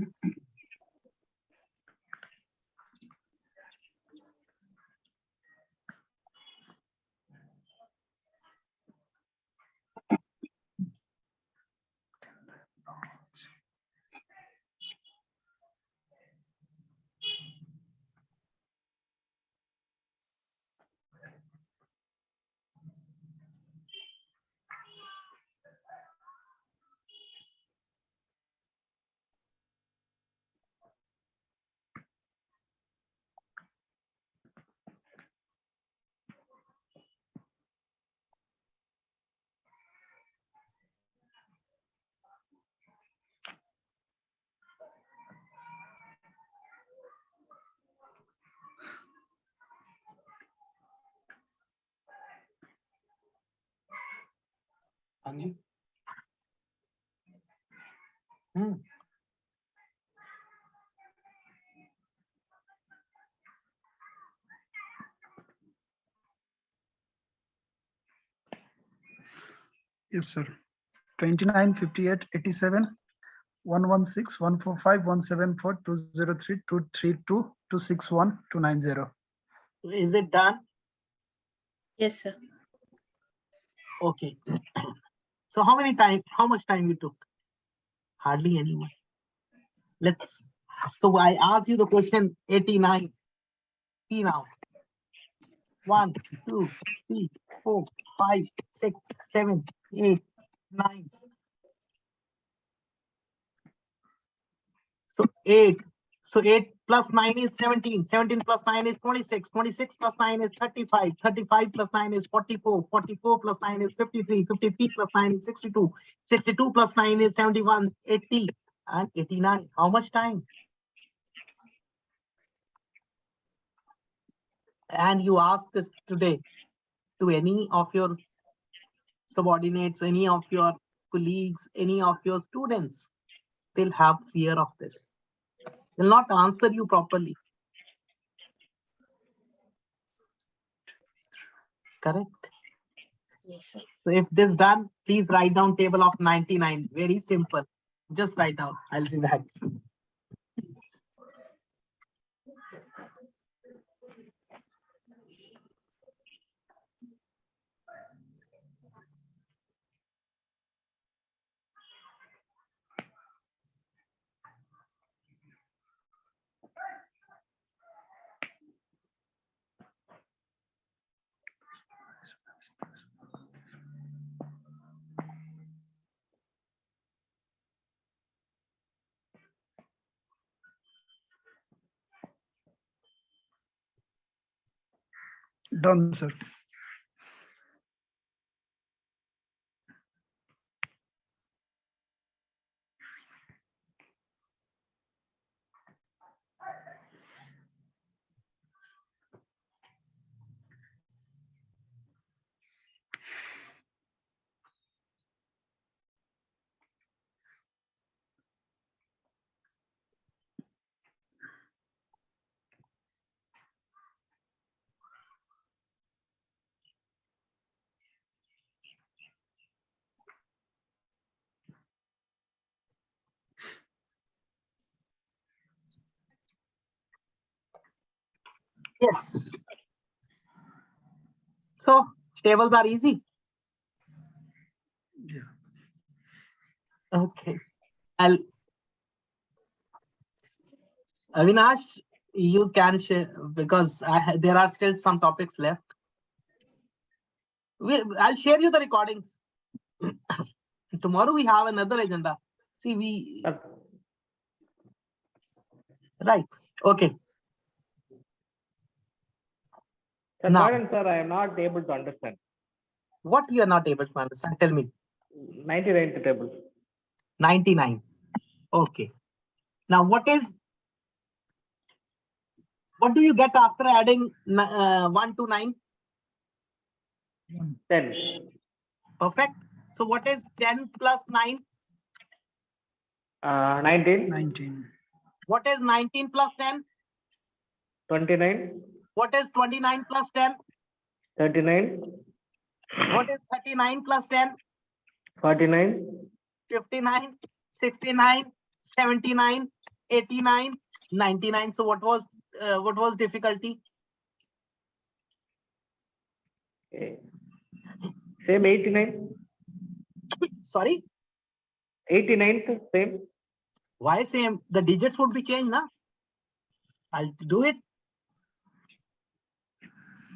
Anji. Hmm. Yes, sir. 29, 58, 87, 116, 145, 174, 203, 232, 261, 290. Is it done? Yes, sir. Okay. So how much time you took? Hardly anyone. So I asked you the question 89. See now. 1, 2, 3, 4, 5, 6, 7, 8, 9. So 8. So 8 plus 9 is 17. 17 plus 9 is 26. 26 plus 9 is 35. 35 plus 9 is 44. 44 plus 9 is 53. 53 plus 9 is 62. 62 plus 9 is 71. 80 and 89. How much time? And you ask this today to any of your subordinates, any of your colleagues, any of your students, they'll have fear of this. They'll not answer you properly. Correct? Yes, sir. So if this done, please write down table of 99. Very simple. Just write down. I'll do that. Done, sir. Yes. So tables are easy. Yeah. Okay. Avinash, you can share because there are still some topics left. I'll share you the recordings. Tomorrow we have another agenda. See, right. Okay. Sir, Now, pardon, sir, I am not able to understand. what you are not able to understand? Tell me. 99th table. 99. Okay. Now, what do you get after adding 1 to 9? 10. Perfect. So what is 10 plus 9? 19. 19. What is 19 plus 10? 29. What is 29 plus 10? 39. What is 39 plus 10? 49. 59, 69, 79, 89, 99. So what was difficulty? Okay. Same 89. Sorry, 89th, same. why same? The digits would be changed, na? I'll do it.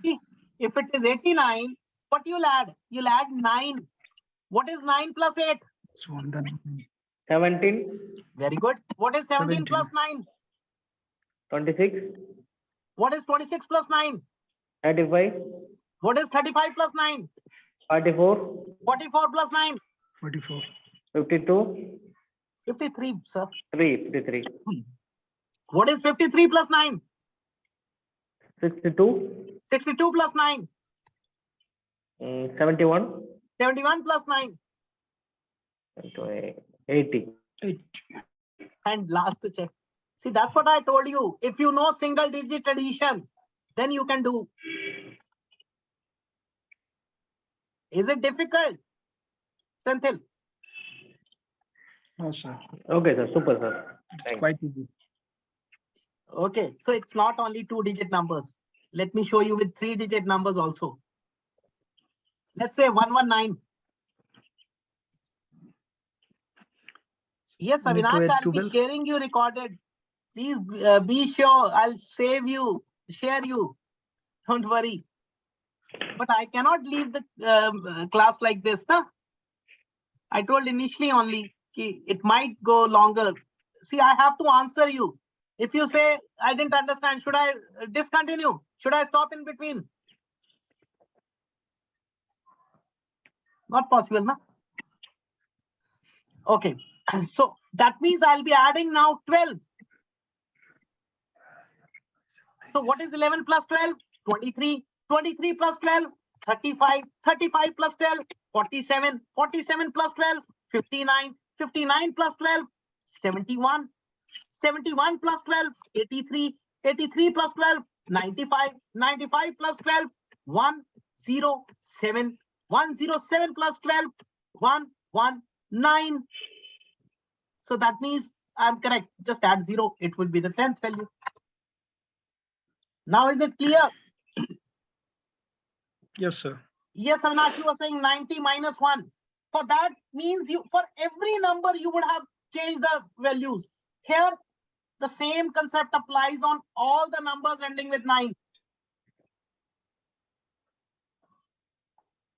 See, if it is 89, what you'll add? You'll add 9. What is 9 plus 8? It's one done. 17. Very good. What is 17 plus 9? 26. What is 26 plus 9? 35. What is 35 plus 9? 44. 44 plus 9? 44. 52. 53, sir. 53. What is 53 plus 9? 62. 62 plus 9? 71. 71 plus 9? 80. 8. And last to check. See, that's what I told you. If you know single digit addition, then you can do. Is it difficult? Senthil? No, sir. Okay, sir. Super, sir. It's Thanks. quite easy. Okay, so it's not only 2-digit numbers. Let me show you with 3-digit numbers also. Let's say 119. Yes, You need to Avinash, add I'll be 12. sharing you recorded. Please be sure I'll save you, share you. Don't worry. But I cannot leave the class like this. Huh? I told initially only it might go longer. See, I have to answer you. If you say I didn't understand, should I discontinue? Should I stop in between? Not possible, na? Okay. So that means I'll be adding now 12. So what is 11 plus 12? 23. 23 plus 12? 35. 35 plus 12? 47. 47 plus 12? 59. 59 plus 12? 71. 71 plus 12? 83. 83 plus 12? 95. 95 plus 12? 107. 107 plus 12? 119. So that means I'm correct. Just add 0. It will be the 10th value. Now is it clear? Yes, sir. Yes, Avinash, you were saying 90 minus 1. For that means you, for every number, you would have changed the values. Here, the same concept applies on all the numbers ending with 9.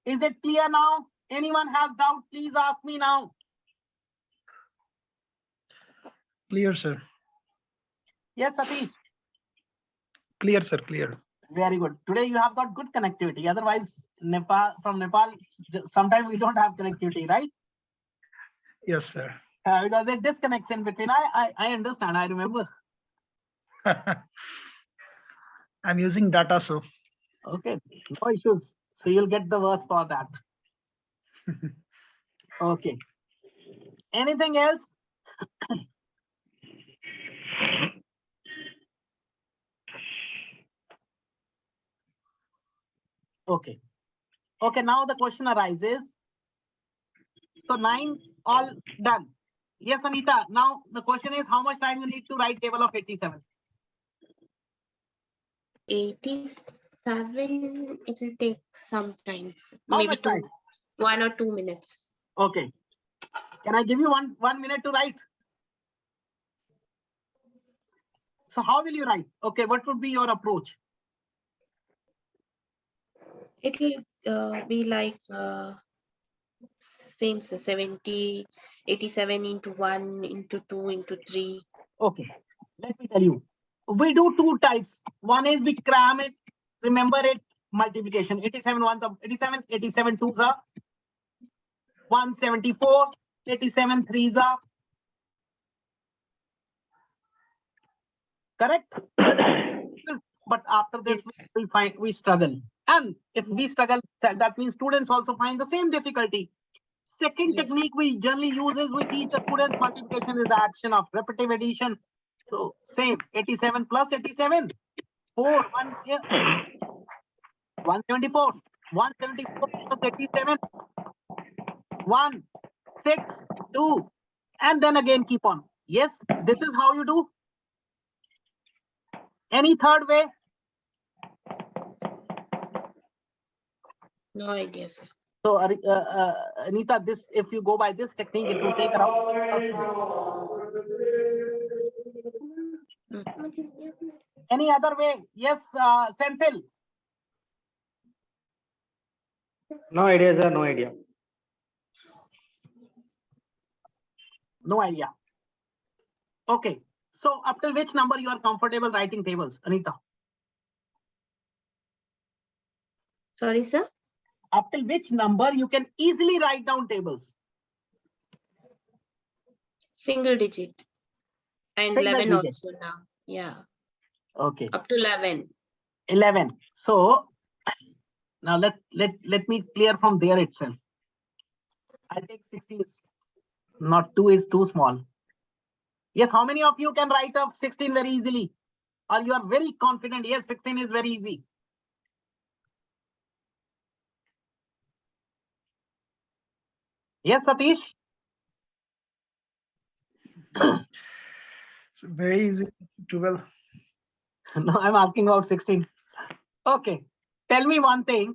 Is it clear now? Anyone has doubt, please ask me now. Clear, sir. Yes, Satish. Clear, sir. Clear. Very good. Today you have got good connectivity. Otherwise, from Nepal, sometimes we don't have connectivity, right? Yes, sir. Because it disconnects in between. I understand. I remember. I'm using data, so. Okay, no issues. So you'll get the verse for that. Okay. Anything else? Okay. Okay, now the question arises. So 9 all done. Yes, Anita. Now the question is how much time you need to write table of 87? 87, it will take some time. How Maybe much time? 1 or 2 minutes. Okay. Can I give you one minute to write? So how will you write? Okay, what would be your approach? It will be like same, so 70, 87 into 1, into 2, into 3. Okay, let me tell you. We do 2 types. One is we cram it, remember it, multiplication. 87 ones are 87, 87 twos are 174, 87 threes are. Correct? But after this, Yes. we struggle. And if we struggle, that means students also find the same difficulty. Second Yes. technique we generally use is we teach the students multiplication is the action of repetitive addition. So same 87 plus 87, 4, 1, yeah, 174, 174 plus 87, 1, 6, 2, and then again keep on. Yes, this is how you do. Any third way? No idea, sir. So Anita, this if you go by this technique, it will take around 10 minutes. Any other way? Yes, Senthil. No idea, sir. No idea. No idea. Okay. So up till which number you are comfortable writing tables, Anita? Sorry, sir. Up till which number you can easily write down tables? Single digit. And Single 11 digit. also now. Yeah. Okay. Up to 11. 11. So now let me clear from there itself. I'll take 16. Not 2 is too small. Yes, how many of you can write up 16 very easily? Or you are very confident, yes, 16 is very easy. Yes, Satish? So very easy. 12. No, I'm asking about 16. Okay, tell me one thing.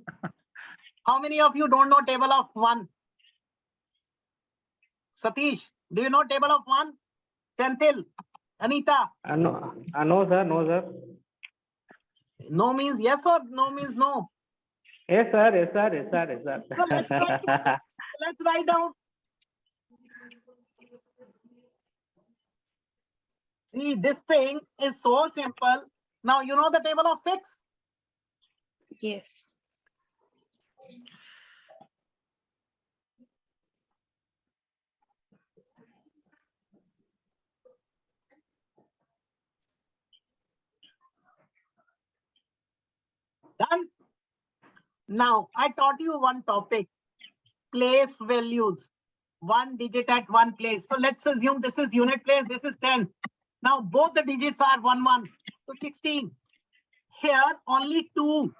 How many of you don't know table of 1? Satish, do you know table of 1? Senthil, Anita, No, no, sir. No, sir. no means yes or no means no? Yes, sir. Yes, sir. Yes, sir. Yes, So let's sir. write, let's write down. See, this thing is so simple. Now you know the table of 6? Yes. Done. Now I taught you one topic, place values, 1 digit at 1 place. So let's assume this is unit place, this is 10. Now both the digits are 1, 1. So 16. Here only 2.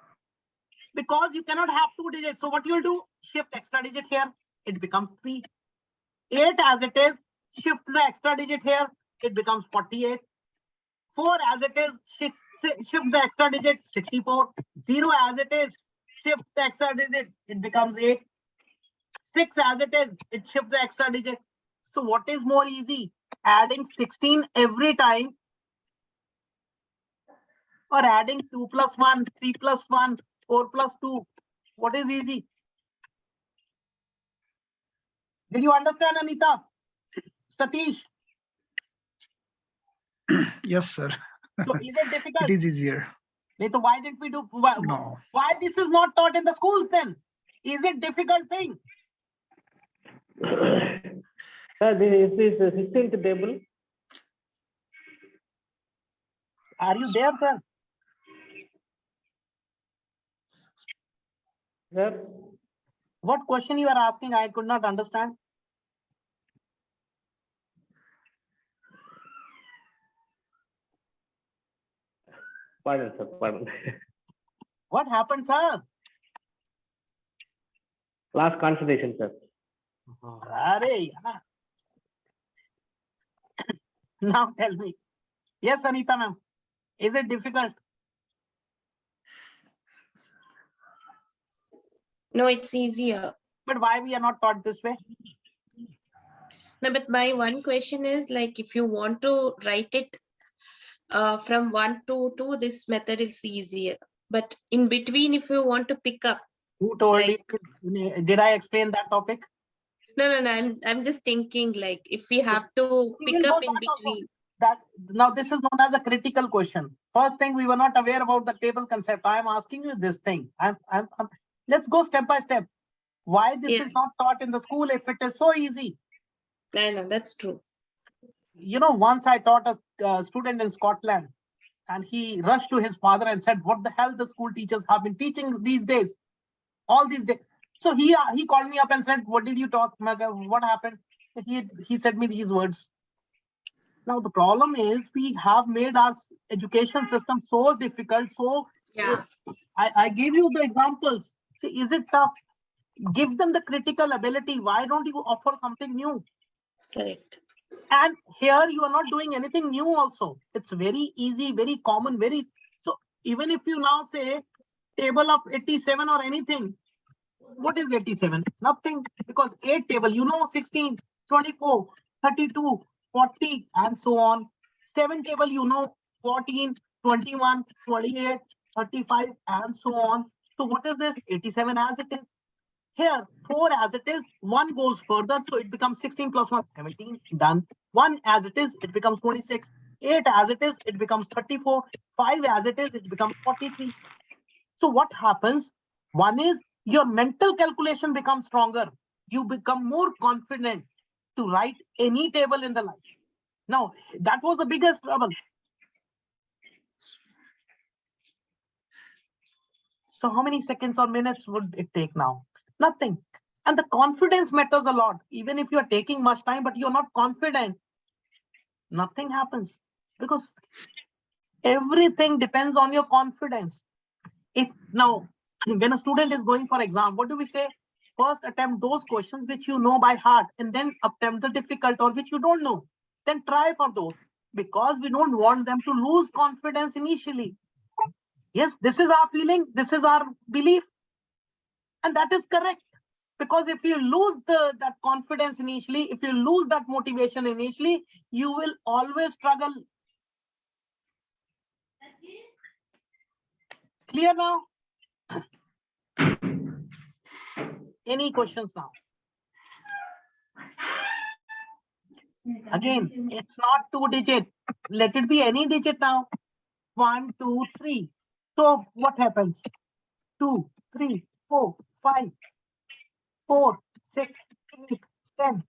Because you cannot have 2 digits. So what you'll do? Shift extra digit here. It becomes 3. 8 as it is. Shift the extra digit here. It becomes 48. 4 as it is. Shift the extra digit. 64. 0 as it is. Shift the extra digit. It becomes 8. 6 as it is. It shifts the extra digit. So what is more easy? Adding 16 every time, or adding 2 plus 1, 3 plus 1, 4 plus 2. What is easy? Did you understand, Anita? Satish? Yes, sir. So is it difficult? It is easier. So why didn't we do? No. Why this is not taught in the schools then? Is it difficult thing? Sir, this is the 16th table. Are you there, sir? Sir, What question you are asking? I could not understand. pardon, sir. Pardon. What happened, sir? Last consultation, sir. Arey, yeah. Now tell me. Yes, Anita ma'am. Is it difficult? No, it's easier. But why we are not taught this way? No, but my one question is like if you want to write it from 1 to 2, this method is easier. But in between, if you want to pick up, Who told like, you? Did I explain that topic? no, I'm just thinking like if we have to We pick will up do in that also. between. That now this is known as a critical question. First thing, we were not aware about the table concept. I am asking you this thing. Let's go step by step. Why this Yeah. is not taught in the school if it is so easy? I know that's true. You know, once I taught a student in Scotland, and he rushed to his father and said, "What the hell the school teachers have been teaching these days? All these days." So he called me up and said, "What did you talk? What happened?" He said me these words. Now the problem is we have made our education system so difficult. So Yeah, I gave you the examples. See, is it tough? Give them the critical ability. Why don't you offer something new? correct. And here you are not doing anything new also. It's very easy, very common, very. So even if you now say table of 87 or anything, what is 87? Nothing, because 8 table, you know, 16, 24, 32, 40, and so on. 7 table, you know, 14, 21, 28, 35, and so on. So what is this? 87 as it is. Here, 4 as it is, 1 goes further, so it becomes 16 plus 1, 17, done. 1 as it is, it becomes 26. 8 as it is, it becomes 34. 5 as it is, it becomes 43. So what happens? One is your mental calculation becomes stronger. You become more confident to write any table in the life. Now, that was the biggest trouble. So how many seconds or minutes would it take now? Nothing. And the confidence matters a lot. Even if you're taking much time, but you're not confident, nothing happens, because everything depends on your confidence. If now, when a student is going for exam, what do we say? First attempt those questions which you know by heart, and then attempt the difficult or which you don't know. Then try for those, because we don't want them to lose confidence initially. Yes, this is our feeling, this is our belief, and that is correct. Because if you lose that confidence initially, if you lose that motivation initially, you will always struggle. Clear now? Any questions now? Again, it's not 2 digit. Let it be any digit now. 1, 2, 3. So what happens? 2, 3, 4, 5, 4, 6, 8, 10,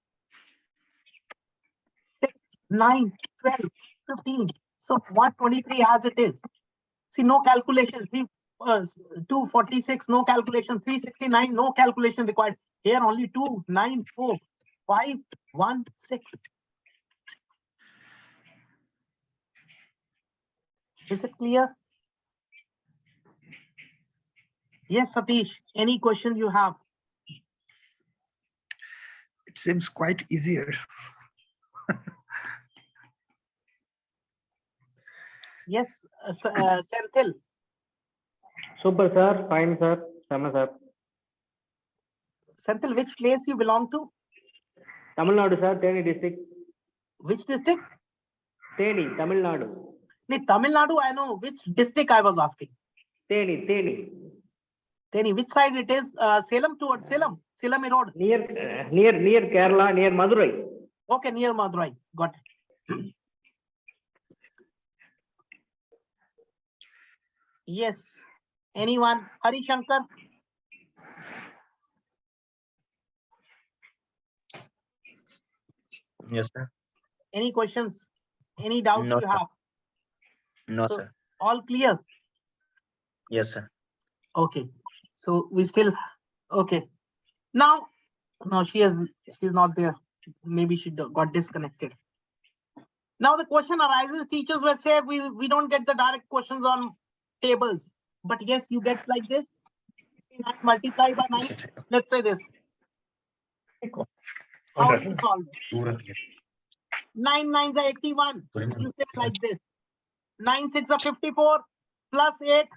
6, 9, 12, 15. So 123 as it is. See, no calculation. 246, no calculation. 369, no calculation required. Here only 2, 9, 4, 5, 1, 6. Is it clear? Yes, Satish. Any question you have? It seems quite easier. Yes, Senthil. Super, sir. Fine, sir. Sama, sir. Senthil, which place you belong to? Tamil Nadu, sir. Theni district. Which district? Theni, Tamil Nadu. Tamil Nadu, I know. Which district I was asking? Theni. Theni, which side it is? Salem towards Salem. Salem Road. Near Kerala, near Madurai. Okay, near Madurai. Got it. Yes. Anyone? Hari Shankar? Yes, sir. Any questions? Any doubts No, you sir. have? No, So, sir. all clear? Yes, sir. Okay. So we still okay. Now, no, she's not there. Maybe she got disconnected. Now the question arises, teachers will say we don't get the direct questions on tables, but yes, you get like this. Multiply by 9. Let's say this. How do you solve it? 9 9s are 81. You say like this. 9 6 are 54 plus 8.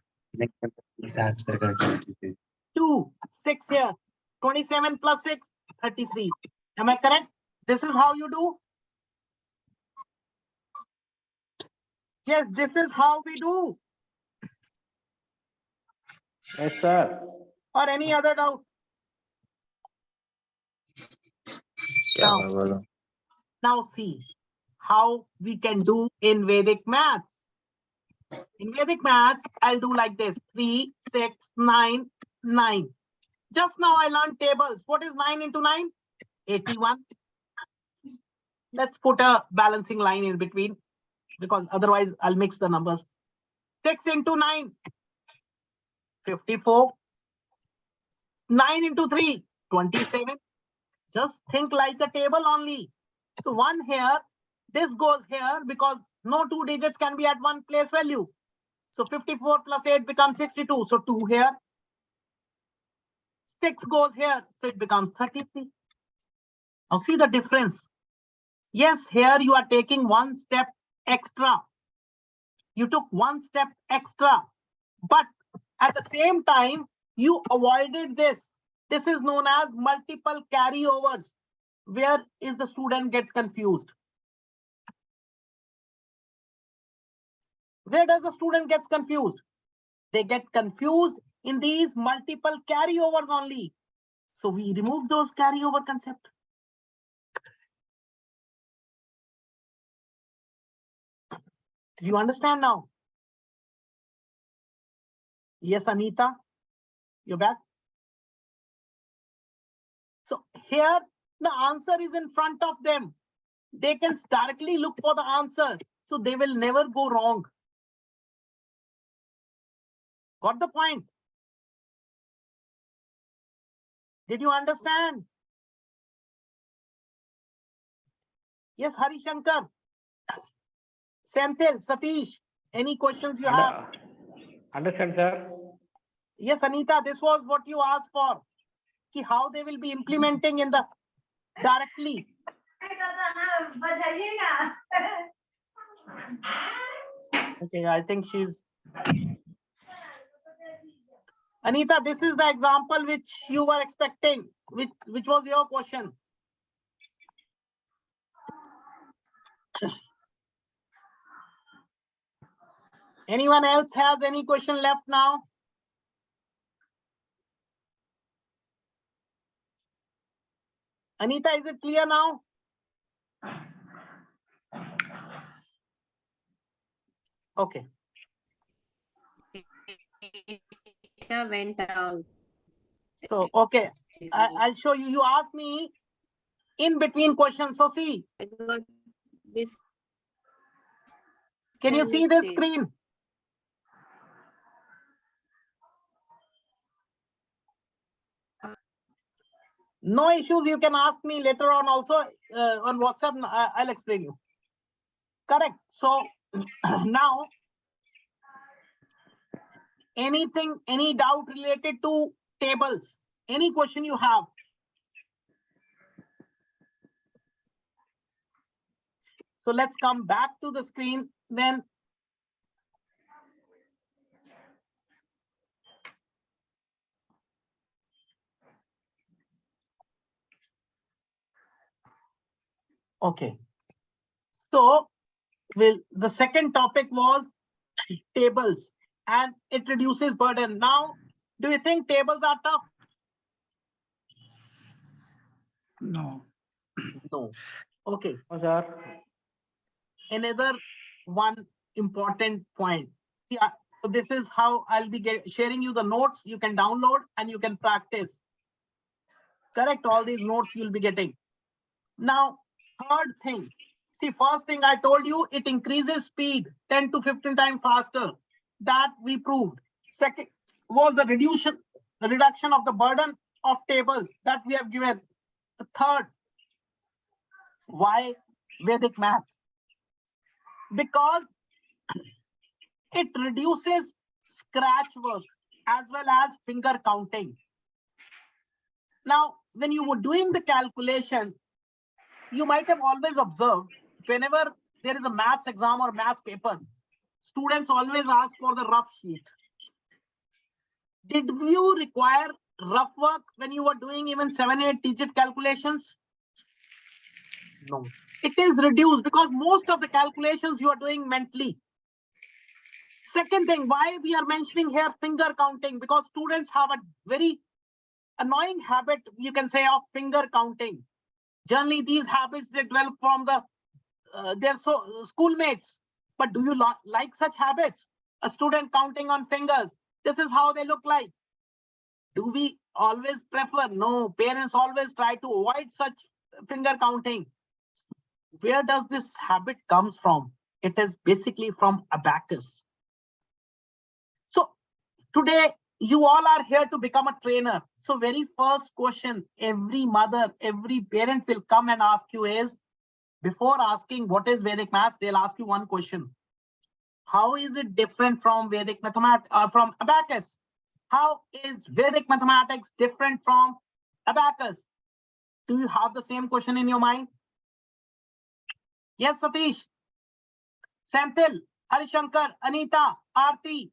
2 6 here. 27 plus 6 33. Am I correct? This is how you do. Yes, this is how we do. Yes, sir. Or any other doubt? Now see how we can do in Vedic maths. In Vedic maths, I'll do like this. 3, 6, 9, 9. Just now I learned tables. What is 9 into 9? 81. Let's put a balancing line in between, because otherwise I'll mix the numbers. 6 into 9, 54. 9 into 3, 27. Just think like a table only. So 1 here, this goes here because no 2 digits can be at one place value. So 54 plus 8 becomes 62. So 2 here. 6 goes here. So it becomes 33. Now see the difference. Yes, here you are taking 1 step extra. You took 1 step extra. But at the same time, you avoided this. This is known as multiple carryovers. Where is the student get confused? Where does the student get confused? They get confused in these multiple carryovers only. So we remove those carryover concept. Do you understand now? Yes, Anita, you're back. So here the answer is in front of them. They can directly look for the answer. So they will never go wrong. Got the point? Did you understand? Yes, Hari Shankar. Senthil, Satish, any questions you have? Understand, sir? Yes, Anita, this was what you asked for. Ki how they will be implementing in the directly. Okay, I think she's. Anita, this is the example which you were expecting, which was your question. Anyone else has any question left now? Anita, is it clear now? Okay. Data went out. So, okay, I'll show you. You asked me in between questions. So see, I got this. can you see this Connected. screen? No issues. You can ask me later on also on WhatsApp. I'll explain you. Correct. So now, anything, any doubt related to tables, any question you have? So let's come back to the screen then. Okay. So the second topic was tables and it reduces burden. Now, do you think tables are tough? No. No. Okay. No, sir. Another one important point. Yeah. So this is how I'll be sharing you the notes. You can download and you can practice. Correct. All these notes you'll be getting. Now, third thing. See, first thing I told you, it increases speed 10 to 15 times faster. That we proved. Second was the reduction of the burden of tables that we have given. The third, why Vedic maths? Because it reduces scratch work as well as finger counting. Now, when you were doing the calculation, you might have always observed whenever there is a maths exam or maths paper, students always ask for the rough sheet. Did you require rough work when you were doing even 7-8 digit calculations? No. It is reduced because most of the calculations you are doing mentally. Second thing, why we are mentioning here finger counting? Because students have a very annoying habit, you can say, of finger counting. Generally, these habits they develop from their schoolmates. But do you like such habits? A student counting on fingers. This is how they look like. Do we always prefer? No, parents always try to avoid such finger counting. Where does this habit comes from? It is basically from abacus. So today you all are here to become a trainer. So very first question every mother, every parent will come and ask you is, before asking what is Vedic maths, they'll ask you one question. How is it different from Vedic mathematics, from abacus? How is Vedic mathematics different from abacus? Do you have the same question in your mind? Yes, Satish, Senthil, Harishankar, Anita, Aarti.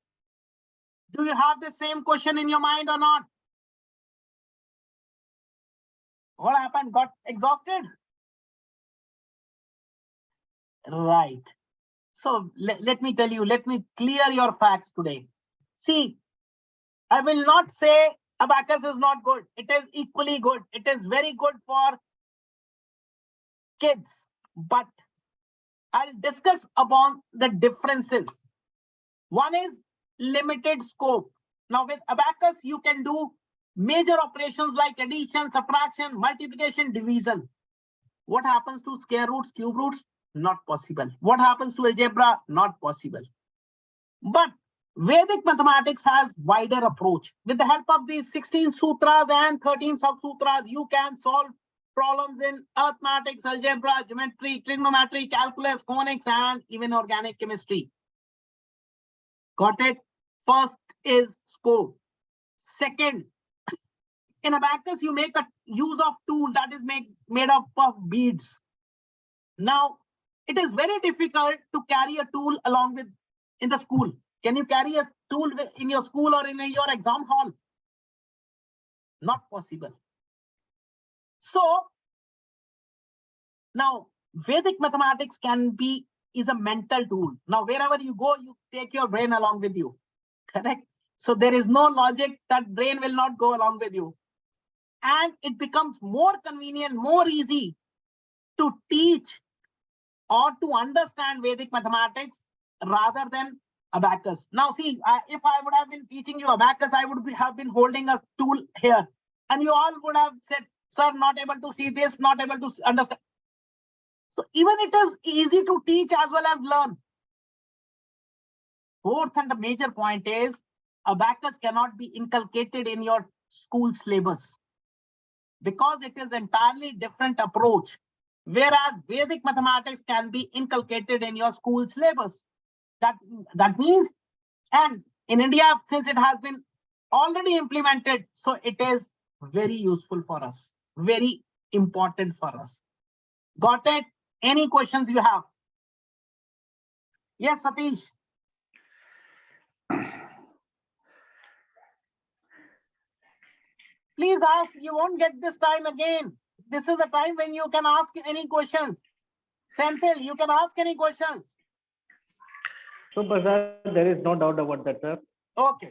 Do you have the same question in your mind or not? What happened? Got exhausted? Right. So let me tell you, let me clear your facts today. See, I will not say abacus is not good. It is equally good. It is very good for kids, but I'll discuss upon the differences. One is limited scope. Now with abacus, you can do major operations like addition, subtraction, multiplication, division. What happens to square roots, cube roots? Not possible. What happens to algebra? Not possible. But Vedic mathematics has wider approach. With the help of these 16 sutras and 13 sub-sutras, you can solve problems in arithmetic, algebra, geometry, trigonometry, calculus, phonics, and even organic chemistry. Got it? First is scope. Second, in abacus, you make a use of tool that is made up of beads. Now, it is very difficult to carry a tool along with in the school. Can you carry a tool in your school or in your exam hall? Not possible. So now Vedic mathematics is a mental tool. Now, wherever you go, you take your brain along with you. Correct? So there is no logic that brain will not go along with you. And it becomes more convenient, more easy to teach or to understand Vedic mathematics rather than abacus. Now, see, if I would have been teaching you abacus, I would have been holding a tool here. And you all would have said, sir, not able to see this, not able to understand. So even it is easy to teach as well as learn. Fourth and the major point is abacus cannot be inculcated in your school syllabus because it is entirely different approach. Whereas Vedic mathematics can be inculcated in your school syllabus. That means, and in India, since it has been already implemented, so it is very useful for us, very important for us. Got it? Any questions you have? Yes, Satish. Please ask, you won't get this time again. This is the time when you can ask any questions. Senthil, you can ask any questions. Super, sir. There is no doubt about that, sir. Okay.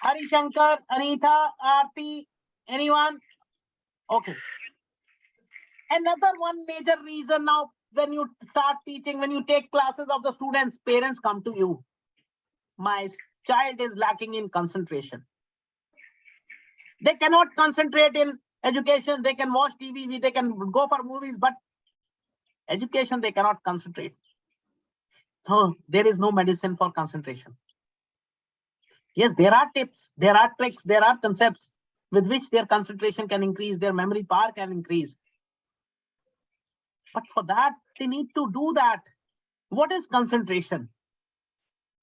Hari Shankar, Anita, Aarti, anyone? Okay. Another one major reason now when you start teaching, when you take classes of the students, parents come to you. My child is lacking in concentration. They cannot concentrate in education. They can watch TV, they can go for movies, but education, they cannot concentrate. No, there is no medicine for concentration. Yes, there are tips, there are tricks, there are concepts with which their concentration can increase, their memory power can increase. But for that, they need to do that. What is concentration?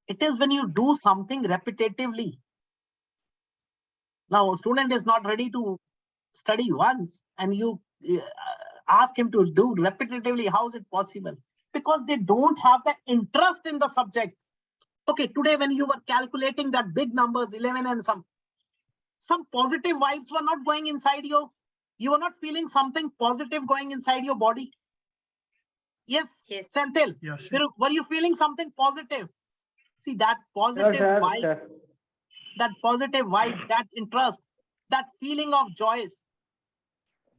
It is when you do something repetitively. Now, a student is not ready to study once and you ask him to do repetitively. How is it possible? Because they don't have the interest in the subject. Okay, today when you were calculating that big numbers, 11 and some positive vibes were not going inside you. You were not feeling something positive going inside your body. Yes, Yes. Senthil, Yes. were you feeling something positive? See, that positive vibe, Sir. that positive vibes, that interest, that feeling of joy,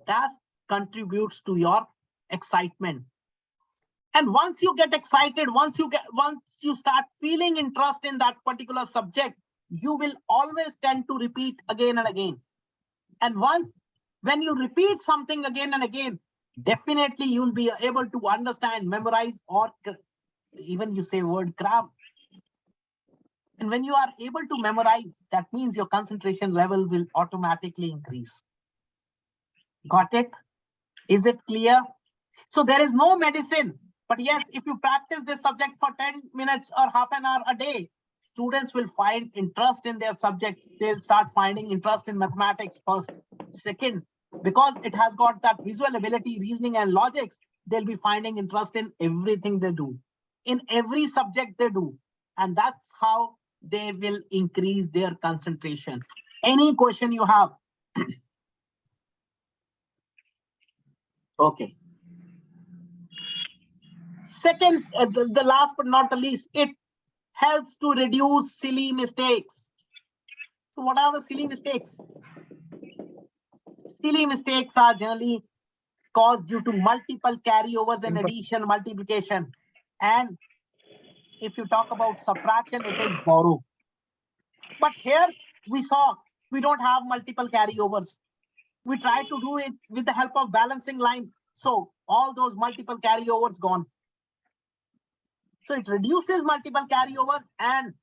that contributes to your excitement. And once you get excited, once you start feeling interest in that particular subject, you will always tend to repeat again and again. And when you repeat something again and again, definitely you'll be able to understand, memorize, or even you say word cram. And when you are able to memorize, that means your concentration level will automatically increase. Got it? Is it clear? So there is no medicine. But yes, if you practice this subject for 10 minutes or half an hour a day, students will find interest in their subjects. They'll start finding interest in mathematics first. Second, because it has got that visual ability, reasoning and logics, they'll be finding interest in everything they do, in every subject they do. And that's how they will increase their concentration. Any question you have? Okay. Second, the last but not the least, it helps to reduce silly mistakes. So what are the silly mistakes? Silly mistakes are generally caused due to multiple carryovers and addition, multiplication. And if you talk about subtraction, it is borrow. But here we saw we don't have multiple carryovers. We try to do it with the help of balancing line. So all those multiple carryovers gone. So it reduces multiple carryovers and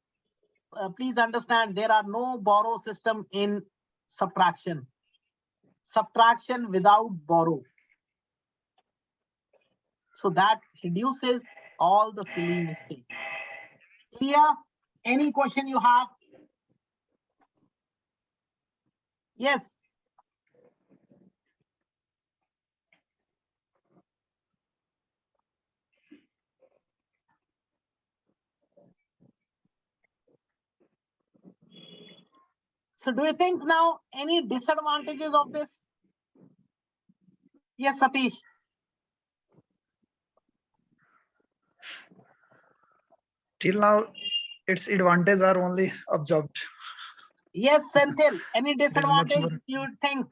please understand, there are no borrow system in subtraction. Subtraction without borrow. So that reduces all the silly mistakes. Clear? Any question you have? Yes. So do you think now any disadvantages of this? Yes, Satish. Till now, its advantages are only observed. Yes, Senthil. Any much disadvantage more. you think?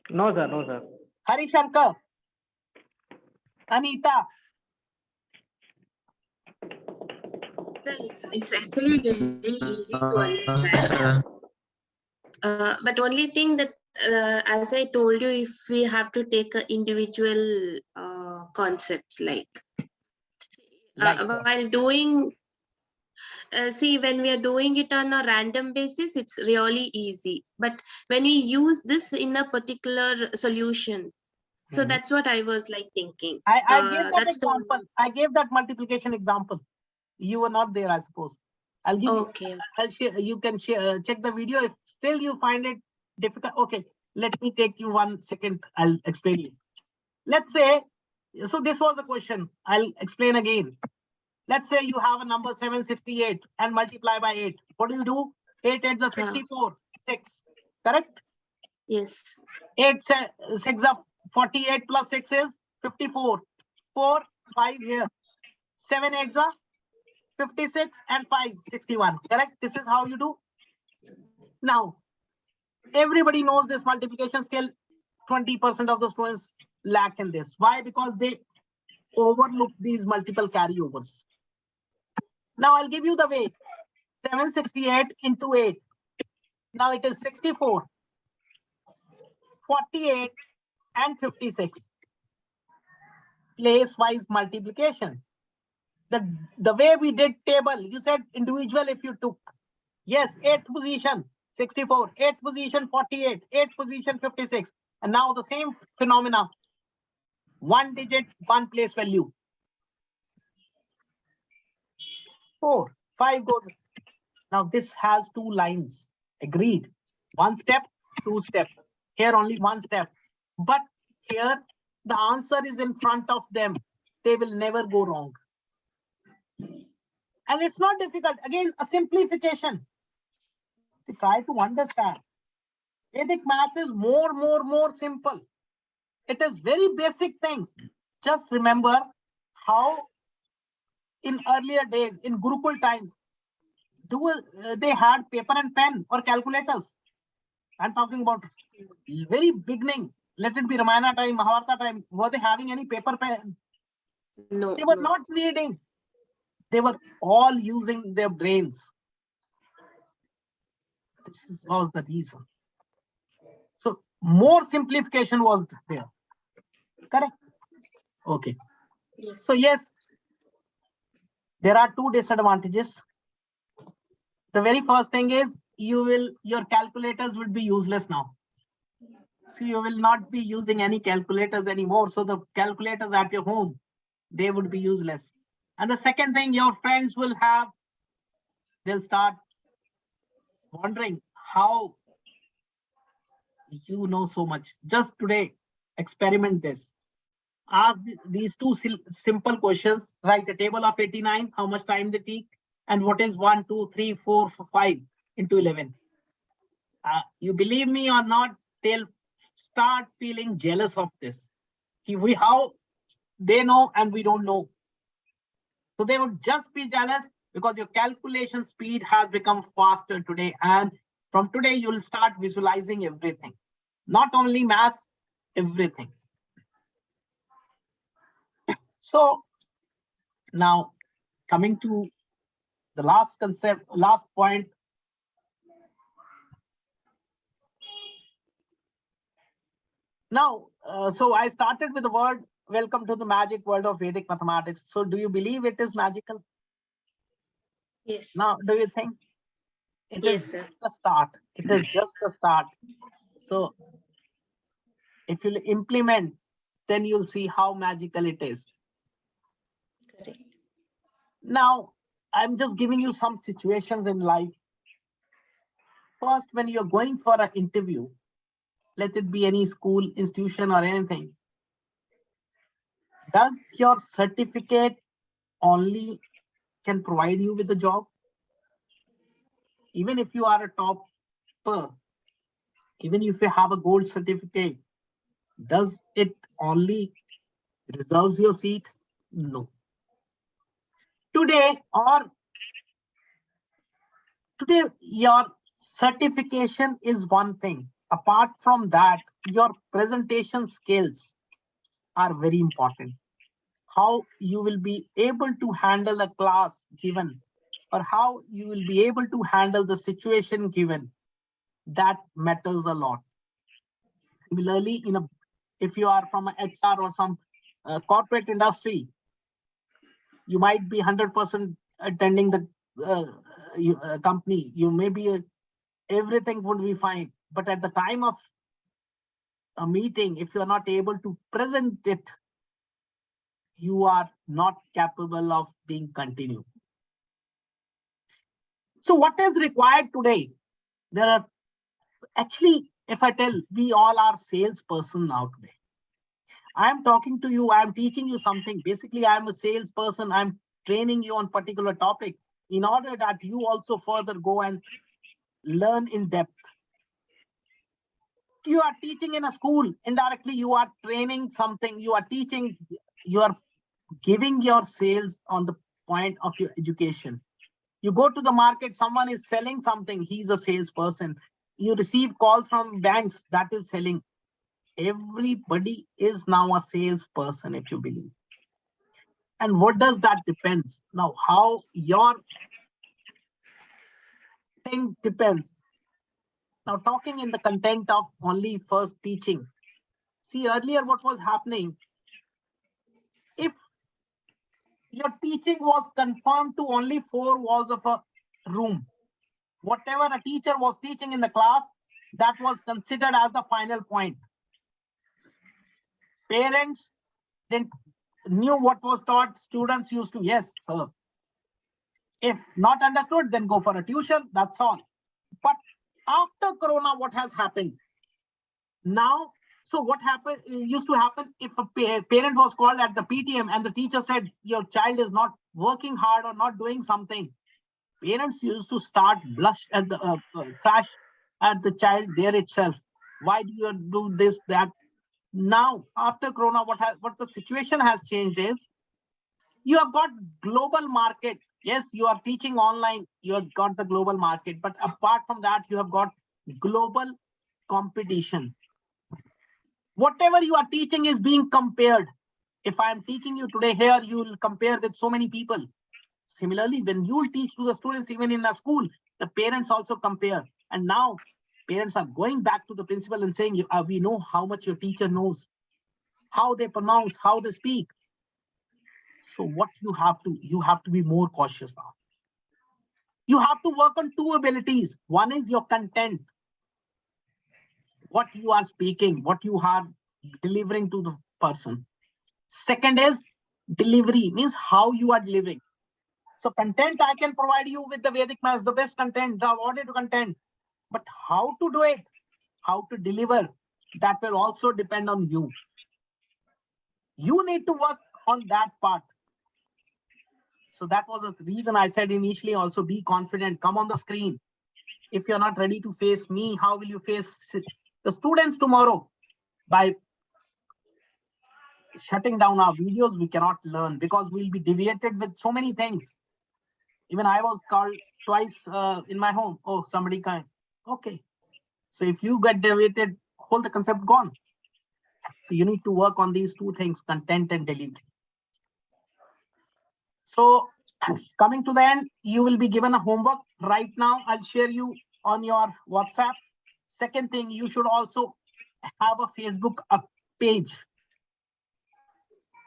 No, sir. No, sir. Harishankar. Anita. It's actually very easy to understand. But only thing that, as I told you, if we have to take a individual concepts like What? while doing, see, when we are doing it on a random basis, it's really easy. But when we use this in a particular solution, so Mhm. that's what I was like thinking. I gave that That's the example. I gave that multiplication example. You were not there, I suppose. I'll give okay. you. I'll share. You can share. Check the video. If still you find it difficult, okay. Let me take you 1 second. I'll explain you. Let's say. So this was the question. I'll explain again. Let's say you have a number 768 and multiply by 8. What do you do? 8 8 is 64. 6. Correct? Yes. 8 6 up 48 plus 6 is 54. 4 5 here. 7 8 are 56 and 5 61. Correct? This is how you do. Now everybody knows this multiplication skill. 20% of the students lack in this. Why? Because they overlook these multiple carryovers. Now I'll give you the way. 768 into 8. Now it is 64, 48 and 56. Place wise multiplication. The way we did table, you said individual if you took. Yes, 8th position 64, 8th position 48, 8th position 56. And now the same phenomena. 1 digit, 1 place value. 4, 5 goes. Now this has 2 lines. Agreed. 1 step, 2 step. Here only 1 step. But here the answer is in front of them. They will never go wrong. And it's not difficult. Again, a simplification. See, try to understand. Vedic maths is more simple. It is very basic things. Just remember how in earlier days, in Gurukul times, they had paper and pen or calculators. I'm talking about very beginning. Let it be Ramayana time, Mahabharata time. Were they having any paper pen? No. They were no. not reading. They were all using their brains. This was the reason. So more simplification was there. Correct? Okay. Yes. So yes, there are 2 disadvantages. The very first thing is your calculators would be useless now. So you will not be using any calculators anymore. So the calculators at your home, they would be useless. And the second thing, your friends will have, they'll start wondering how you know so much. Just today, experiment this. Ask these 2 simple questions. Write a table of 89, how much time they take, and what is 1, 2, 3, 4, 5 into 11. You believe me or not, they'll start feeling jealous of this. How they know and we don't know. So they would just be jealous because your calculation speed has become faster today. And from today, you'll start visualizing everything. Not only maths, everything. So now coming to the last concept, last point. Now, so I started with the word, welcome to the magic world of Vedic mathematics. So do you believe it is magical? Yes. Now, do you think? It Yes, is sir. a start. It is just a start. So if you implement, then you'll see how magical it is. Correct. Now, I'm just giving you some situations in life. First, when you're going for an interview, let it be any school, institution, or anything, does your certificate only can provide you with the job? Even if you are a topper, even if you have a gold certificate, does it only reserves your seat? No. Today, your certification is one thing. Apart from that, your presentation skills are very important. How you will be able to handle a class given, or how you will be able to handle the situation given, that matters a lot. Similarly, if you are from a HR or some corporate industry, you might be 100% attending the company. You may be everything would be fine, but at the time of a meeting, if you are not able to present it, you are not capable of being continued. So what is required today? There are actually, if I tell, we all are salesperson now today. I am talking to you, I am teaching you something. Basically, I am a salesperson. I'm training you on particular topic in order that you also further go and learn in depth. You are teaching in a school, indirectly you are training something, you are teaching, you are giving your sales on the point of your education. You go to the market, someone is selling something, he's a salesperson. You receive calls from banks, that is selling. Everybody is now a salesperson, if you believe. And what does that depends? Now, how your thing depends. Now, talking in the content of only first teaching. See, earlier what was happening, if your teaching was confined to only four walls of a room, whatever a teacher was teaching in the class, that was considered as the final point. Parents didn't knew what was taught, students used to, yes, sir. If not understood, then go for a tuition, that's all. But after Corona, what has happened? Now, so what happened used to happen if a parent was called at the PTM and the teacher said your child is not working hard or not doing something. Parents used to start blush at the crash at the child there itself. Why do you do this, that? Now, after Corona, what the situation has changed is you have got global market. Yes, you are teaching online, you have got the global market, but apart from that, you have got global competition. Whatever you are teaching is being compared. If I am teaching you today here, you will compare with so many people. Similarly, when you teach to the students, even in a school, the parents also compare. And now parents are going back to the principal and saying, we know how much your teacher knows, how they pronounce, how they speak. So what you have to be more cautious now. You have to work on two abilities. One is your content, what you are speaking, what you are delivering to the person. Second is delivery, means how you are delivering. So content, I can provide you with the Vedic maths, the best content, the awarded content. But how to do it, how to deliver, that will also depend on you. You need to work on that part. So that was the reason I said initially also be confident, come on the screen. If you're not ready to face me, how will you face the students tomorrow? By shutting down our videos, we cannot learn because we'll be deviated with so many things. Even I was called twice in my home. Oh, somebody came. Okay. So if you get deviated, whole the concept gone. So you need to work on these two things, content and delivery. So coming to the end, you will be given a homework right now. I'll share you on your WhatsApp. Second thing, you should also have a Facebook page.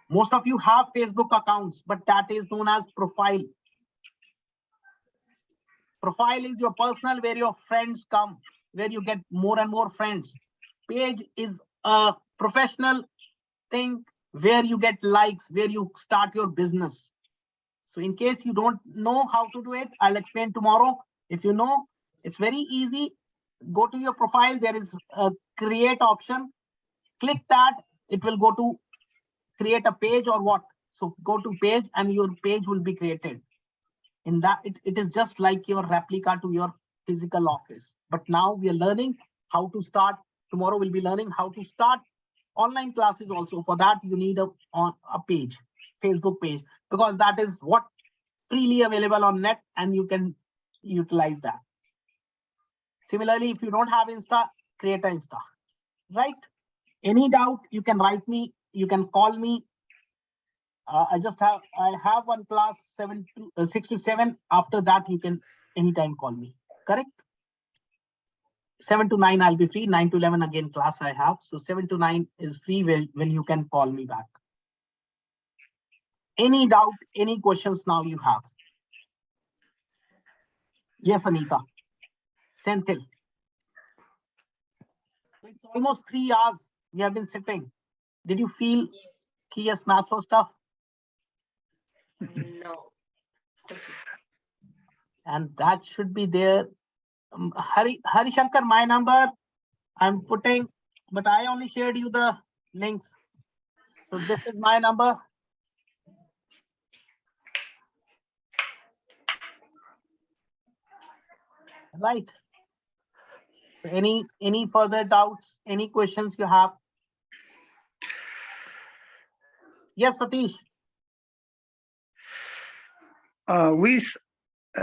Most of you have Facebook accounts, but that is known as profile. Profile is your personal, where your friends come, where you get more and more friends. Page is a professional thing where you get likes, where you start your business. So in case you don't know how to do it, I'll explain tomorrow. If you know, it's very easy. Go to your profile. There is a create option. Click that. It will go to create a page or what. So go to page and your page will be created. In that, it is just like your replica to your physical office. But now we are learning how to start. Tomorrow we'll be learning how to start online classes also. For that, you need a page, Facebook page, because that is what freely available on net and you can utilize that. Similarly, if you don't have Insta, create an Insta, right? Any doubt, you can write me, you can call me. I have one class 6 to 7. After that, you can anytime call me, correct? 7 to 9, I'll be free. 9 to 11 again class I have. So 7 to 9 is free when you can call me back. Any doubt, any questions now you have? Yes, Anita. Senthil. It's almost 3 hours we have been sitting. Did you feel yes, maths was tough? No. And that should be there. Hari Shankar, my number I'm putting, but I only shared you the links. So this is my number. Right. So any further doubts, any questions you have? Yes, Satish.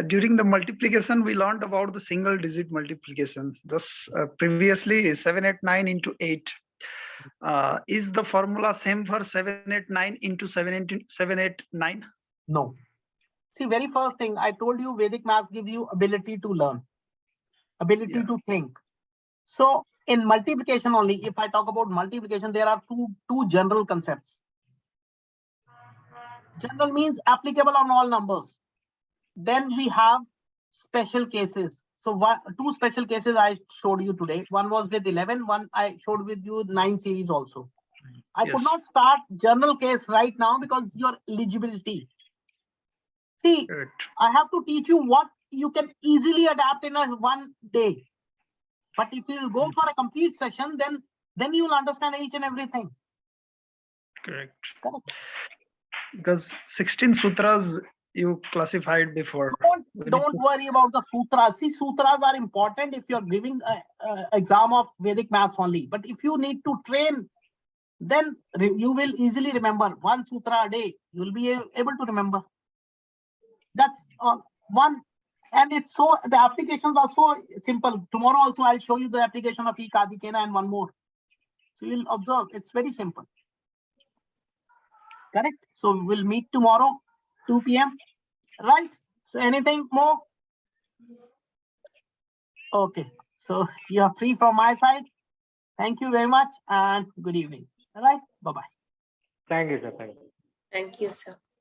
During the multiplication, we learned about the single digit multiplication. Thus, previously 789 into 8. Is the formula same for 789 into 789? No. See, very first thing I told you, Vedic maths give you ability to learn, ability to think. So in multiplication only, if I talk about multiplication, there are two general concepts. General means applicable on all numbers. Then we have special cases. So two special cases I showed you today. One was with 11, one I showed with you 9 series also. I could not start general case right now because your eligibility. See, I have to teach you what you can easily adapt in one day. But if you will go for a complete session, then you will understand each and everything. Correct. Because 16 sutras you classified before. Don't worry about the sutras. See, sutras are important if you're giving an exam of Vedic maths only. But if you need to train, then you will easily remember one sutra a day. You will be able to remember. That's one. And it's so, the applications are so simple. Tomorrow also I'll show you the application of Ekadikena and one more. So you'll observe, it's very simple. Correct? So we'll meet tomorrow, 2 p.m. Right? So anything more? Okay. So you are free from my side. Thank you very much and good evening. All right? Bye-bye. Thank you, sir. Thank you. Thank you, sir.